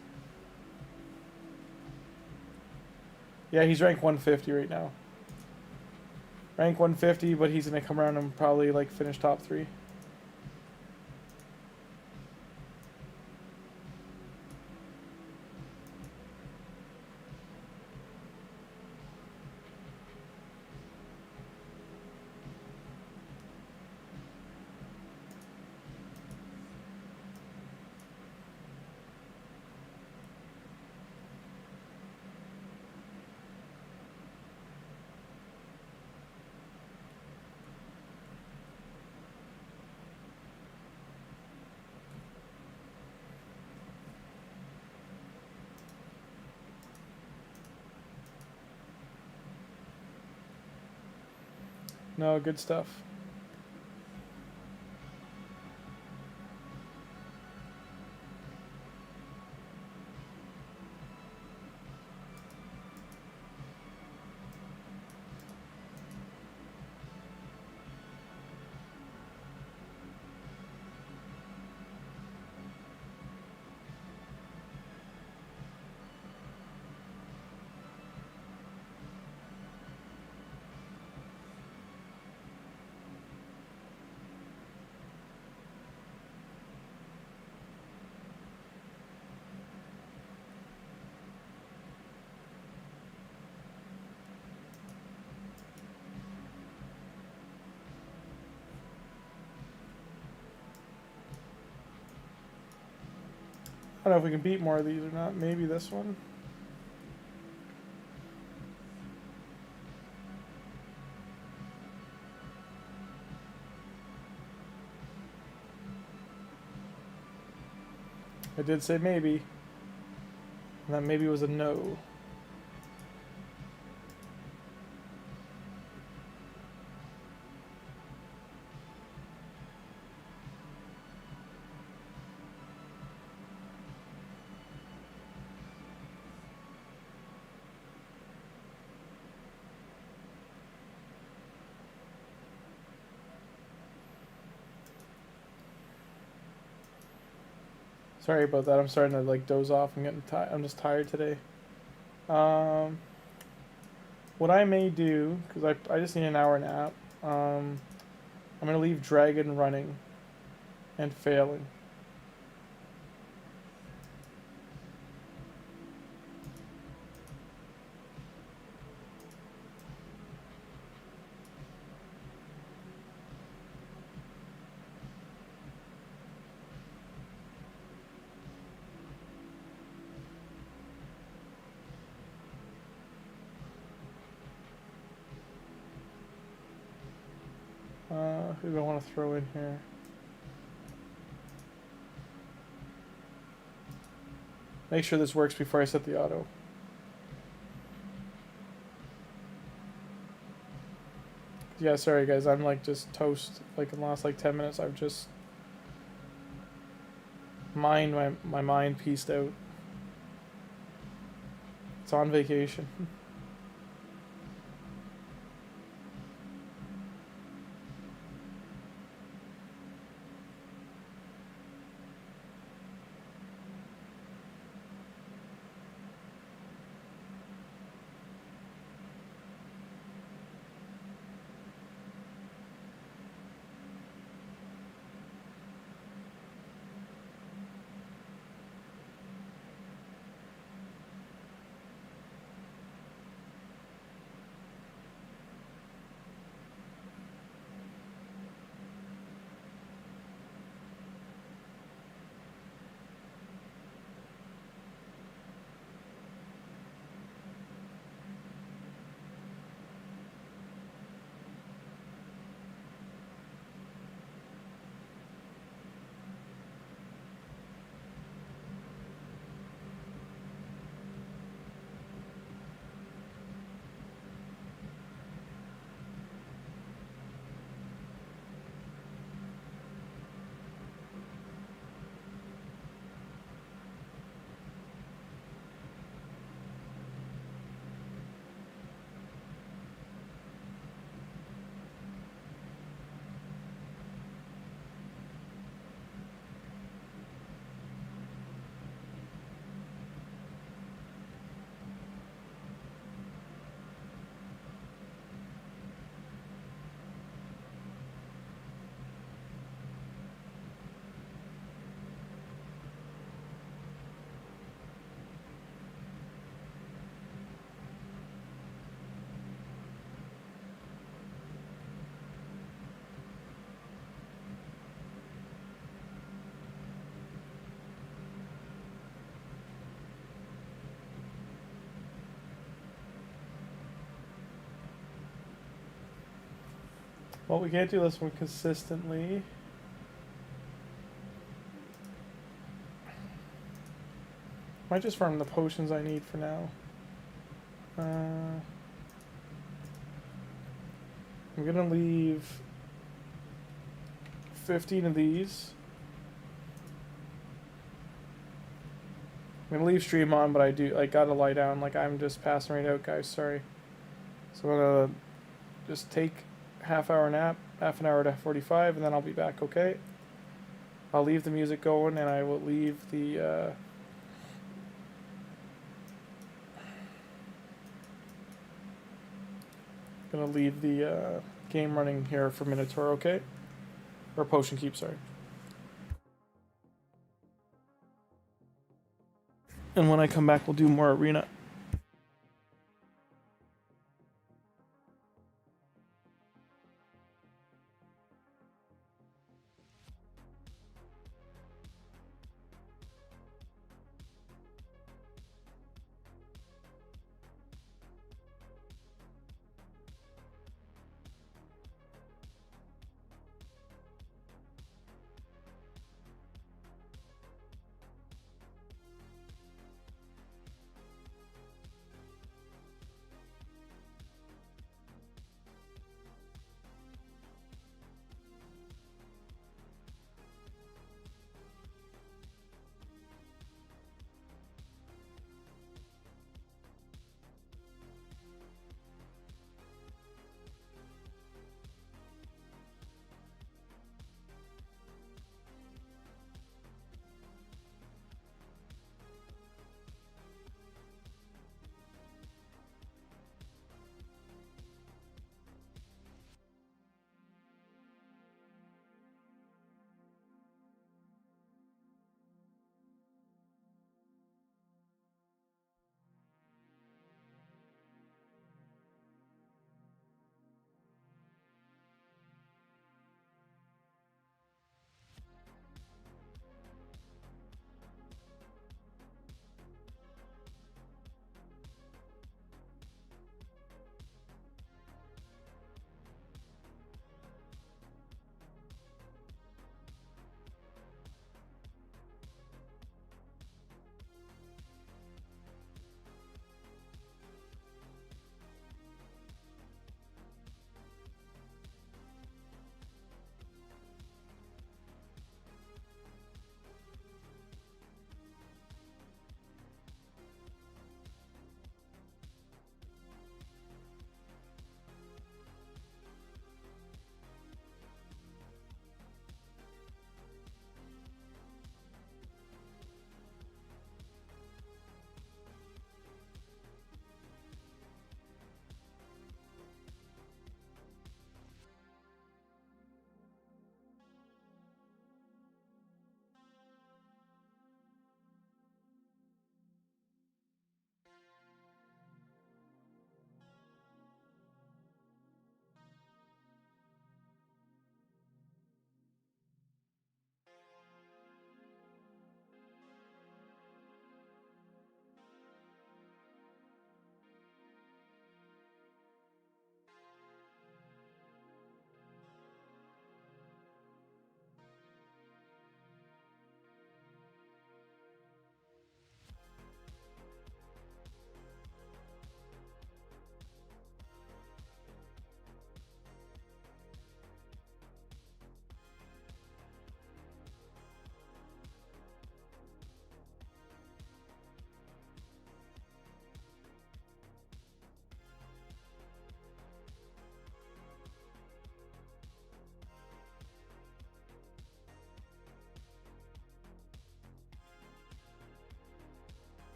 Yeah, he's rank 150 right now. Rank 150, but he's gonna come around and probably like finish top 3. No, good stuff. I don't know if we can beat more of these or not. Maybe this one. I did say maybe. And that maybe was a no. Sorry about that. I'm starting to like doze off. I'm getting tired. I'm just tired today. What I may do, because I just need an hour nap. I'm gonna leave Dragon running and failing. Who do I want to throw in here? Make sure this works before I set the auto. Yeah, sorry guys, I'm like just toast. Like in the last like 10 minutes, I've just my mind pieced out. It's on vacation. Well, we can't do this one consistently. Might just farm the potions I need for now. I'm gonna leave 15 of these. I'm gonna leave stream on, but I gotta lie down. Like, I'm just passing right out, guys. Sorry. So I'm gonna just take half hour nap, half an hour to 45, and then I'll be back. Okay. I'll leave the music going, and I will leave the. Gonna leave the game running here for Minotaur. Okay. Or Potion Keep. Sorry. And when I come back, we'll do more arena.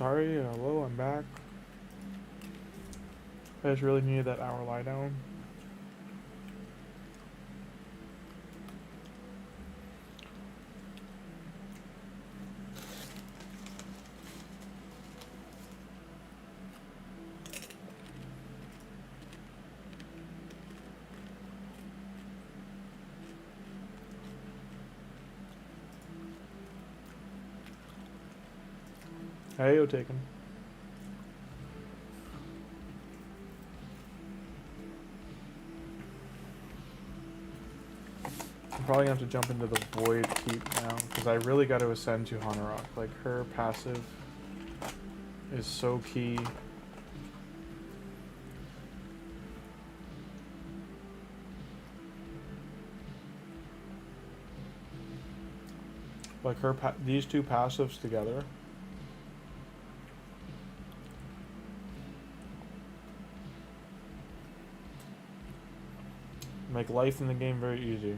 sorry. Hello, I'm back. I just really needed that hour lie down. Hey, yo, taken. I'm probably gonna have to jump into the void keep now because I really got to ascend to Tuhanarok. Like her passive is so key. Like her, these two passives together. Make life in the game very easy.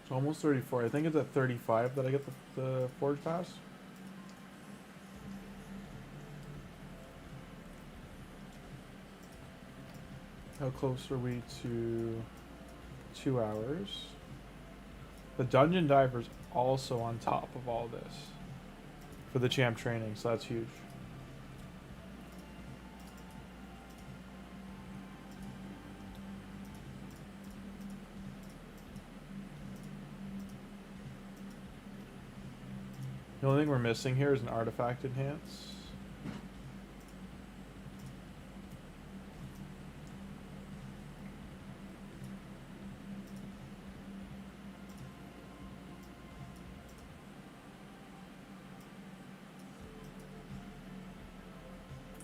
It's almost 34. I think it's at 35 that I get the Forge Pass. How close are we to 2 hours? The Dungeon Diver's also on top of all this for the champ training, so that's huge. The only thing we're missing here is an artifact enhance.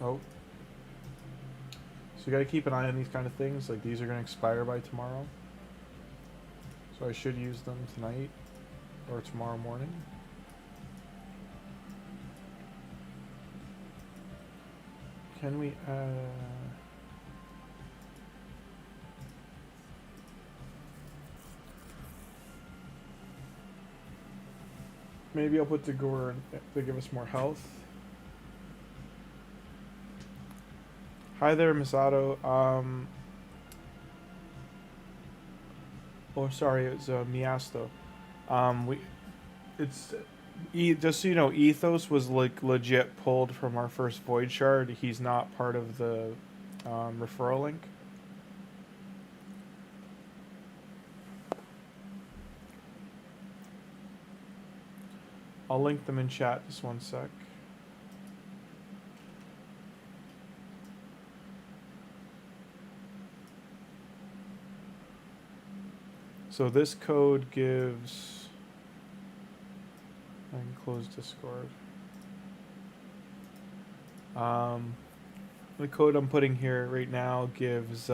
Oh. So you gotta keep an eye on these kind of things. Like these are gonna expire by tomorrow. So I should use them tonight or tomorrow morning. Can we maybe I'll put Tagoar to give us more health. Hi there, Misato. Oh, sorry, it's Miasto. Just so you know, Ethos was like legit pulled from our first Void Shard. He's not part of the referral link. I'll link them in chat. Just one sec. So this code gives... I can close Discord. The code I'm putting here right now gives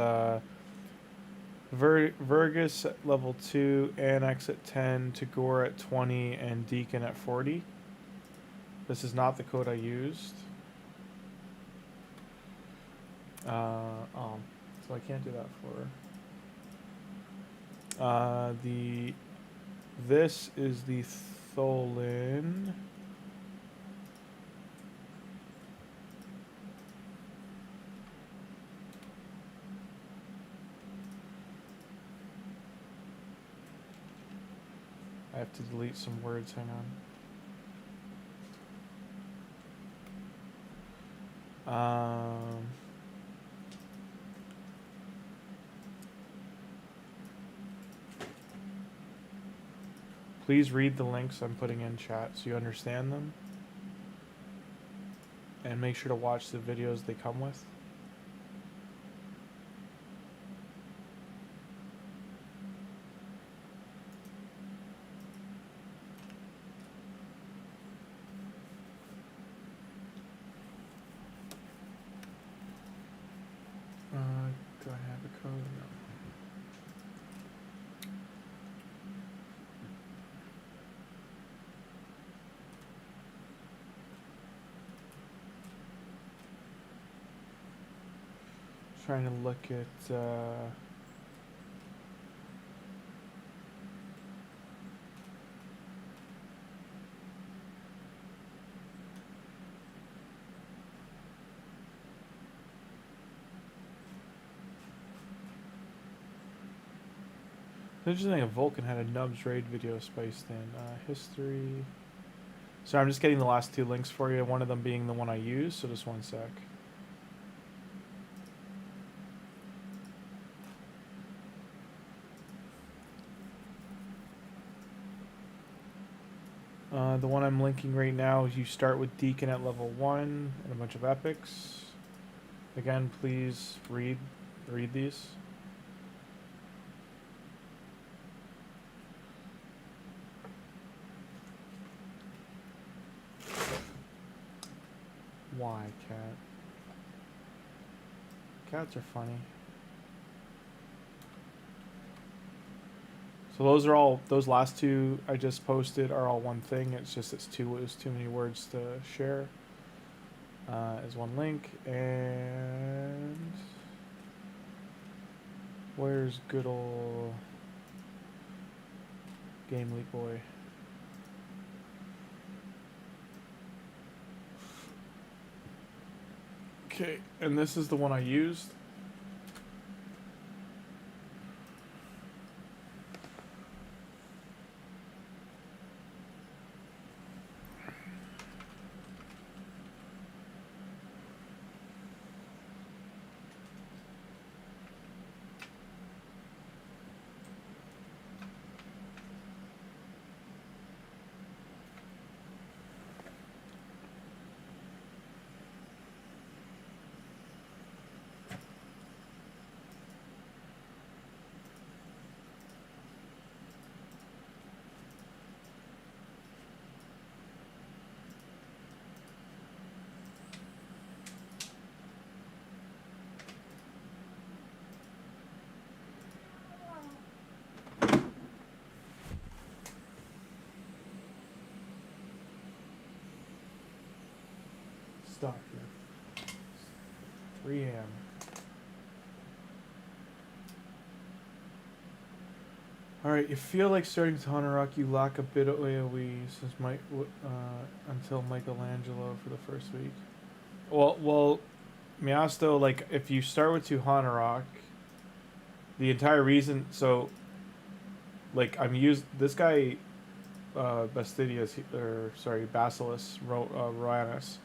Vergis at level 2, Annex at 10, Tagoar at 20, and Deacon at 40. This is not the code I used. So I can't do that for... This is the Tholin. I have to delete some words, hang on. Please read the links I'm putting in chat so you understand them. And make sure to watch the videos they come with. Do I have a code? No. Trying to look at interesting that Volkin had a Nubs raid video spiced in history. So I'm just getting the last two links for you, one of them being the one I use, so just one sec. The one I'm linking right now is you start with Deacon at level 1 and a bunch of epics. Again, please read these. Why, cat? Cats are funny. So those are all, those last two I just posted are all one thing. It's just it was too many words to share as one link. And where's good old Game Leap Boy? Okay, and this is the one I used. Stop here. 3 a.m. Alright, you feel like starting Tahanarak, you lack a bit of AoE since until Michelangelo for the first week. Well, Miasto, like, if you start with Tahanarak, the entire reason, so, like, this guy, Bastidius, or, sorry, Basilis, Royanus,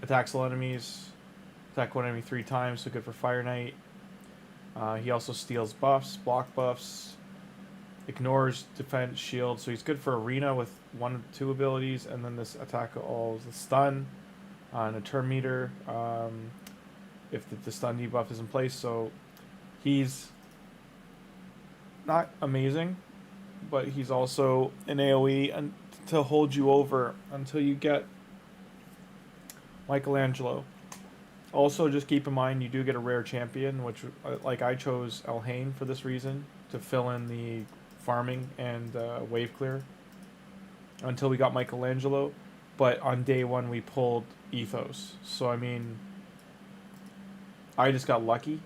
attacks all enemies, attack one enemy 3 times, so good for Fire Knight. He also steals buffs, block buffs, ignores defense, shield, so he's good for arena with 1 or 2 abilities, and then this attack all is the stun and a turn meter if the stun debuff is in place. So he's not amazing, but he's also an AoE to hold you over until you get Michelangelo. Also, just keep in mind you do get a rare champion, which, like, I chose Elhain for this reason, to fill in the farming and wave clear until we got Michelangelo. But on day 1 we pulled Ethos, so I mean, I just got lucky.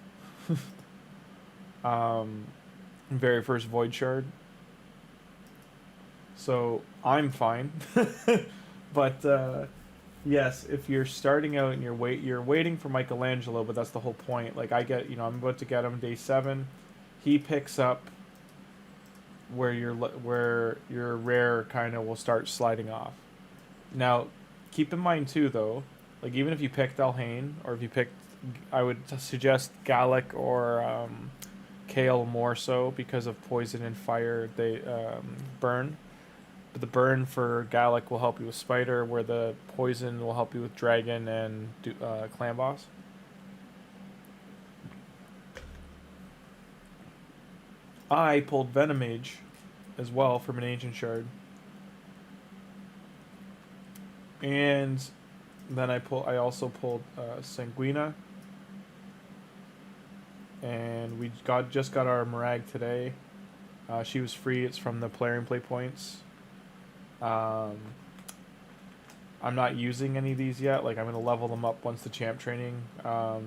Very first Void Shard, so I'm fine. But yes, if you're starting out and you're waiting for Michelangelo, but that's the whole point. Like, I'm about to get him day 7. He picks up where your rare kind of will start sliding off. Now, keep in mind too, though, like, even if you picked Elhain, or if you picked, I would suggest GALEK or Kale more so, because of poison and fire they burn. But the burn for GALEK will help you with Spider, where the poison will help you with Dragon and Clan Boss. I pulled Venomage as well from an Ancient Shard. And then I also pulled Sanguina. And we just got our Marag today. She was free. It's from the player and play points. I'm not using any of these yet. Like, I'm going to level them up once the champ training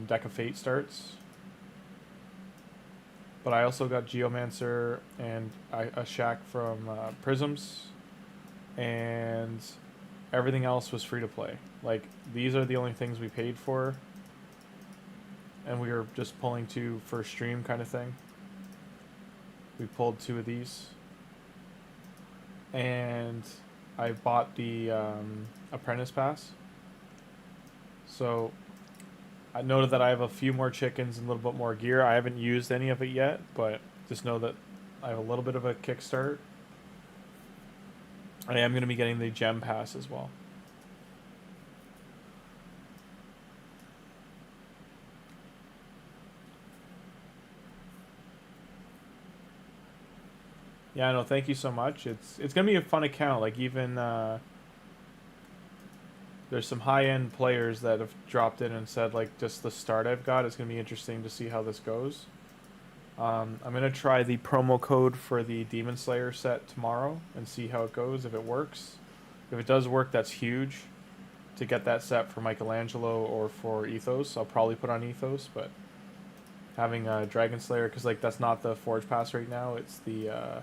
Deck of Fate starts. But I also got Geomancer and a Shack from Prisms. And everything else was free to play. Like, these are the only things we paid for. And we were just pulling 2 for stream kind of thing. We pulled 2 of these. And I bought the Apprentice Pass. So I noted that I have a few more chickens and a little bit more gear. I haven't used any of it yet, but just know that I have a little bit of a kickstart. I am going to be getting the Gem Pass as well. Yeah, no, thank you so much. It's gonna be a fun account. Like, even there's some high-end players that have dropped in and said, like, just the start I've got, it's gonna be interesting to see how this goes. I'm gonna try the promo code for the Demonslayer set tomorrow and see how it goes, if it works. If it does work, that's huge. To get that set for Michelangelo or for Ethos, I'll probably put on Ethos, but having a Dragon Slayer, because, like, that's not the Forge Pass right now. It's the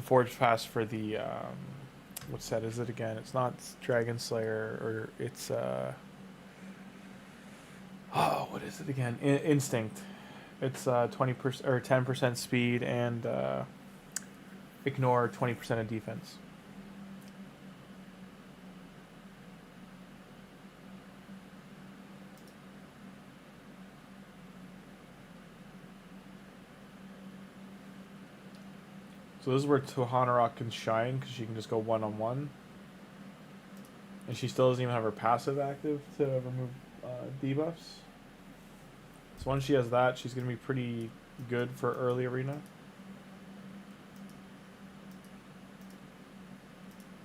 Forge Pass for the what set is it again? It's not Dragon Slayer, or it's oh, what is it again? Instinct. It's 20% or 10% speed and ignore 20% of defense. So this is where Tuhanarak can shine, because she can just go one-on-one. And she still doesn't even have her passive active to remove debuffs. So once she has that, she's going to be pretty good for early arena.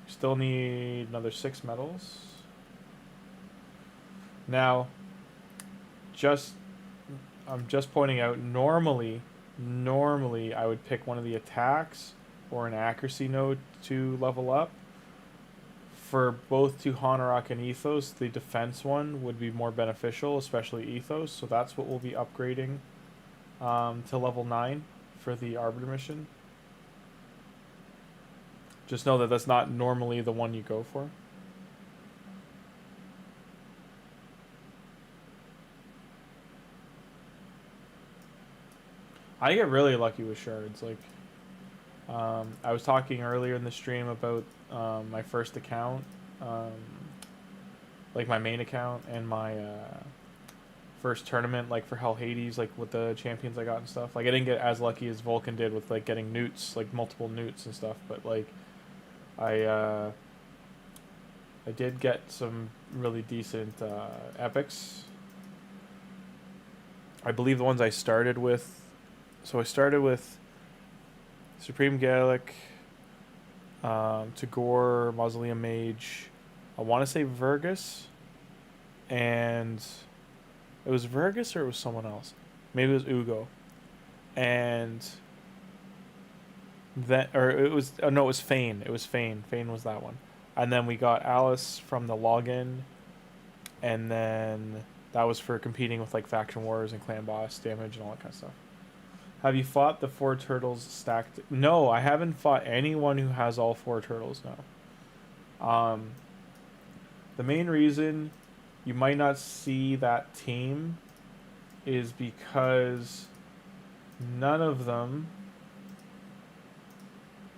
Still need another 6 medals. Now, I'm just pointing out, normally I would pick one of the attacks or an accuracy node to level up. For both Tuhanarak and Ethos, the defense one would be more beneficial, especially Ethos, so that's what we'll be upgrading to level 9 for the Arbiter mission. Just know that that's not normally the one you go for. I get really lucky with shards. Like, I was talking earlier in the stream about my first account, like my main account, and my first tournament, like for Hell Hades, like with the champions I got and stuff. Like, I didn't get as lucky as Volkin did with like getting newts, like multiple newts and stuff. But like, I did get some really decent epics. I believe the ones I started with. So I started with Supreme Galek, Tagoar, Mausoleum Mage, I want to say Vergis, and it was Vergis or it was someone else. Maybe it was Ugo. And then, or it was, oh no, it was Fane. It was Fane. Fane was that one. And then we got Alice from the login, and then that was for competing with like faction wars and clan boss damage and all that kind of stuff. Have you fought the 4 turtles stacked? No, I haven't fought anyone who has all 4 turtles now. The main reason you might not see that team is because none of them,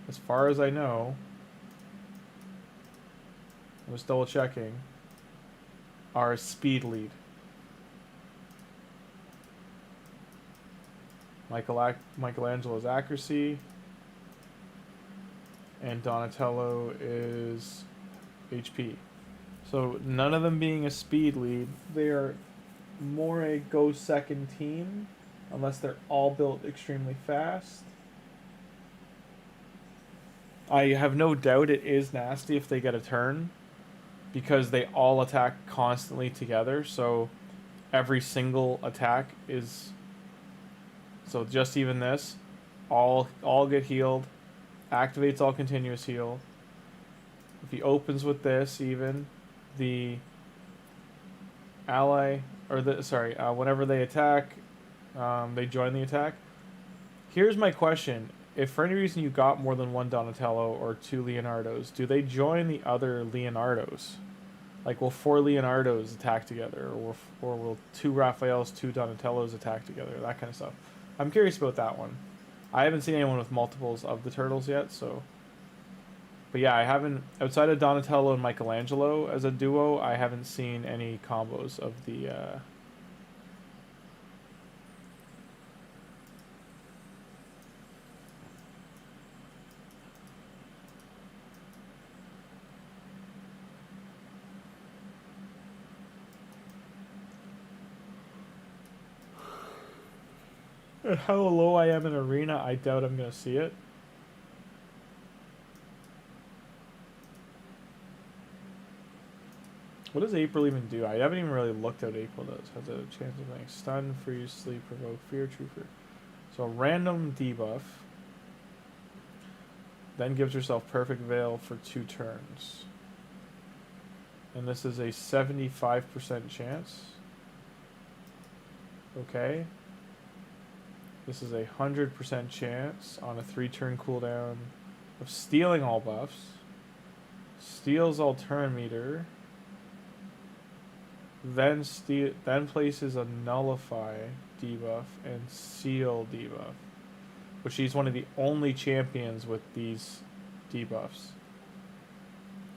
as far as I know, I was double checking, are speed lead. Michelangelo's accuracy. and Donatello is HP. So none of them being a speed lead, they are more a go second team, unless they're all built extremely fast. I have no doubt it is nasty if they get a turn, because they all attack constantly together, so every single attack is... So just even this, all get healed, activates all continuous heal. If he opens with this, even the ally, or the whenever they attack, they join the attack. Here's my question: if for any reason you got more than one Donatello or two Leonardos, do they join the other Leonardos? Like, will 4 Leonardos attack together, or will 2 Raphaels, 2 Donatellos attack together? That kind of stuff. I'm curious about that one. I haven't seen anyone with multiples of the turtles yet, so... But yeah, I haven't... Outside of Donatello and Michelangelo as a duo, I haven't seen any combos of the... How low I am in Arena, I doubt I'm going to see it. What does April even do? I haven't even really looked at what April does. Has a chance of getting stun, freeze, sleep, provoke, fear, true fear. So a random debuff. Then gives herself perfect veil for 2 turns. And this is a 75% chance. Okay. This is a 100% chance on a 3-turn cooldown of stealing all buffs. Steals all turn meter. Then places a nullify debuff and seal debuff. But she's one of the only champions with these debuffs.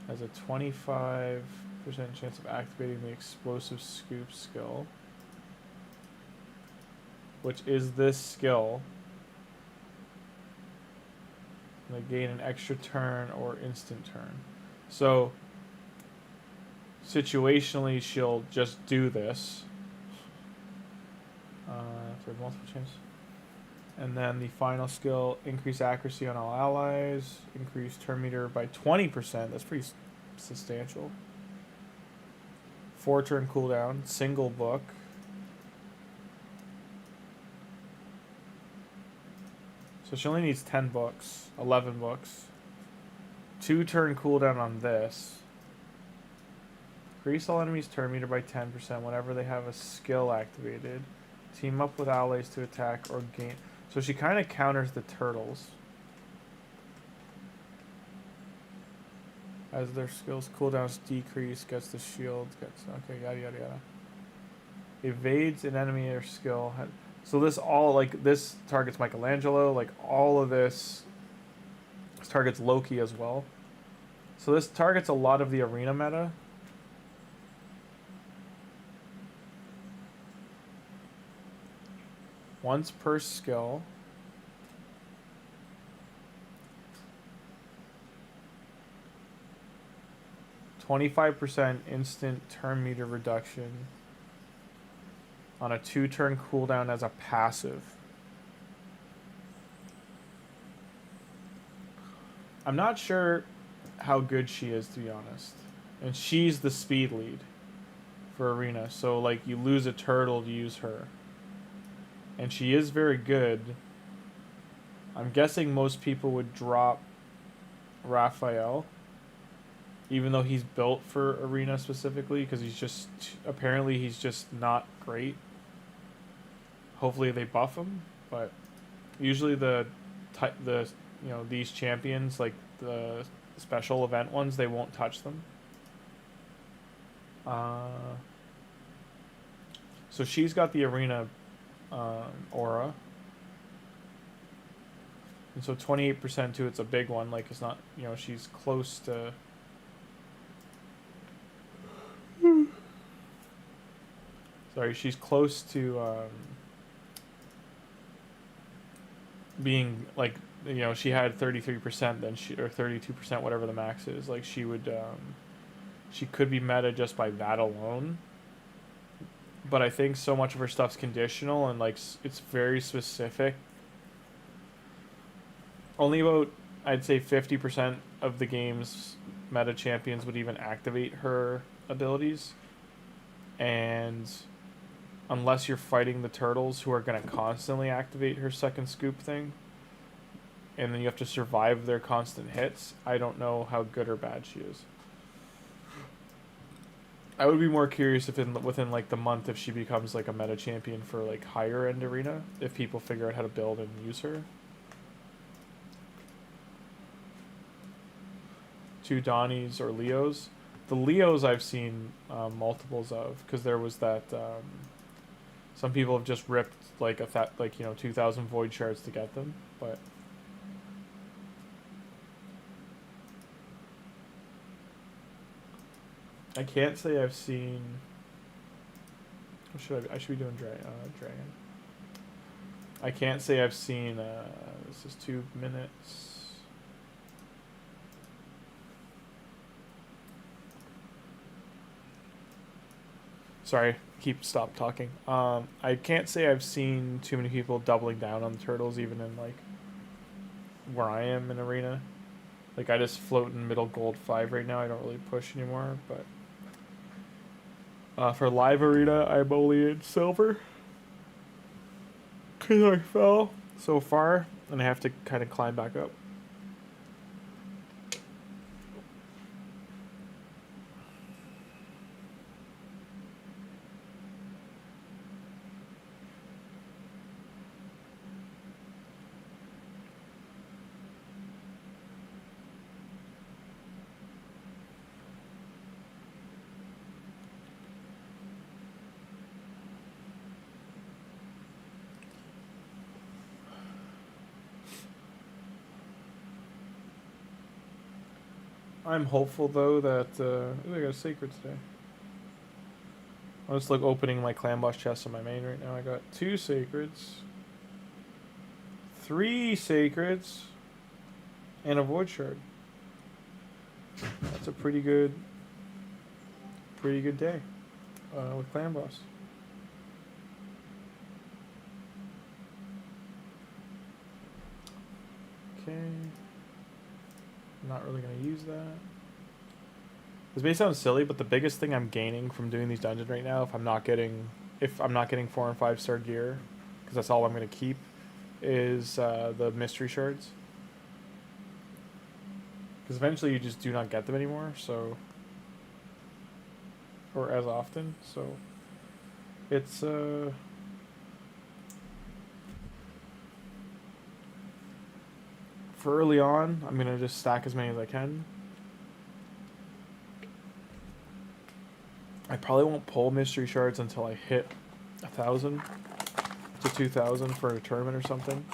Has a 25% chance of activating the explosive scoop skill, which is this skill. They gain an extra turn or instant turn. So situationally, she'll just do this. For multiple chances. And then the final skill, increase accuracy on all allies, increase turn meter by 20%. That's pretty substantial. 4-turn cooldown, single book. So she only needs 10 books, 11 books. 2-turn cooldown on this. Increase all enemies' turn meter by 10% whenever they have a skill activated. Team up with allies to attack or gain. So she kind of counters the turtles. As their skills cooldowns decrease, gets the shield, gets... Okay, yada yada yada. Evades an enemy or skill. So this all, like, this targets Michelangelo. Like, all of this targets Loki as well. So this targets a lot of the arena meta. Once per skill. %25 instant turn meter reduction on a 2-turn cooldown as a passive. I'm not sure how good she is, to be honest. And she's the speed lead for arena. So, like, you lose a turtle to use her. And she is very good. I'm guessing most people would drop Raphael, even though he's built for arena specifically, because he's just... Apparently he's just not great. Hopefully they buff him, but usually the you know, these champions, like the special event ones, they won't touch them. So she's got the arena aura, and so 28% too. It's a big one. Like, it's not, you know, she's close to... Sorry, she's close to being, like, you know, she had 33%, then she, or 32%, whatever the max is. Like she would, she could be meta just by that alone. But I think so much of her stuff's conditional and like it's very specific. Only about, I'd say, 50% of the game's meta champions would even activate her abilities. And unless you're fighting the turtles who are going to constantly activate her second scoop thing, and then you have to survive their constant hits, I don't know how good or bad she is. I would be more curious if within like the month if she becomes like a meta champion for like higher end arena, if people figure out how to build and use her. 2 Donnies or Leos. The Leos I've seen multiples of, because there was that some people have just ripped like 2,000 void shards to get them, but I can't say I've seen. What I should be doing dragon. I can't say I've seen. This is 2 minutes. Sorry, stop talking. I can't say I've seen too many people doubling down on the turtles, even in like where I am in arena. Like I just float in middle gold 5 right now. I don't really push anymore, but for live arena, I'm only in silver because I fell so far, and I have to kind of climb back up. I'm hopeful though that I got a sacred today. I'm just like opening my clan boss chest on my main right now. I got 2 sacreds, 3 sacreds, and a void shard. That's a pretty good day with clan boss. Okay. I'm not really going to use that. This may sound silly, but the biggest thing I'm gaining from doing these dungeons right now, if I'm not getting 4 and 5 star gear, because that's all I'm going to keep, is the mystery shards. Because eventually you just do not get them anymore, so, or as often, so it's for early on, I'm going to just stack as many as I can. I probably won't pull mystery shards until I hit 1,000 to 2,000 for a tournament or something.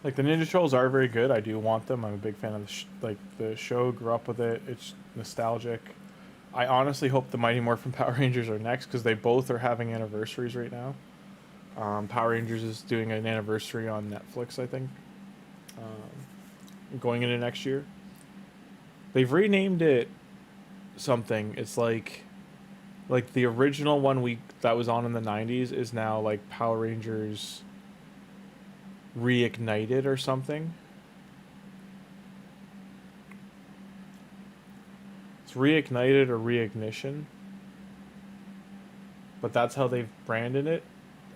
Like, the Ninja Turtles are very good. I do want them. I'm a big fan of the show. Grew up with it. It's nostalgic. I honestly hope the Mighty Morphin Power Rangers are next because they both are having anniversaries right now. Power Rangers is doing an anniversary on Netflix, I think, going into next year. They've renamed it something. It's like the original one we that was on in the 90s is now like Power Rangers Reignited or something. It's Reignited or Reignition. But that's how they've branded it.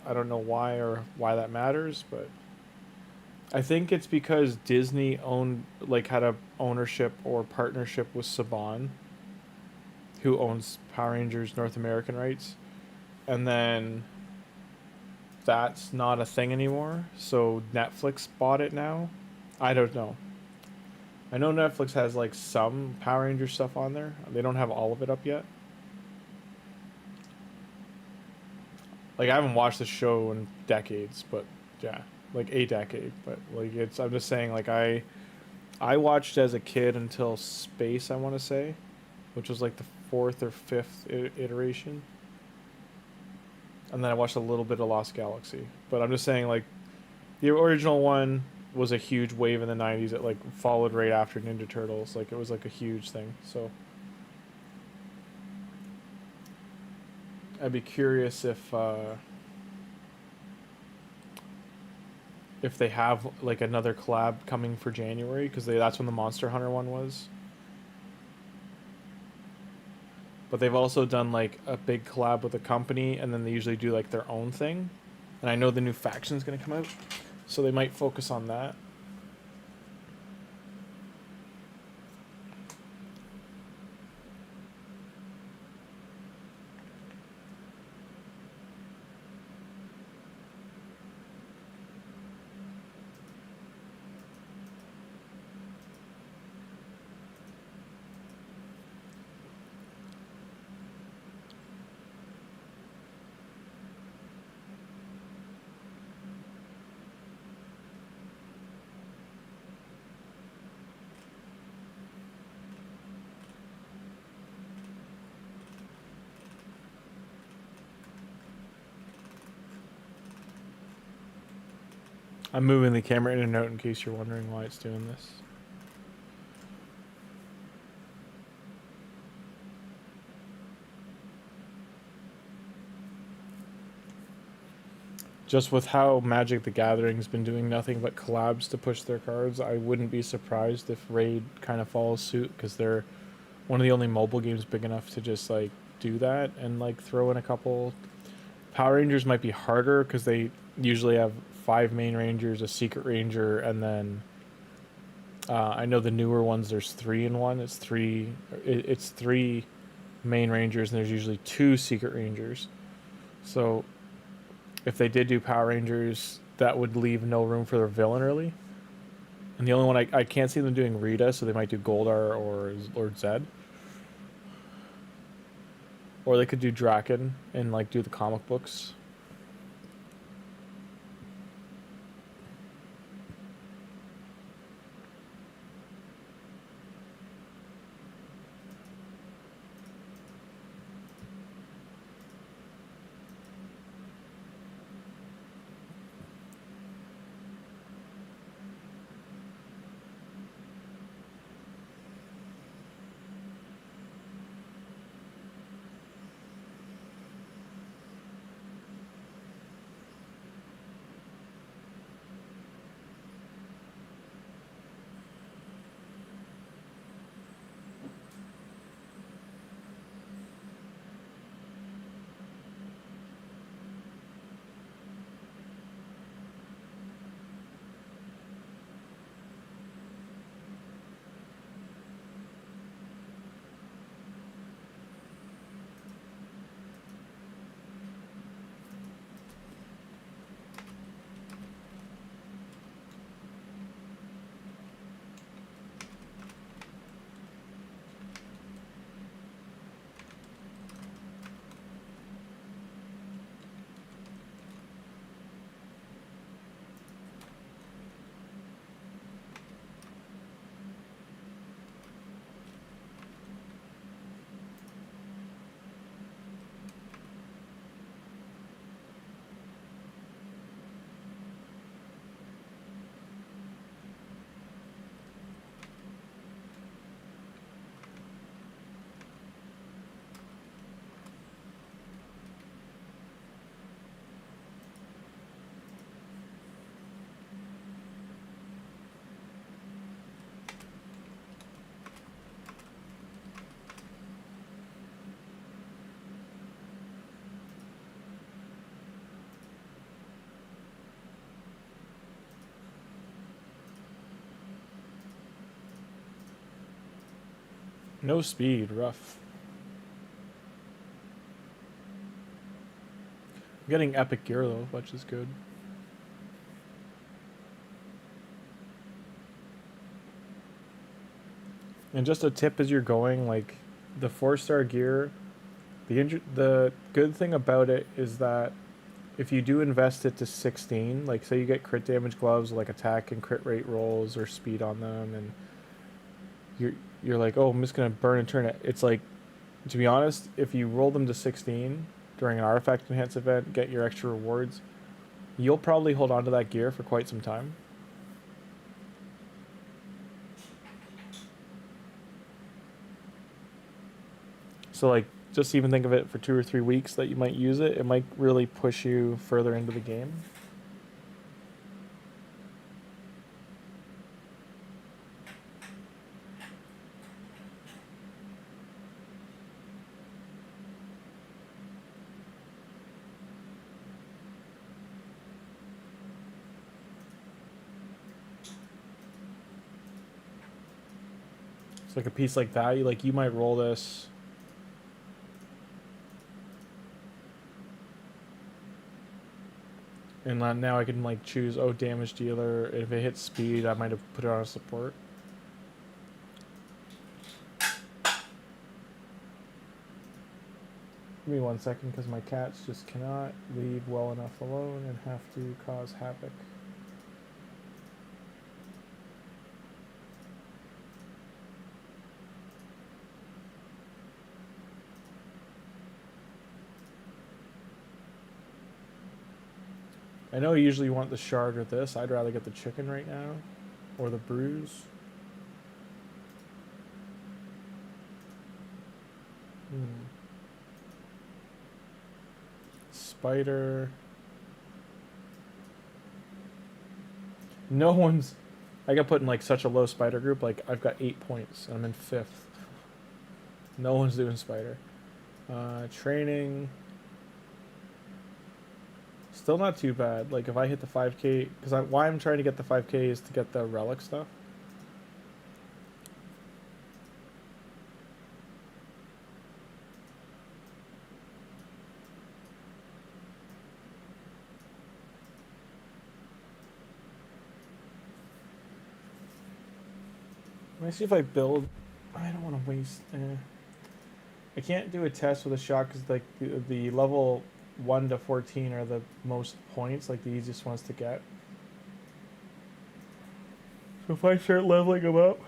I don't know why or why that matters, but I think it's because Disney had a ownership or partnership with Saban, who owns Power Rangers North American rights, and then that's not a thing anymore. So Netflix bought it now. I don't know. I know Netflix has like some Power Ranger stuff on there. They don't have all of it up yet. Like I haven't watched the show in decades, but yeah, like a decade. But like I'm just saying, like I watched as a kid until Space, I want to say, which was like the fourth or fifth iteration, and then I watched a little bit of Lost Galaxy. But I'm just saying, like the original one was a huge wave in the 90s. It like followed right after Ninja Turtles. Like it was like a huge thing. So I'd be curious if they have like another collab coming for January, because that's when the Monster Hunter one was. But they've also done like a big collab with a company, and then they usually do like their own thing. And I know the new faction's gonna come out, so they might focus on that. I'm moving the camera in and out in case you're wondering why it's doing this. Just with how Magic the Gathering's been doing nothing but collabs to push their cards, I wouldn't be surprised if Raid kind of follows suit, because they're one of the only mobile games big enough to just like do that and like throw in a couple. Power Rangers might be harder because they usually have 5 main rangers, a secret ranger, and then I know the newer ones there's 3 in one. It's three main rangers, and there's usually 2 secret rangers. So if they did do Power Rangers, that would leave no room for their villain really. And the only one I can't see them doing Rita, so they might do Goldar or Lord Zed. Or they could do Draken and like do the comic books. No speed, rough. I'm getting epic gear though, which is good. And just a tip as you're going, like the 4-star gear, the good thing about it is that if you do invest it to 16, like say you get crit damage gloves, like attack and crit rate rolls or speed on them, and you're like, oh, I'm just gonna burn and turn it. It's like, to be honest, if you roll them to 16 during an artifact enhance event, get your extra rewards, you'll probably hold on to that gear for quite some time. So like, just even think of it for 2 or 3 weeks that you might use it. It might really push you further into the game. It's like a piece like that. You might roll this. And now I can like choose, oh, damage dealer. If it hits speed, I might have put it on a support. Give me 1 second because my cats just cannot leave well enough alone and have to cause havoc. I know you usually want the shard or this. I'd rather get the chicken right now. Or the bruise. Spider. No one's... I got put in like such a low spider group. Like I've got 8 points and I'm in 5th. No one's doing spider. Training. Still not too bad. Like if I hit the 5k, because why I'm trying to get the 5k is to get the relic stuff. Let me see if I build. I don't want to waste. I can't do a test with a shot because like the level 1 to 14 are the most points, like the easiest ones to get. So if I start leveling them up,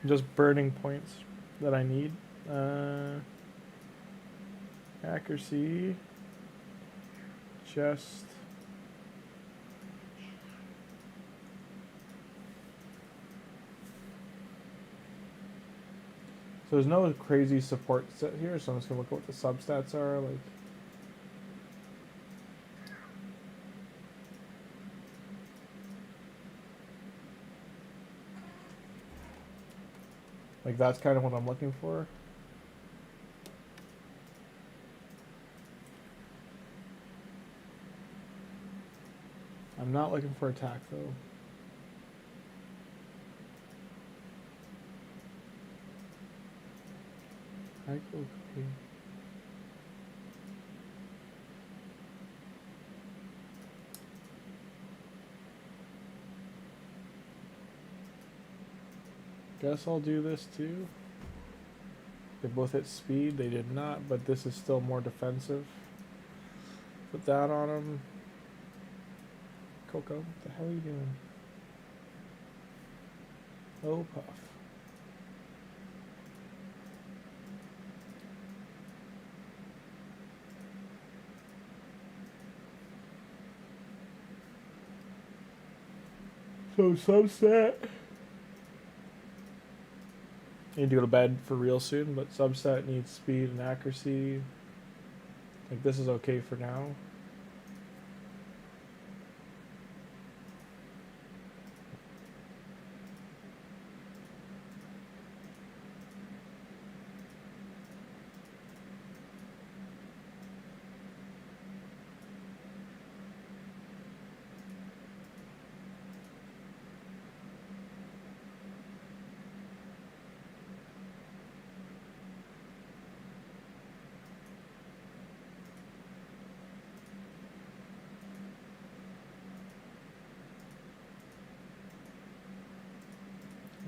I'm just burning points that I need. Accuracy, chest. So there's no crazy support set here, so I'm just gonna look at what the substats are. Like that's kind of what I'm looking for. I'm not looking for attack though. Okay. Guess I'll do this too. They both hit speed. They did not, but this is still more defensive. Put that on them. Coco, what the hell are you doing? Oh, puff. So subset. Need to go to bed for real soon, but subset needs speed and accuracy. Like this is okay for now.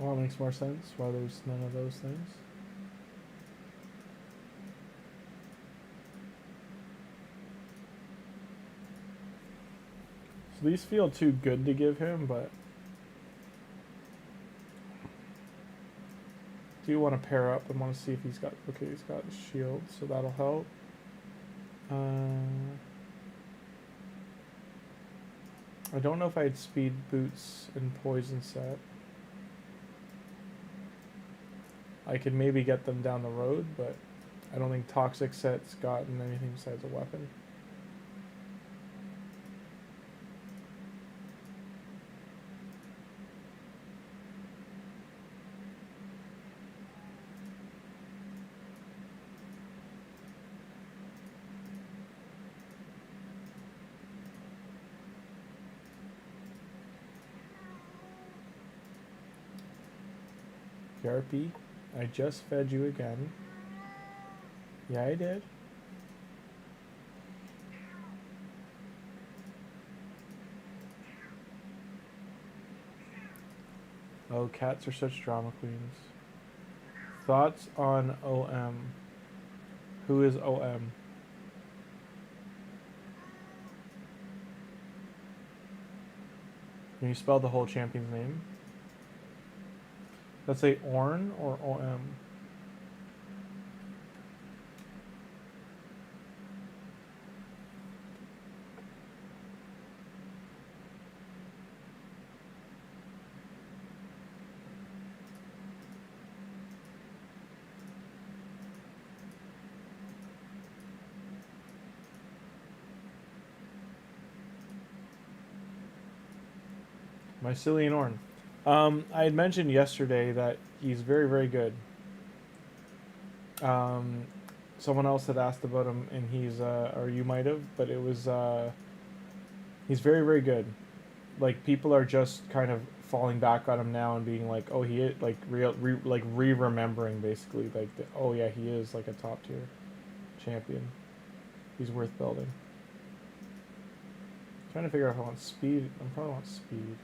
Well, it makes more sense why there's none of those things. So these feel too good to give him, but do you want to pair up and want to see if he's got, okay, he's got shield, so that'll help. I don't know if I had speed boots and poison set. I could maybe get them down the road, but I don't think toxic set's gotten anything besides a weapon. Yarpy, I just fed you again. Yeah, I did. Oh, cats are such drama queens. Thoughts on OM? Who is OM? Can you spell the whole champion's name? Let's say Orn or OM. Mycelian Orn. I had mentioned yesterday that he's very, very good. Someone else had asked about him, and he's, or you might have, but it was, he's very, very good. Like, people are just kind of falling back on him now and being like, oh, he is, like, re-remembering, basically, like, oh, yeah, he is, like, a top-tier champion. He's worth building. I'm trying to figure out if I want speed. I probably want speed.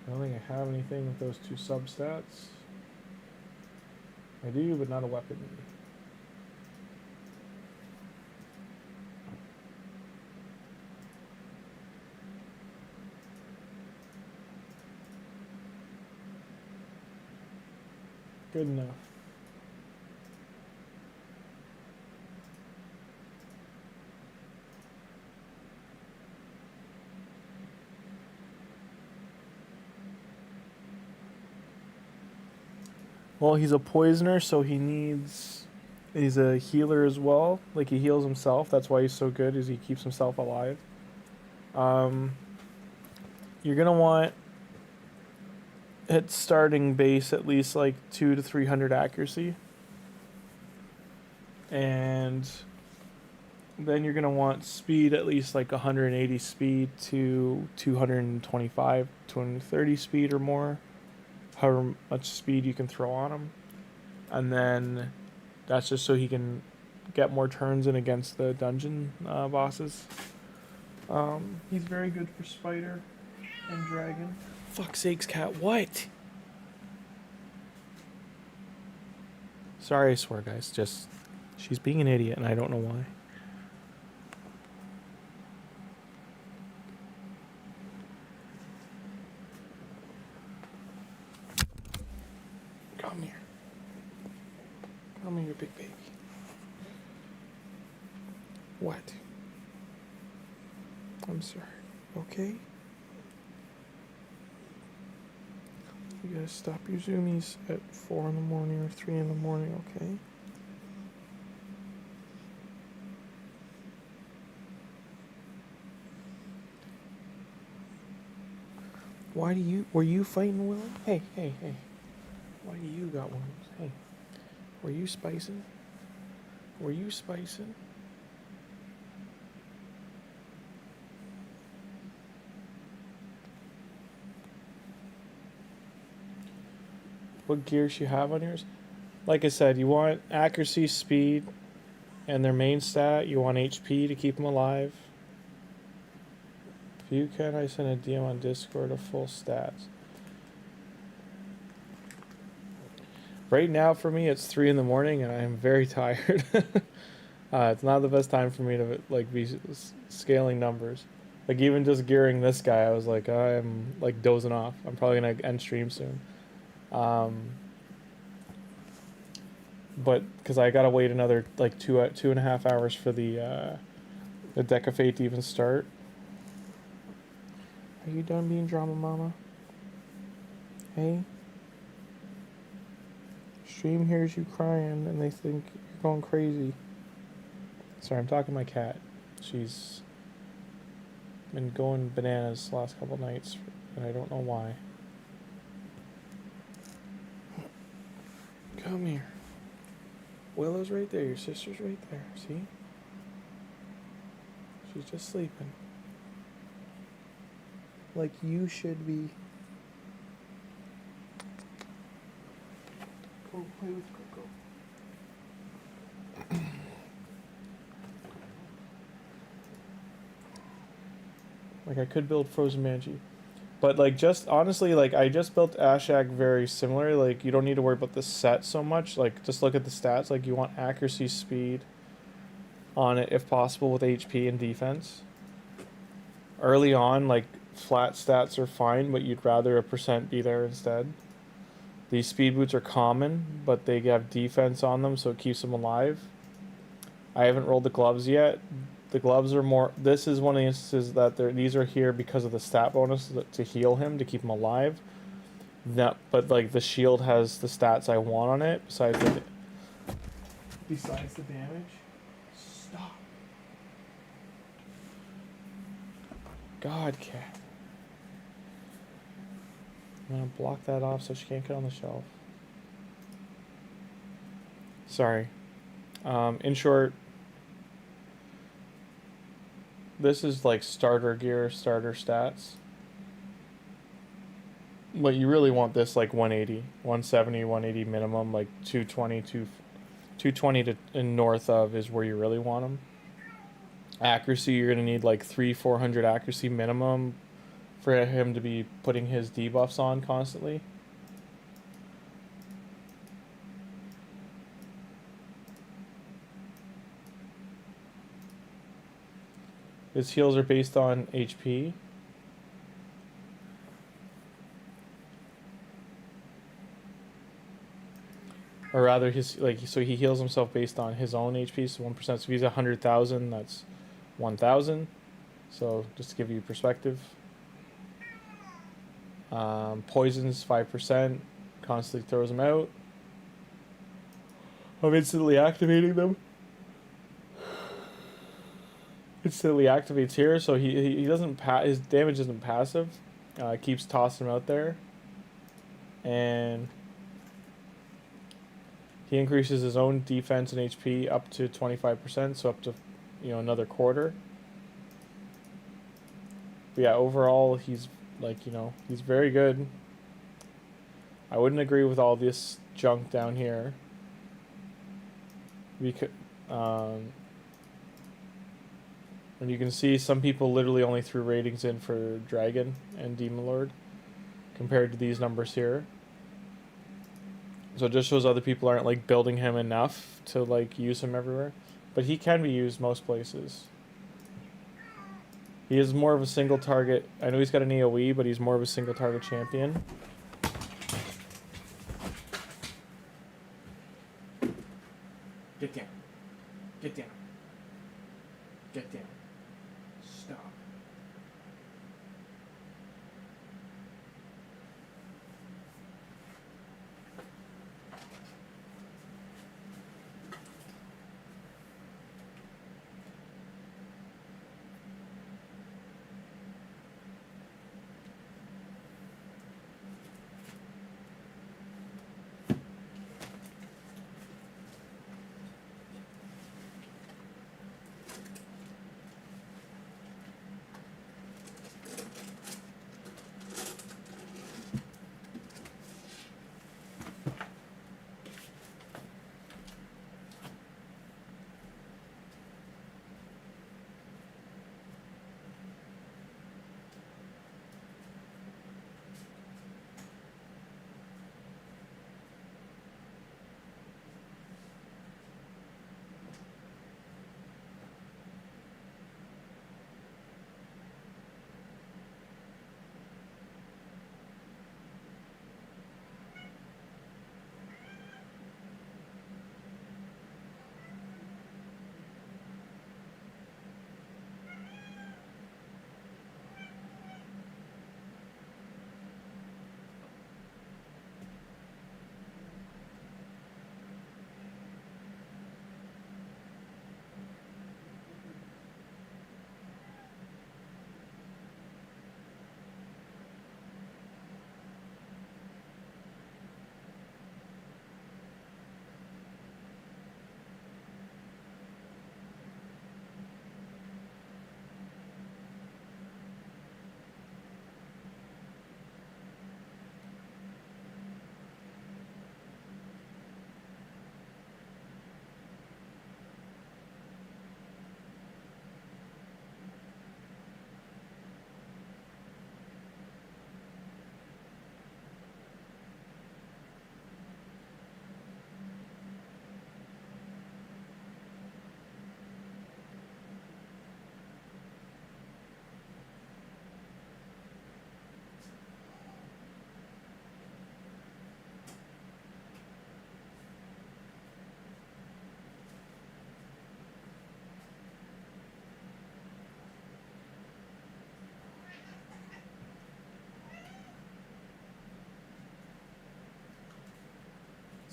I don't think I have anything with those two substats. I do, but not a weapon. Good enough. Well, he's a poisoner, so he needs... He's a healer as well. Like, he heals himself. That's why he's so good, is he keeps himself alive. You're going to want... At starting base, at least, like, 200 to 300 accuracy. And... Then you're going to want speed, at least, like, 180 speed to 225, 230 speed or more. However much speed you can throw on him. And then that's just so he can get more turns in against the dungeon bosses. He's very good for spider and dragon. Fuck's sakes, cat, what? Sorry, I swear, guys. Just, she's being an idiot and I don't know why. Come here. Come here, big baby. What? I'm sorry. Okay? You gotta stop your zoomies at 4 in the morning or 3 in the morning, okay? Why do you... Were you fighting Will? Hey, hey, hey. Why do you got one? Hey, were you spicing? Were you spicing? what gears you have on yours. Like I said, you want accuracy, speed, and their main stat. You want HP to keep them alive. If you can, I send a DM on Discord of full stats. Right now for me, it's 3 in the morning and I am very tired. It's not the best time for me to like be scaling numbers. Like even just gearing this guy, I was like, I'm like dozing off. I'm probably gonna end stream soon. But because I gotta wait another like 2.5 hours for the Deck of Fate to even start. Are you done being drama mama? Hey? Stream hears you crying and they think you're going crazy. Sorry, I'm talking to my cat. She's been going bananas the last couple nights and I don't know why. Come here. Willow's right there. Your sister's right there. See? She's just sleeping. Like you should be. Go play with Coco. Like I could build Frozen Manji. But like just honestly, like I just built Ashak very similar. Like you don't need to worry about the set so much. Like just look at the stats. Like you want accuracy, speed on it if possible with HP and defense. Early on, like flat stats are fine, but you'd rather a % be there instead. These speed boots are common, but they have defense on them, so it keeps them alive. I haven't rolled the gloves yet. The gloves are more... This is one of the instances that these are here because of the stat bonus to heal him, to keep him alive. But like the shield has the stats I want on it, besides the damage. Stop. God, cat. I'm gonna block that off so she can't get on the shelf. Sorry. In short, this is like starter gear, starter stats. But you really want this like 180, 170, 180 minimum, like 220, 220 to and north of is where you really want them. Accuracy, you're gonna need like 300-400 accuracy minimum for him to be putting his debuffs on constantly. His heals are based on HP. Or rather, so he heals himself based on his own HP, so 1%. So if he's 100,000, that's 1,000. So just to give you perspective. Poisons 5%, constantly throws them out. I'm instantly activating them. Instantly activates here, so he doesn't his damage isn't passive. Keeps tossing him out there, and he increases his own defense and HP up to 25%, so up to another quarter. But yeah, overall he's he's very good. I wouldn't agree with all this junk down here. Because and you can see some people literally only threw ratings in for Dragon and Demon Lord compared to these numbers here. So it just shows other people aren't like building him enough to like use him everywhere. But he can be used most places. He is more of a single target. I know he's got an AoE, but he's more of a single target champion. Get down. Get down. Get down. Stop.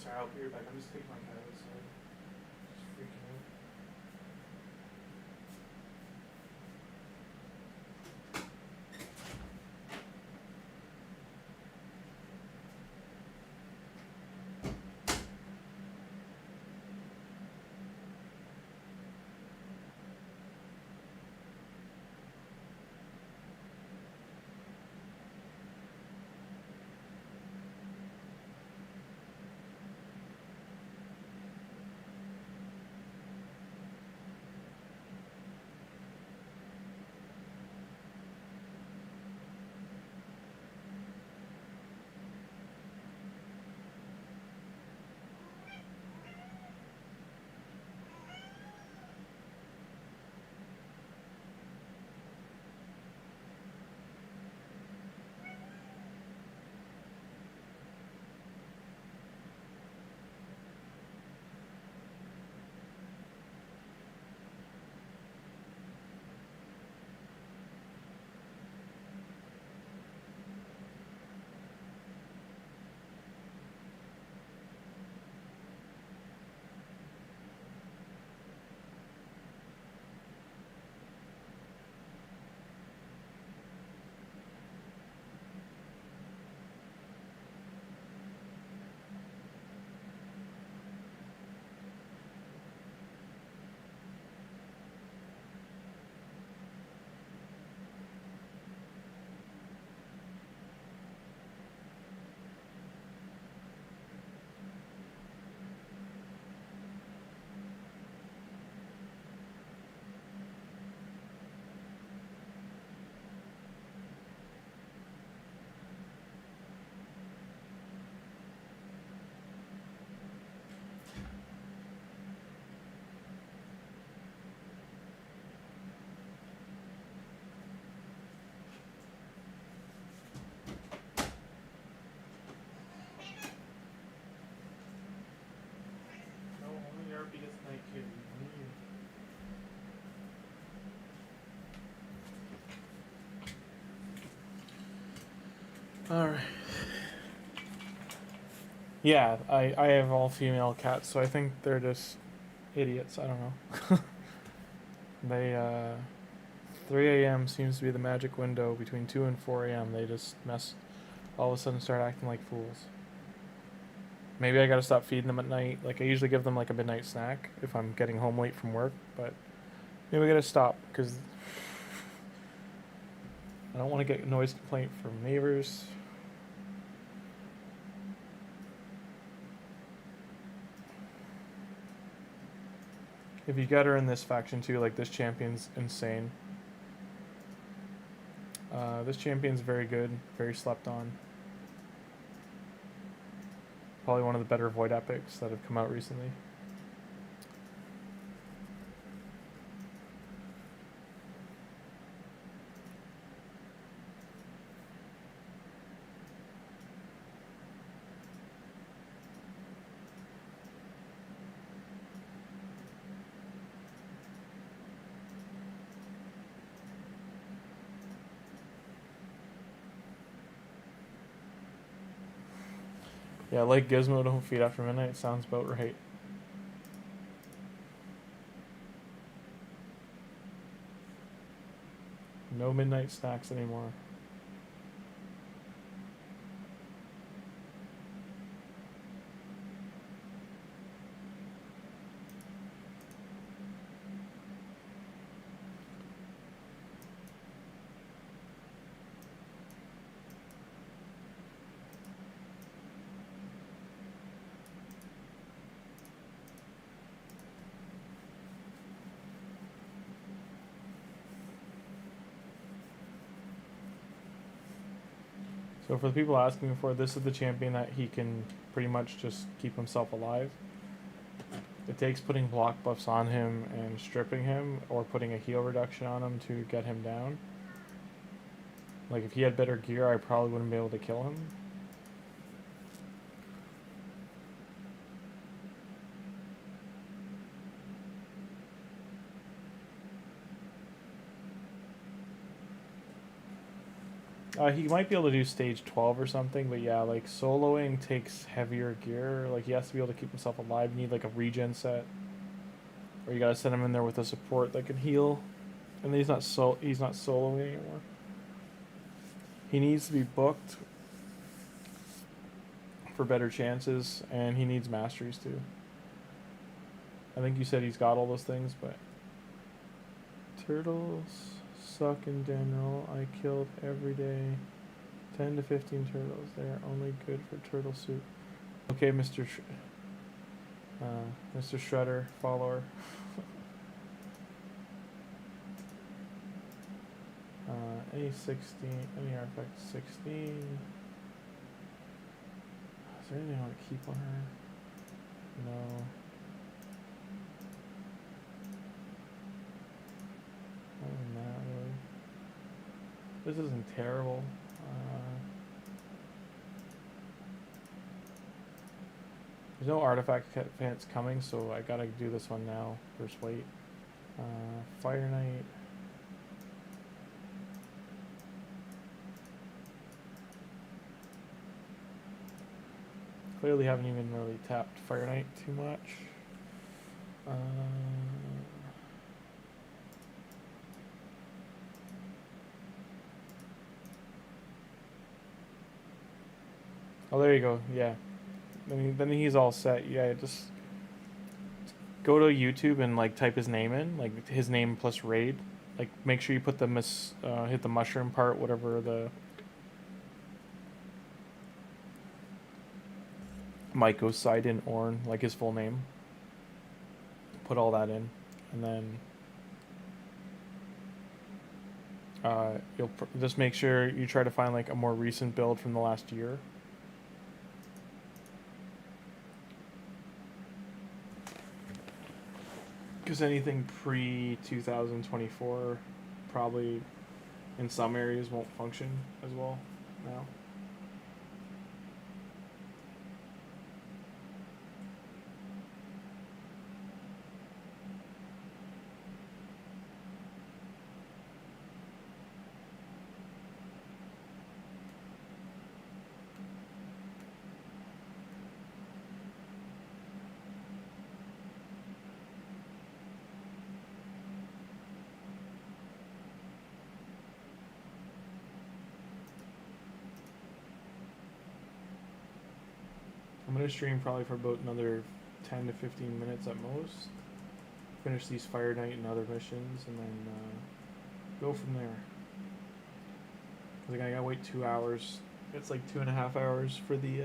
Sorry, I'll be right back. I'm just taking my cat outside. Just freaking out. No, only RP gets night kitty. Only you. Alright. Yeah, I have all female cats, so I think they're just idiots. I don't know. They, 3 a.m. seems to be the magic window. Between 2 and 4 a.m. they just all of a sudden start acting like fools. Maybe I gotta stop feeding them at night. Like, I usually give them like a midnight snack if I'm getting home late from work, but maybe I gotta stop, because I don't want to get a noise complaint from neighbors. If you get her in this faction too, like, this champion's insane. This champion's very good, very slept on. Probably one of the better Void epics that have come out recently. Yeah, like Gizmo, don't feed after midnight. Sounds about right. No midnight snacks anymore. So for the people asking before, this is the champion that he can pretty much just keep himself alive. It takes putting block buffs on him and stripping him, or putting a heal reduction on him to get him down. Like, if he had better gear, I probably wouldn't be able to kill him. He might be able to do stage 12 or something, but yeah, like soloing takes heavier gear. Like he has to be able to keep himself alive. You need like a regen set, or you gotta send him in there with a support that can heal. And he's not soloing anymore. He needs to be booked for better chances, and he needs masteries too. I think you said he's got all those things, but turtles suck in general. I killed every day 10 to 15 turtles. They are only good for turtle soup. Okay, Mr. Mr. Shredder, follower. Any 16, any artifact 16. Is there anything I want to keep on her? No. Other than that, really. This isn't terrible. There's no artifact events coming, so I gotta do this one now. First wait. Fire Knight. Clearly haven't even really tapped Fire Knight too much. Oh, there you go. Yeah. Then he's all set. Yeah, just go to YouTube and like type his name in, like his name plus raid. Like make sure you put the hit the mushroom part, whatever the Myco Sidon Orn, like his full name. Put all that in, and then you'll just make sure you try to find like a more recent build from the last year. Because anything pre-2024 probably in some areas won't function as well now. I'm going to stream probably for about another 10 to 15 minutes at most. Finish these Fire Knight and other missions, and then go from there. I gotta wait 2 hours. It's like 2.5 hours for the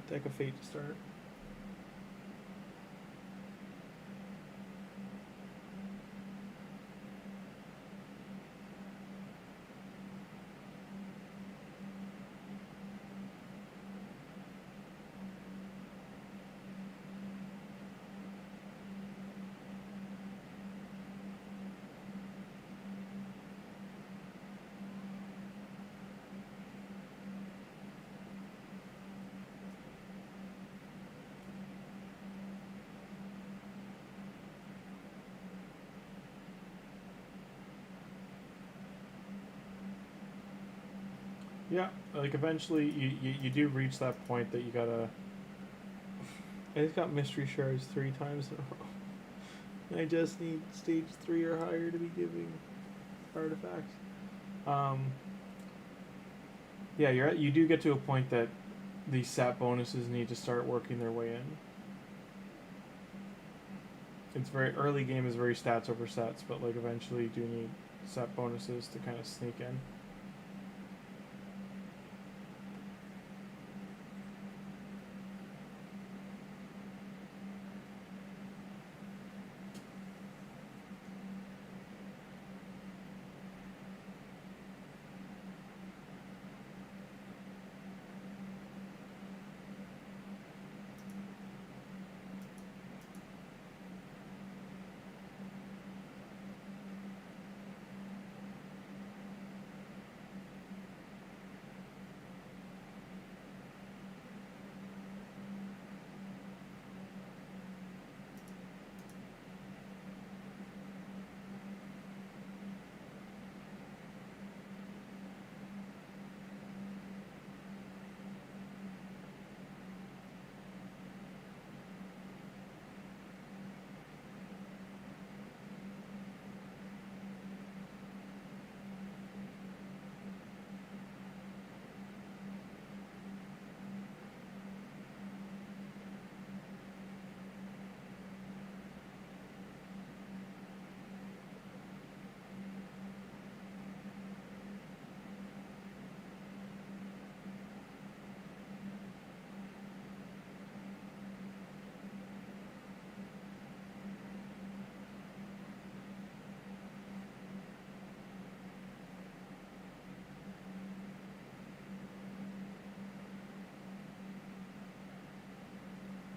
Deck of Fate to start. Yeah, like eventually you do reach that point that you gotta. It's got mystery shards 3 times in a row. I just need stage 3 or higher to be giving artifacts. Yeah, you do get to a point that these stat bonuses need to start working their way in. It's very early game is very stats over sets, but like eventually you do need set bonuses to kind of sneak in.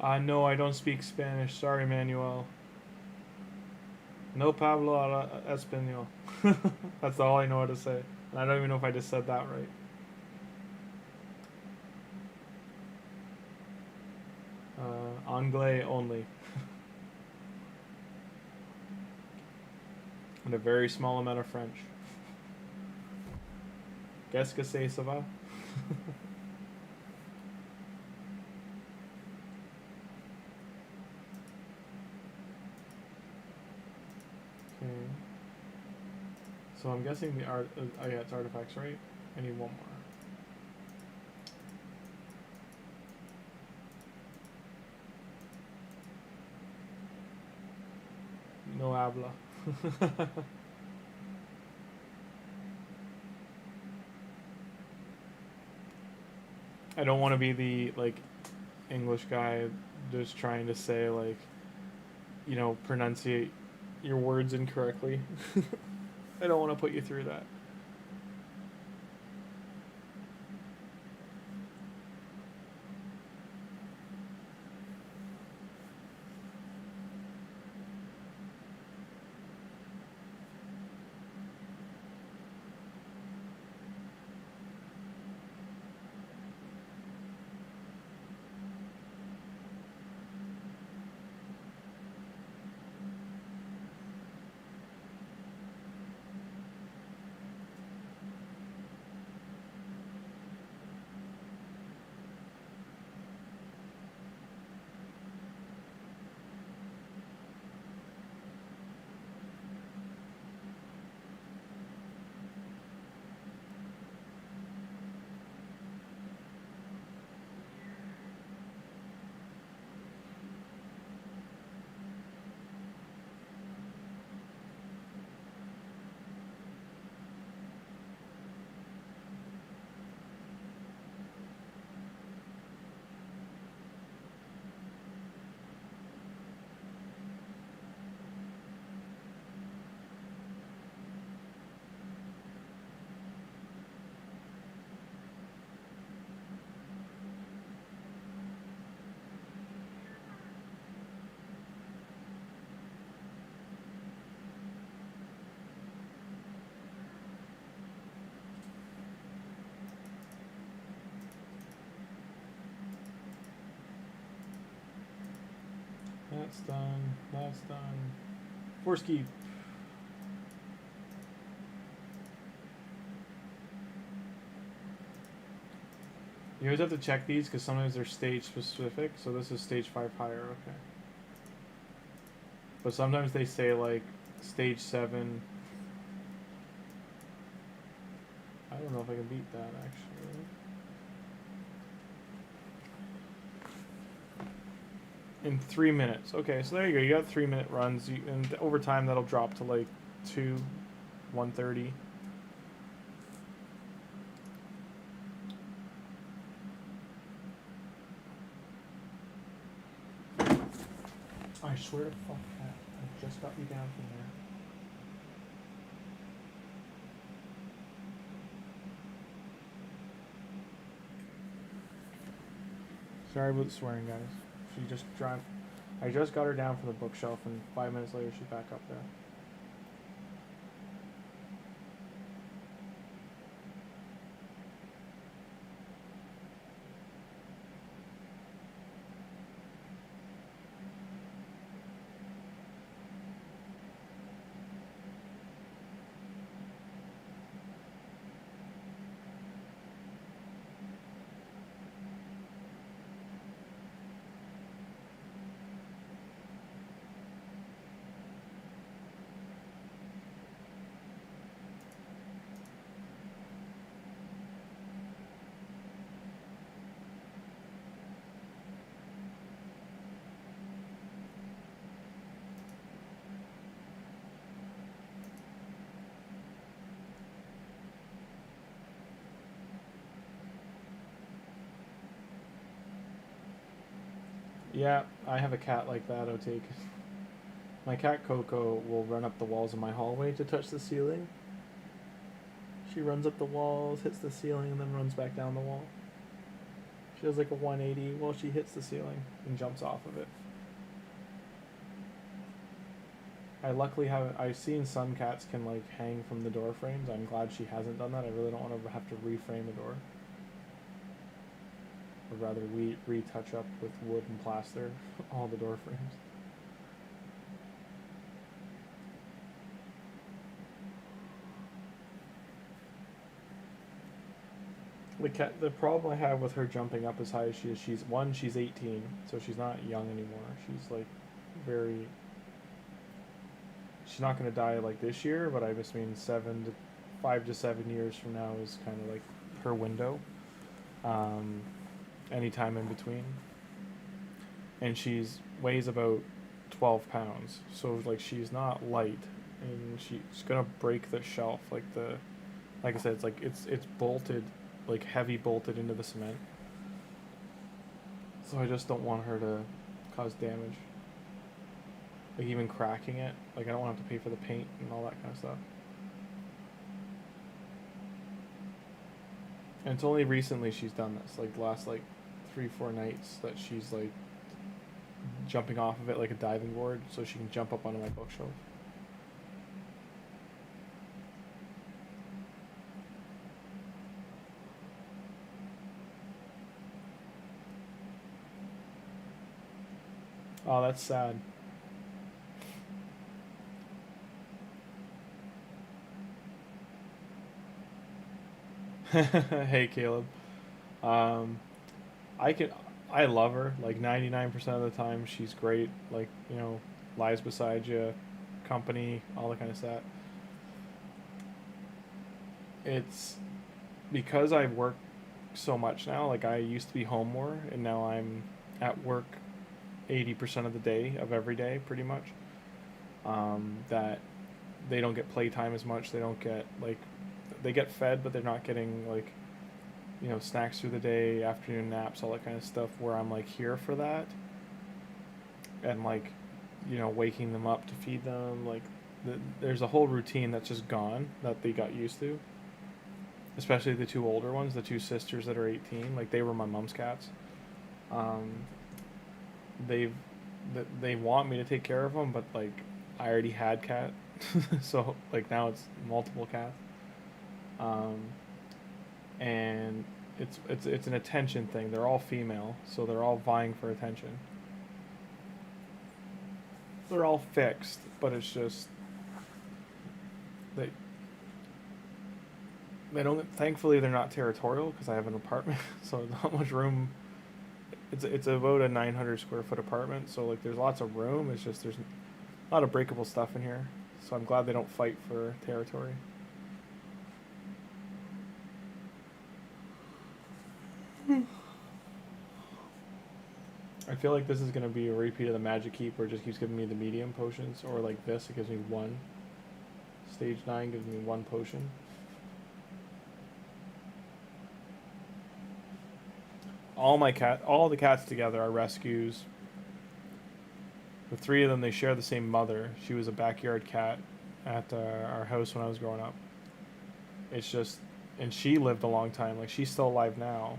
No, I don't speak Spanish. Sorry, Manuel. No Pablo Espanol. That's all I know how to say. And I don't even know if I just said that right. Anglais only. And a very small amount of French. Qu'est-ce que c'est, ça va? Okay. So I'm guessing the art. Oh yeah, it's artifacts, right? I need one more. No habla. I don't want to be the like English guy just trying to say like, you know, pronunciate your words incorrectly. I don't want to put you through that. That's done. That's done. Force keep. You always have to check these because sometimes they're stage specific. So this is stage 5 higher, okay. But sometimes they say like stage 7. I don't know if I can beat that actually. In 3 minutes. Okay, so there you go. You got 3-minute runs, and over time that'll drop to like 1:30. I swear to fuck that. I just got you down from there. Sorry about the swearing, guys. She just dropped. I just got her down from the bookshelf, and 5 minutes later she's back up there. Yeah, I have a cat like that, Otik. My cat Coco will run up the walls of my hallway to touch the ceiling. She runs up the walls, hits the ceiling, and then runs back down the wall. She does like a 180 while she hits the ceiling and jumps off of it. I luckily have. I've seen some cats can like hang from the door frames. I'm glad she hasn't done that. I really don't want to have to reframe a door. Or rather, retouch up with wood and plaster all the door frames. The problem I have with her jumping up as high as she is, she's 18, so she's not young anymore. She's like very. She's not going to die like this year, but I just mean 5 to 7 years from now is kind of like her window. Anytime in between. And she's weighs about 12 pounds, so like she's not light, and she's gonna break the shelf. Like I said, it's bolted, like heavy bolted into the cement. So I just don't want her to cause damage. Like even cracking it, like I don't want to have to pay for the paint and all that kind of stuff. And it's only recently she's done this, like the last 3-4 nights that she's like jumping off of it like a diving board so she can jump up onto my bookshelf. Oh, that's sad. Hey, Caleb. I love her. Like 99% of the time, she's great. Like, lies beside you, company, all that kind of stuff. It's because I work so much now. Like, I used to be home more, and now I'm at work 80% of the day of every day, pretty much. That they don't get playtime as much. They don't get they get fed, but they're not getting snacks through the day, afternoon naps, all that kind of stuff, where I'm here for that, and waking them up to feed them. There's a whole routine that's just gone that they got used to, especially the two older ones, the two sisters that are 18. They were my mom's cats. They want me to take care of them, but I already had cat. So now it's multiple cats. And it's an attention thing. They're all female, so they're all vying for attention. They're all fixed, but it's just they don't. Thankfully, they're not territorial because I have an apartment, so there's not much room. It's about a 900 square foot apartment, so there's lots of room. It's just there's a lot of breakable stuff in here, so I'm glad they don't fight for territory. I feel like this is going to be a repeat of the Magic Keep where it just keeps giving me the medium potions, or like this, it gives me one. Stage 9 gives me one potion. All the cats together are rescues. The 3 of them, they share the same mother. She was a backyard cat at our house when I was growing up. It's just, and she lived a long time. She's still alive now.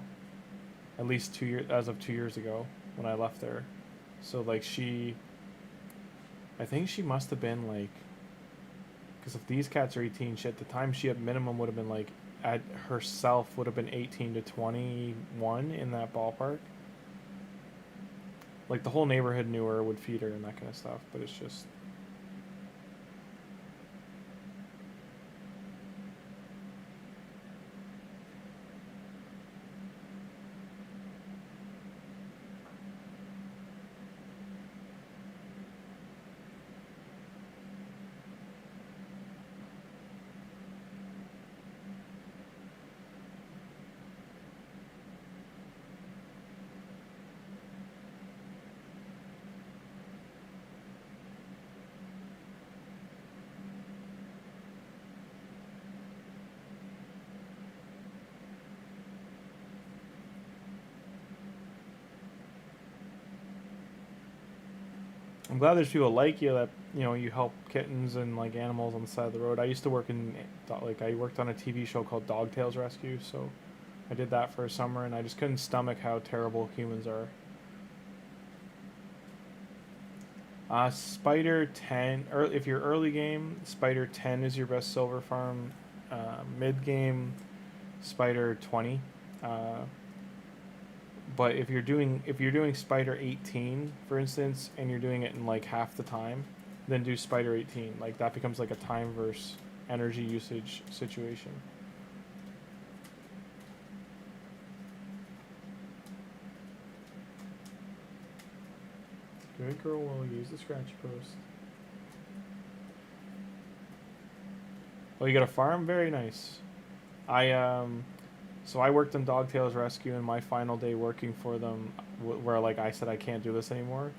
At least 2 years, as of 2 years ago when I left there. So I think she must have been because if these cats are 18, at the time she at minimum would have been at herself would have been 18 to 21 in that ballpark. The whole neighborhood knew her, would feed her and that kind of stuff, but it's just. I'm glad there's people like you that you help kittens and animals on the side of the road. I used to work I worked on a TV show called Dog Tales Rescue, so I did that for a summer, and I just couldn't stomach how terrible humans are. Spider 10, or if you're early game, Spider 10 is your best silver farm. Mid game, Spider 20. But if you're doing Spider 18, for instance, and you're doing it in like half the time, then do Spider 18. Like that becomes like a time versus energy usage situation. Good girl will use the scratch post. Oh, you got a farm? Very nice. So I worked in Dogtails Rescue, and my final day working for them, where like I said I can't do this anymore.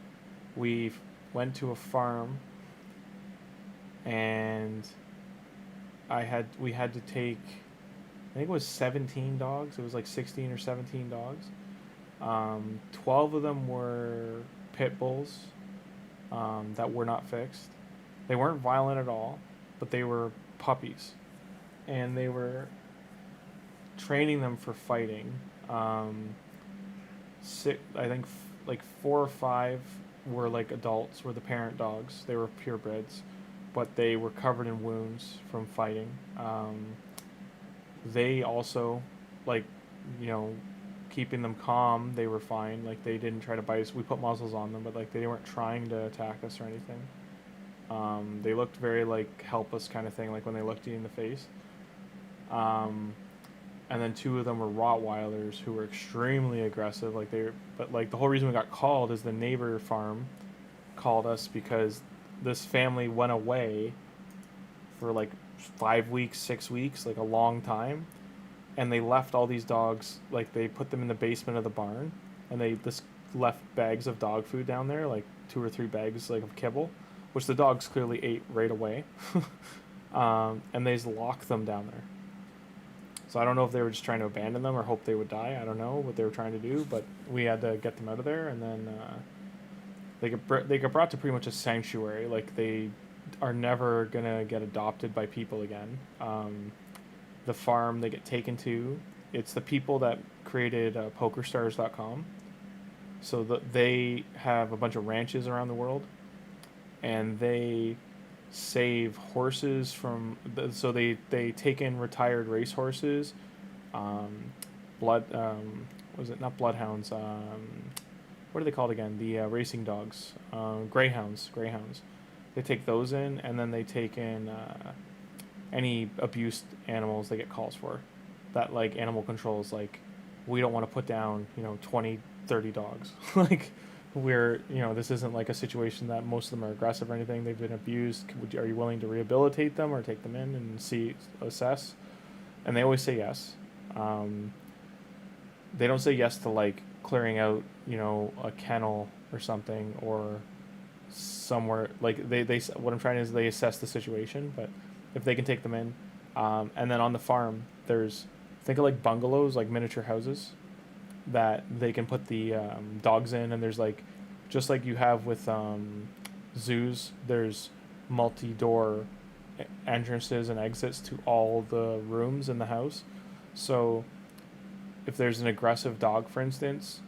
We went to a farm, and we had to take, I think it was 17 dogs. It was like 16 or 17 dogs. 12 of them were pit bulls that were not fixed. They weren't violent at all, but they were puppies, and they were training them for fighting. I think like 4 or 5 were like adults, were the parent dogs. They were purebreds, but they were covered in wounds from fighting. They also, like, you know, keeping them calm, they were fine. Like, they didn't try to bite us. We put muzzles on them, but like they weren't trying to attack us or anything. They looked very like helpless kind of thing, like when they looked you in the face. And then 2 of them were Rottweilers who were extremely aggressive. But like the whole reason we got called is the neighbor farm called us because this family went away for like 5 weeks, 6 weeks, like a long time, and they left all these dogs. Like they put them in the basement of the barn, and they just left bags of dog food down there, like 2 or 3 bags like of kibble, which the dogs clearly ate right away. And they just locked them down there. So I don't know if they were just trying to abandon them or hope they would die. I don't know what they were trying to do, but we had to get them out of there, and then they get brought to pretty much a sanctuary. Like, they are never gonna get adopted by people again. The farm they get taken to, it's the people that created PokerStars.com. So they have a bunch of ranches around the world, and they save horses from so they take in retired race horses, blood was it not bloodhounds, what are they called again, the racing dogs, greyhounds. They take those in, and then they take in any abused animals they get calls for, that like animal control is like, we don't want to put down 20-30 dogs. Like, this isn't like a situation that most of them are aggressive or anything. They've been abused. Are you willing to rehabilitate them or take them in and assess? And they always say yes. They don't say yes to like clearing out, a kennel or something, or somewhere like they what I'm trying to is they assess the situation, but if they can take them in, and then on the farm there's, think of like bungalows, like miniature houses that they can put the dogs in, and there's like, just like you have with zoos, there's multi-door entrances and exits to all the rooms in the house. So if there's an aggressive dog, for instance,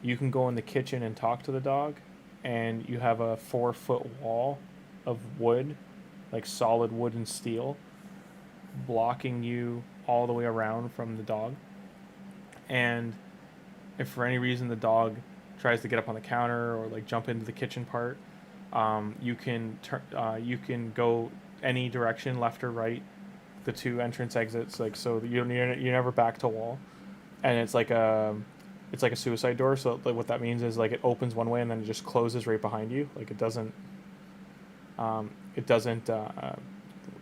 you can go in the kitchen and talk to the dog, and you have a 4-foot wall of wood, like solid wood and steel, blocking you all the way around from the dog. And if for any reason the dog tries to get up on the counter or like jump into the kitchen part, you can go any direction, left or right, the 2 entrance exits, like, so you're never back to wall. And it's like a suicide door. So like what that means is like it opens one way and then it just closes right behind you. Like it doesn't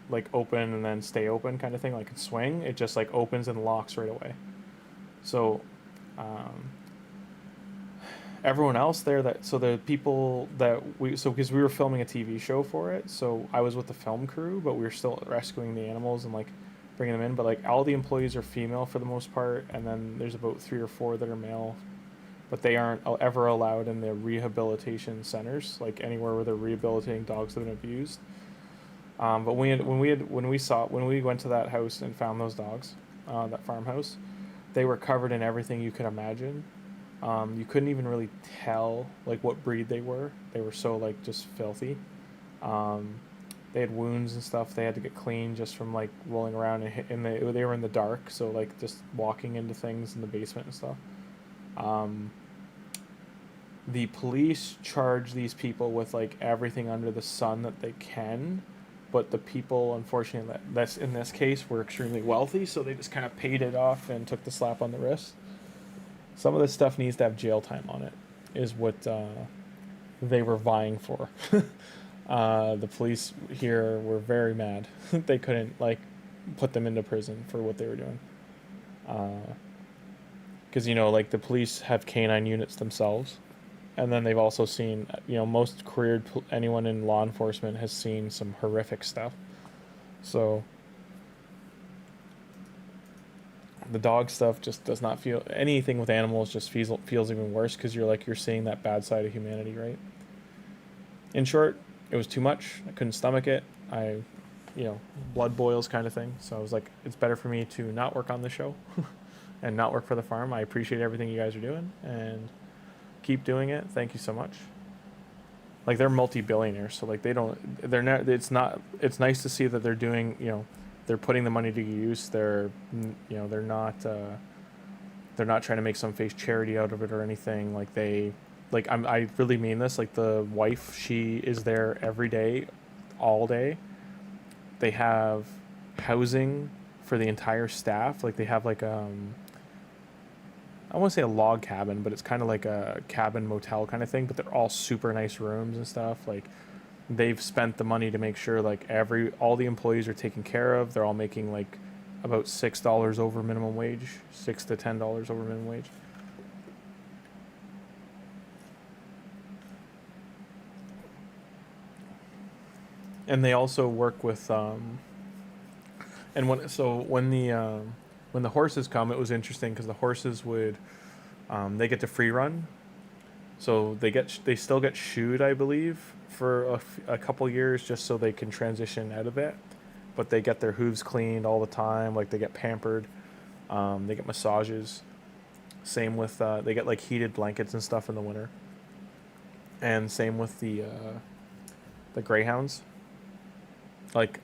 like open and then stay open kind of thing, like it swing. It just like opens and locks right away. So everyone else there, the people that because we were filming a TV show for it, so I was with the film crew, but we were still rescuing the animals and like bringing them in. But like all the employees are female for the most part, and then there's about 3 or 4 that are male, but they aren't ever allowed in the rehabilitation centers, like anywhere where they're rehabilitating dogs that have been abused. But when we went to that house and found those dogs, that farmhouse, they were covered in everything you could imagine. You couldn't even really tell like what breed they were. They were so like just filthy. They had wounds and stuff. They had to get clean just from like rolling around and they were in the dark, so like just walking into things in the basement and stuff. The police charge these people with like everything under the sun that they can, but the people, unfortunately, that's in this case, were extremely wealthy, so they just kind of paid it off and took the slap on the wrist. Some of this stuff needs to have jail time on it, is what they were vying for. The police here were very mad. They couldn't like put them into prison for what they were doing. Because you know, like the police have canine units themselves, and then they've also seen, you know, most careered anyone in law enforcement has seen some horrific stuff. So the dog stuff just does not feel, anything with animals just feels even worse, because you're seeing that bad side of humanity, right? In short, it was too much. I couldn't stomach it. Blood boils kind of thing. So I was like, it's better for me to not work on the show and not work for the farm. I appreciate everything you guys are doing and keep doing it. Thank you so much. Like, they're multi-billionaires, so like it's nice to see that they're doing, you know, they're putting the money to use. They're not trying to make some face charity out of it or anything. I really mean this. Like, the wife, she is there every day, all day. They have housing for the entire staff. Like, they have like I want to say a log cabin, but it's kind of like a cabin motel kind of thing, but they're all super nice rooms and stuff. Like, they've spent the money to make sure like all the employees are taken care of. They're all making like about $6 over minimum wage, $6 to $10 over minimum wage. And they also work with when the horses come, it was interesting because the horses would they get to free run, so they still get shoed, I believe, for a couple years just so they can transition out of it, but they get their hooves cleaned all the time. Like, they get pampered, they get massages. Same with they get like heated blankets and stuff in the winter, and same with the greyhounds. Like,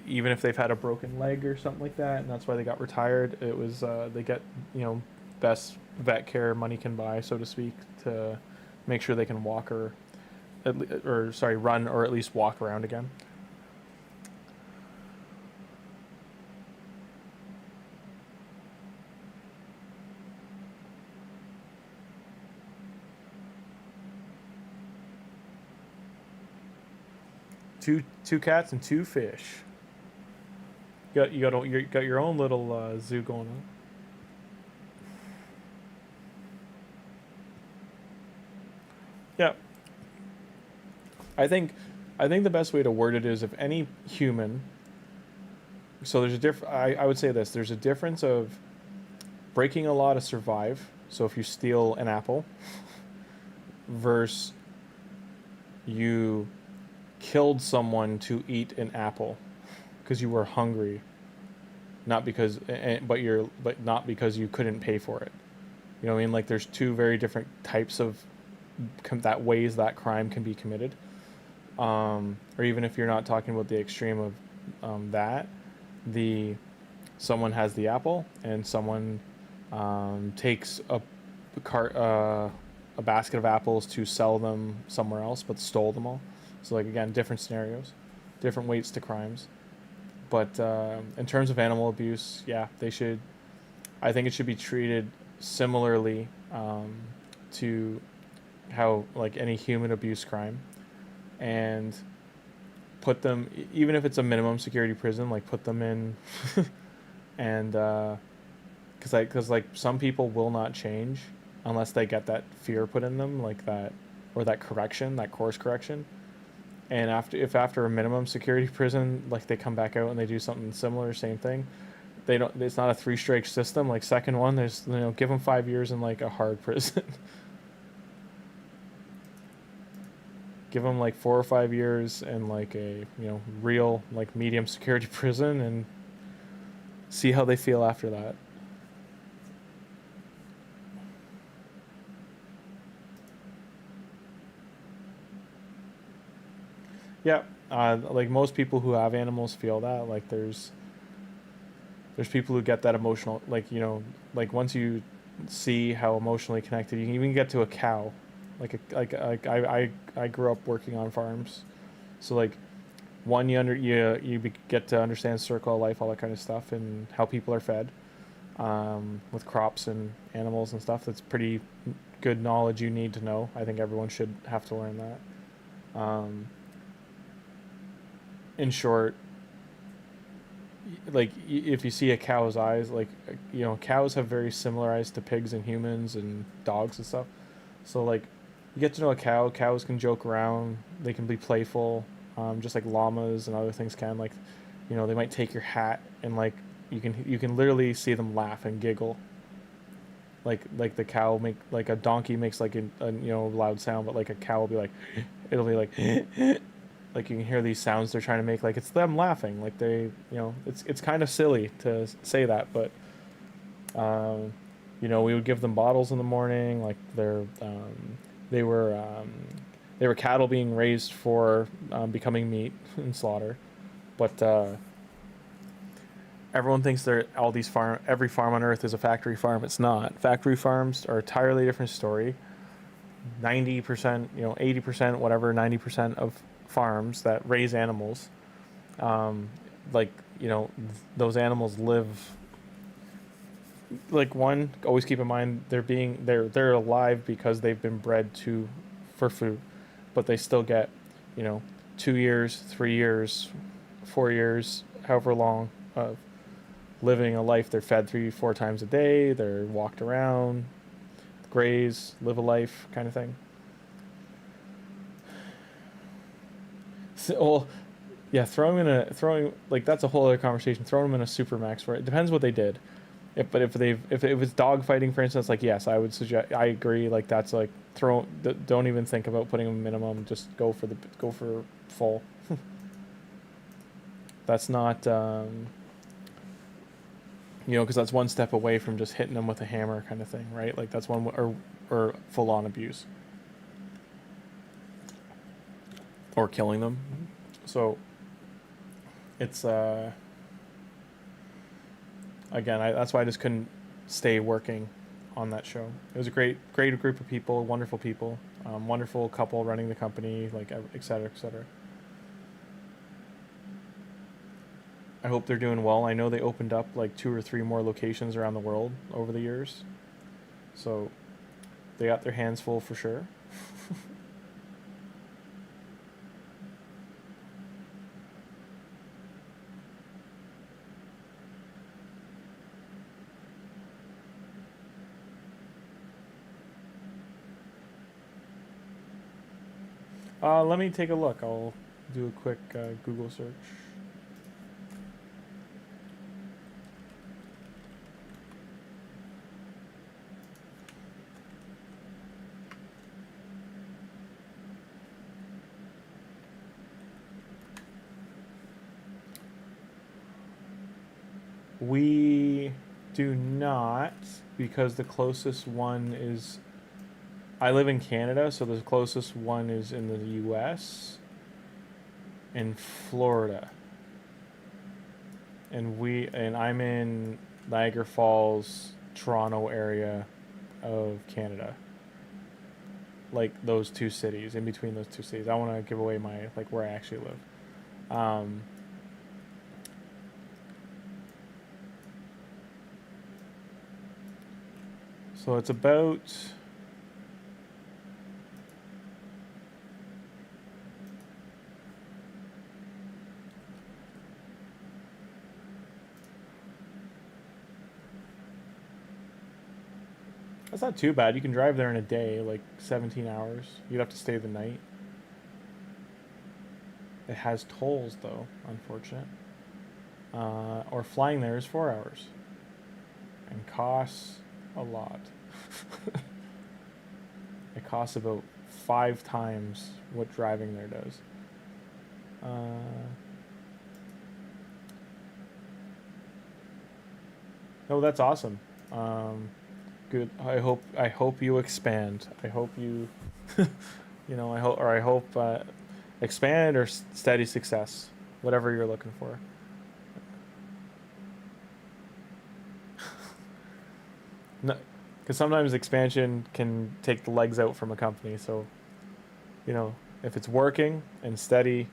even if they've had a broken leg or something like that, and that's why they got retired, it was they get, you know, best vet care money can buy, so to speak, to make sure they can walk run or at least walk around again. Two cats and two fish. You got your own little zoo going on. Yeah. I think the best way to word it is, if any human. So there's I would say this. There's a difference of breaking a law to survive. So if you steal an apple, versus you killed someone to eat an apple because you were hungry, not because you couldn't pay for it. You know what I mean? Like, there's two very different types of ways that crime can be committed. Or even if you're not talking about the extreme of someone has the apple and someone takes a basket of apples to sell them somewhere else, but stole them all. So, like, again, different scenarios, different weights to crimes. But in terms of animal abuse, yeah, I think it should be treated similarly to how, like, any human abuse crime, and put them, even if it's a minimum security prison, like, put them in, and because some people will not change unless they get that fear put in them, like that, or that course correction. And after a minimum security prison, like, they come back out and they do something similar, same thing, it's not a 3-strike system. Like, second one, there's, you know, give them 5 years in like a hard prison. Give them like 4 or 5 years in like a, you know, real like medium security prison, and see how they feel after that. Yeah, like most people who have animals feel that. Like there's people who get that emotional. Like you know, like once you see how emotionally connected you can even get to a cow. I grew up working on farms, so like one you get to understand circle of life, all that kind of stuff, and how people are fed, with crops and animals and stuff. That's pretty good knowledge you need to know. I think everyone should have to learn that. In short, like if you see a cow's eyes, like you know, cows have very similar eyes to pigs and humans and dogs and stuff. So like, you get to know a cow. Cows can joke around. They can be playful, just like llamas and other things can. Like, you know, they might take your hat and like you can literally see them laugh and giggle. Like the cow make like a donkey makes like a you know loud sound, but like a cow will be like, it'll be like. Like you can hear these sounds they're trying to make, like it's them laughing, like they, you know, it's kind of silly to say that, but you know, we would give them bottles in the morning, like they were they were cattle being raised for becoming meat and slaughter, but everyone thinks they're all these every farm on earth is a factory farm. It's not. Factory farms are a entirely different story. 90%, you know, 80%, whatever, 90% of farms that raise animals, like you know, those animals live. Like one, always keep in mind they're alive because they've been bred to for food, but they still get, you know, 2 years, 3 years, 4 years, however long of living a life. They're fed 3-4 times a day. They're walked around, graze, live a life, kind of thing. So, well, yeah, throwing like that's a whole other conversation. Throwing them in a super max for it depends what they did. If it's dog fighting, for instance, like yes, I would suggest. I agree. Like that's like don't even think about putting a minimum. Just go for full. That's not you know, because that's one step away from just hitting them with a hammer kind of thing, right? Like that's one or full on abuse or killing them. So it's again, that's why I just couldn't stay working on that show. It was a great group of people, wonderful people, wonderful couple running the company, like et cetera, et cetera. I hope they're doing well. I know they opened up like 2 or 3 more locations around the world over the years, so they got their hands full for sure. Let me take a look. I'll do a quick Google search. We do not, because the closest one is... I live in Canada, so the closest one is in the US, in Florida. And I'm in Niagara Falls, Toronto area of Canada. Like those 2 cities, in between those 2 cities. I want to give away my, like, where I actually live. So it's about... That's not too bad. You can drive there in a day, like 17 hours. You'd have to stay the night. It has tolls, though, unfortunate. Or flying there is 4 hours. And costs a lot. It costs about 5 times what driving there does. Oh, that's awesome. Good. I hope you expand. I hope you, you know. I hope Expand or steady success, whatever you're looking for. No, because sometimes expansion can take the legs out from a company. So, you know, if it's working and steady,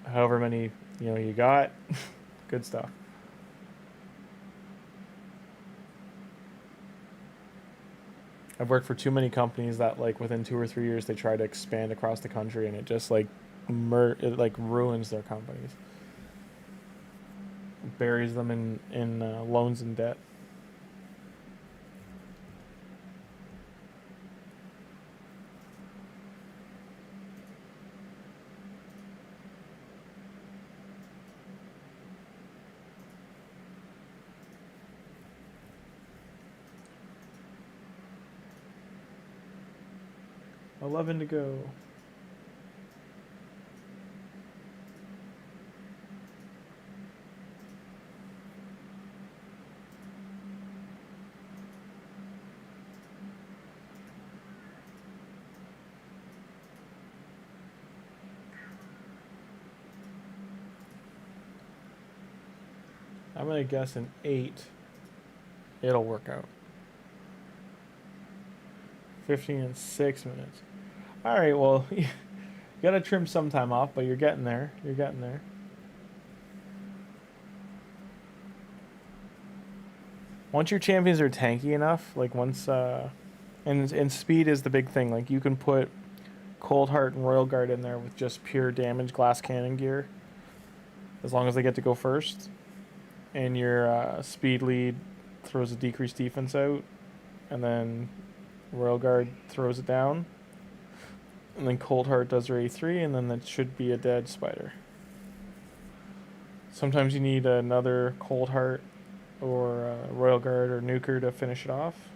however many you got, good stuff. I've worked for too many companies that like within 2 or 3 years they try to expand across the country and it just like it like ruins their companies, buries them in loans and debt. $11 to go. I'm gonna guess an 8. It'll work out. 15 and 6 minutes. All right, well, you gotta trim some time off, but you're getting there. You're getting there. Once your champions are tanky enough, like once, and speed is the big thing. Like you can put Cold Heart and Royal Guard in there with just pure damage glass cannon gear, as long as they get to go first. And your speed lead throws a decreased defense out, and then Royal Guard throws it down, and then Cold Heart does her A3, and then that should be a dead spider. Sometimes you need another Cold Heart or Royal Guard or Nuker to finish it off.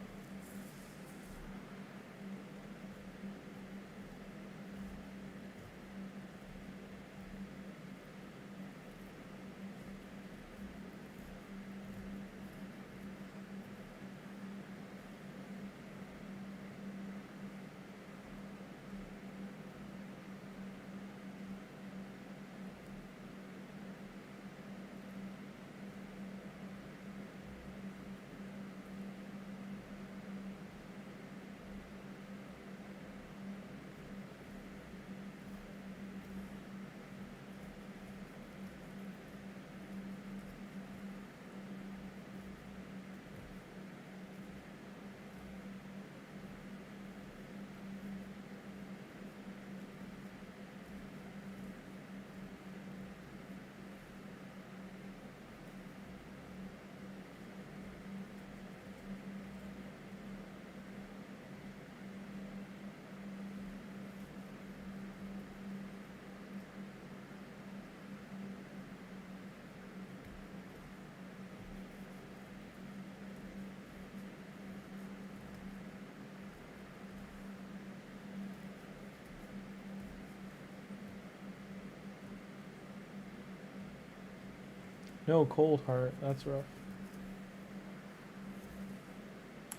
No Cold Heart. That's rough.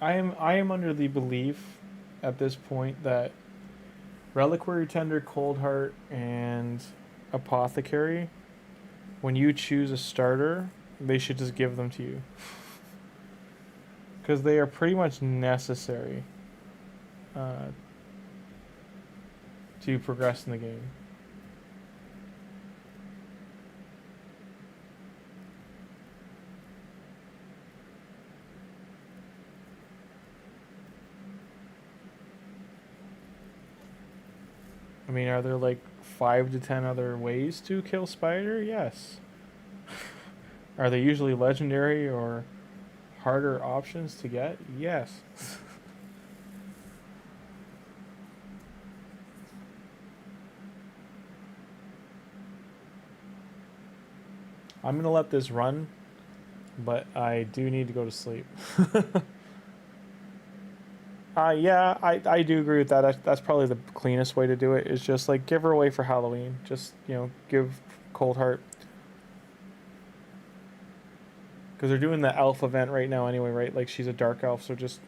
I am under the belief at this point that Reliquary Tender, Cold Heart, and Apothecary, when you choose a starter, they should just give them to you. Because they are pretty much necessary to progress in the game. I mean, are there like 5 to 10 other ways to kill Spider? Yes. Are they usually legendary or harder options to get? Yes. I'm gonna let this run, but I do need to go to sleep. Yeah, I do agree with that. That's probably the cleanest way to do it. Is just like give her away for Halloween. Just give Cold Heart, because they're doing the elf event right now anyway, right? Like she's a dark elf, so just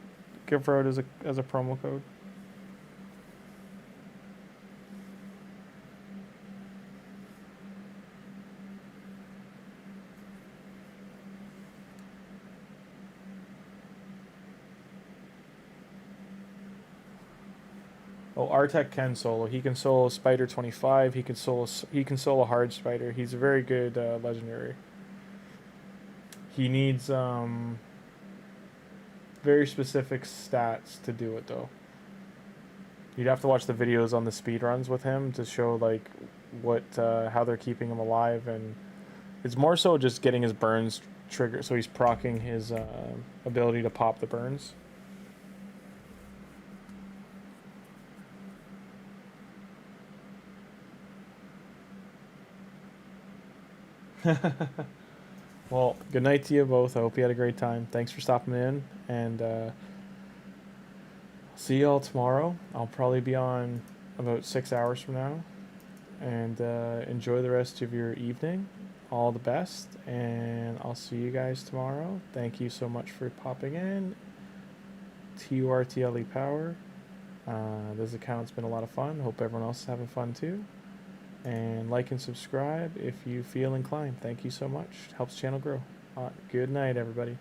give her out as a promo code. Oh, Artek can solo. He can solo Spider 25. He can solo Hard Spider. He's a very good legendary. He needs very specific stats to do it though. You'd have to watch the videos on the speed runs with him to show like what how they're keeping him alive, and it's more so just getting his burns trigger, so he's proccing his ability to pop the burns. Well, good night to you both. I hope you had a great time. Thanks for stopping in, and see y'all tomorrow. I'll probably be on about 6 hours from now, and enjoy the rest of your evening. All the best, and I'll see you guys tomorrow. Thank you so much for popping in. TURTLE Power. This account's been a lot of fun. Hope everyone else is having fun too. And like and subscribe if you feel inclined. Thank you so much. Helps channel grow. Good night, everybody.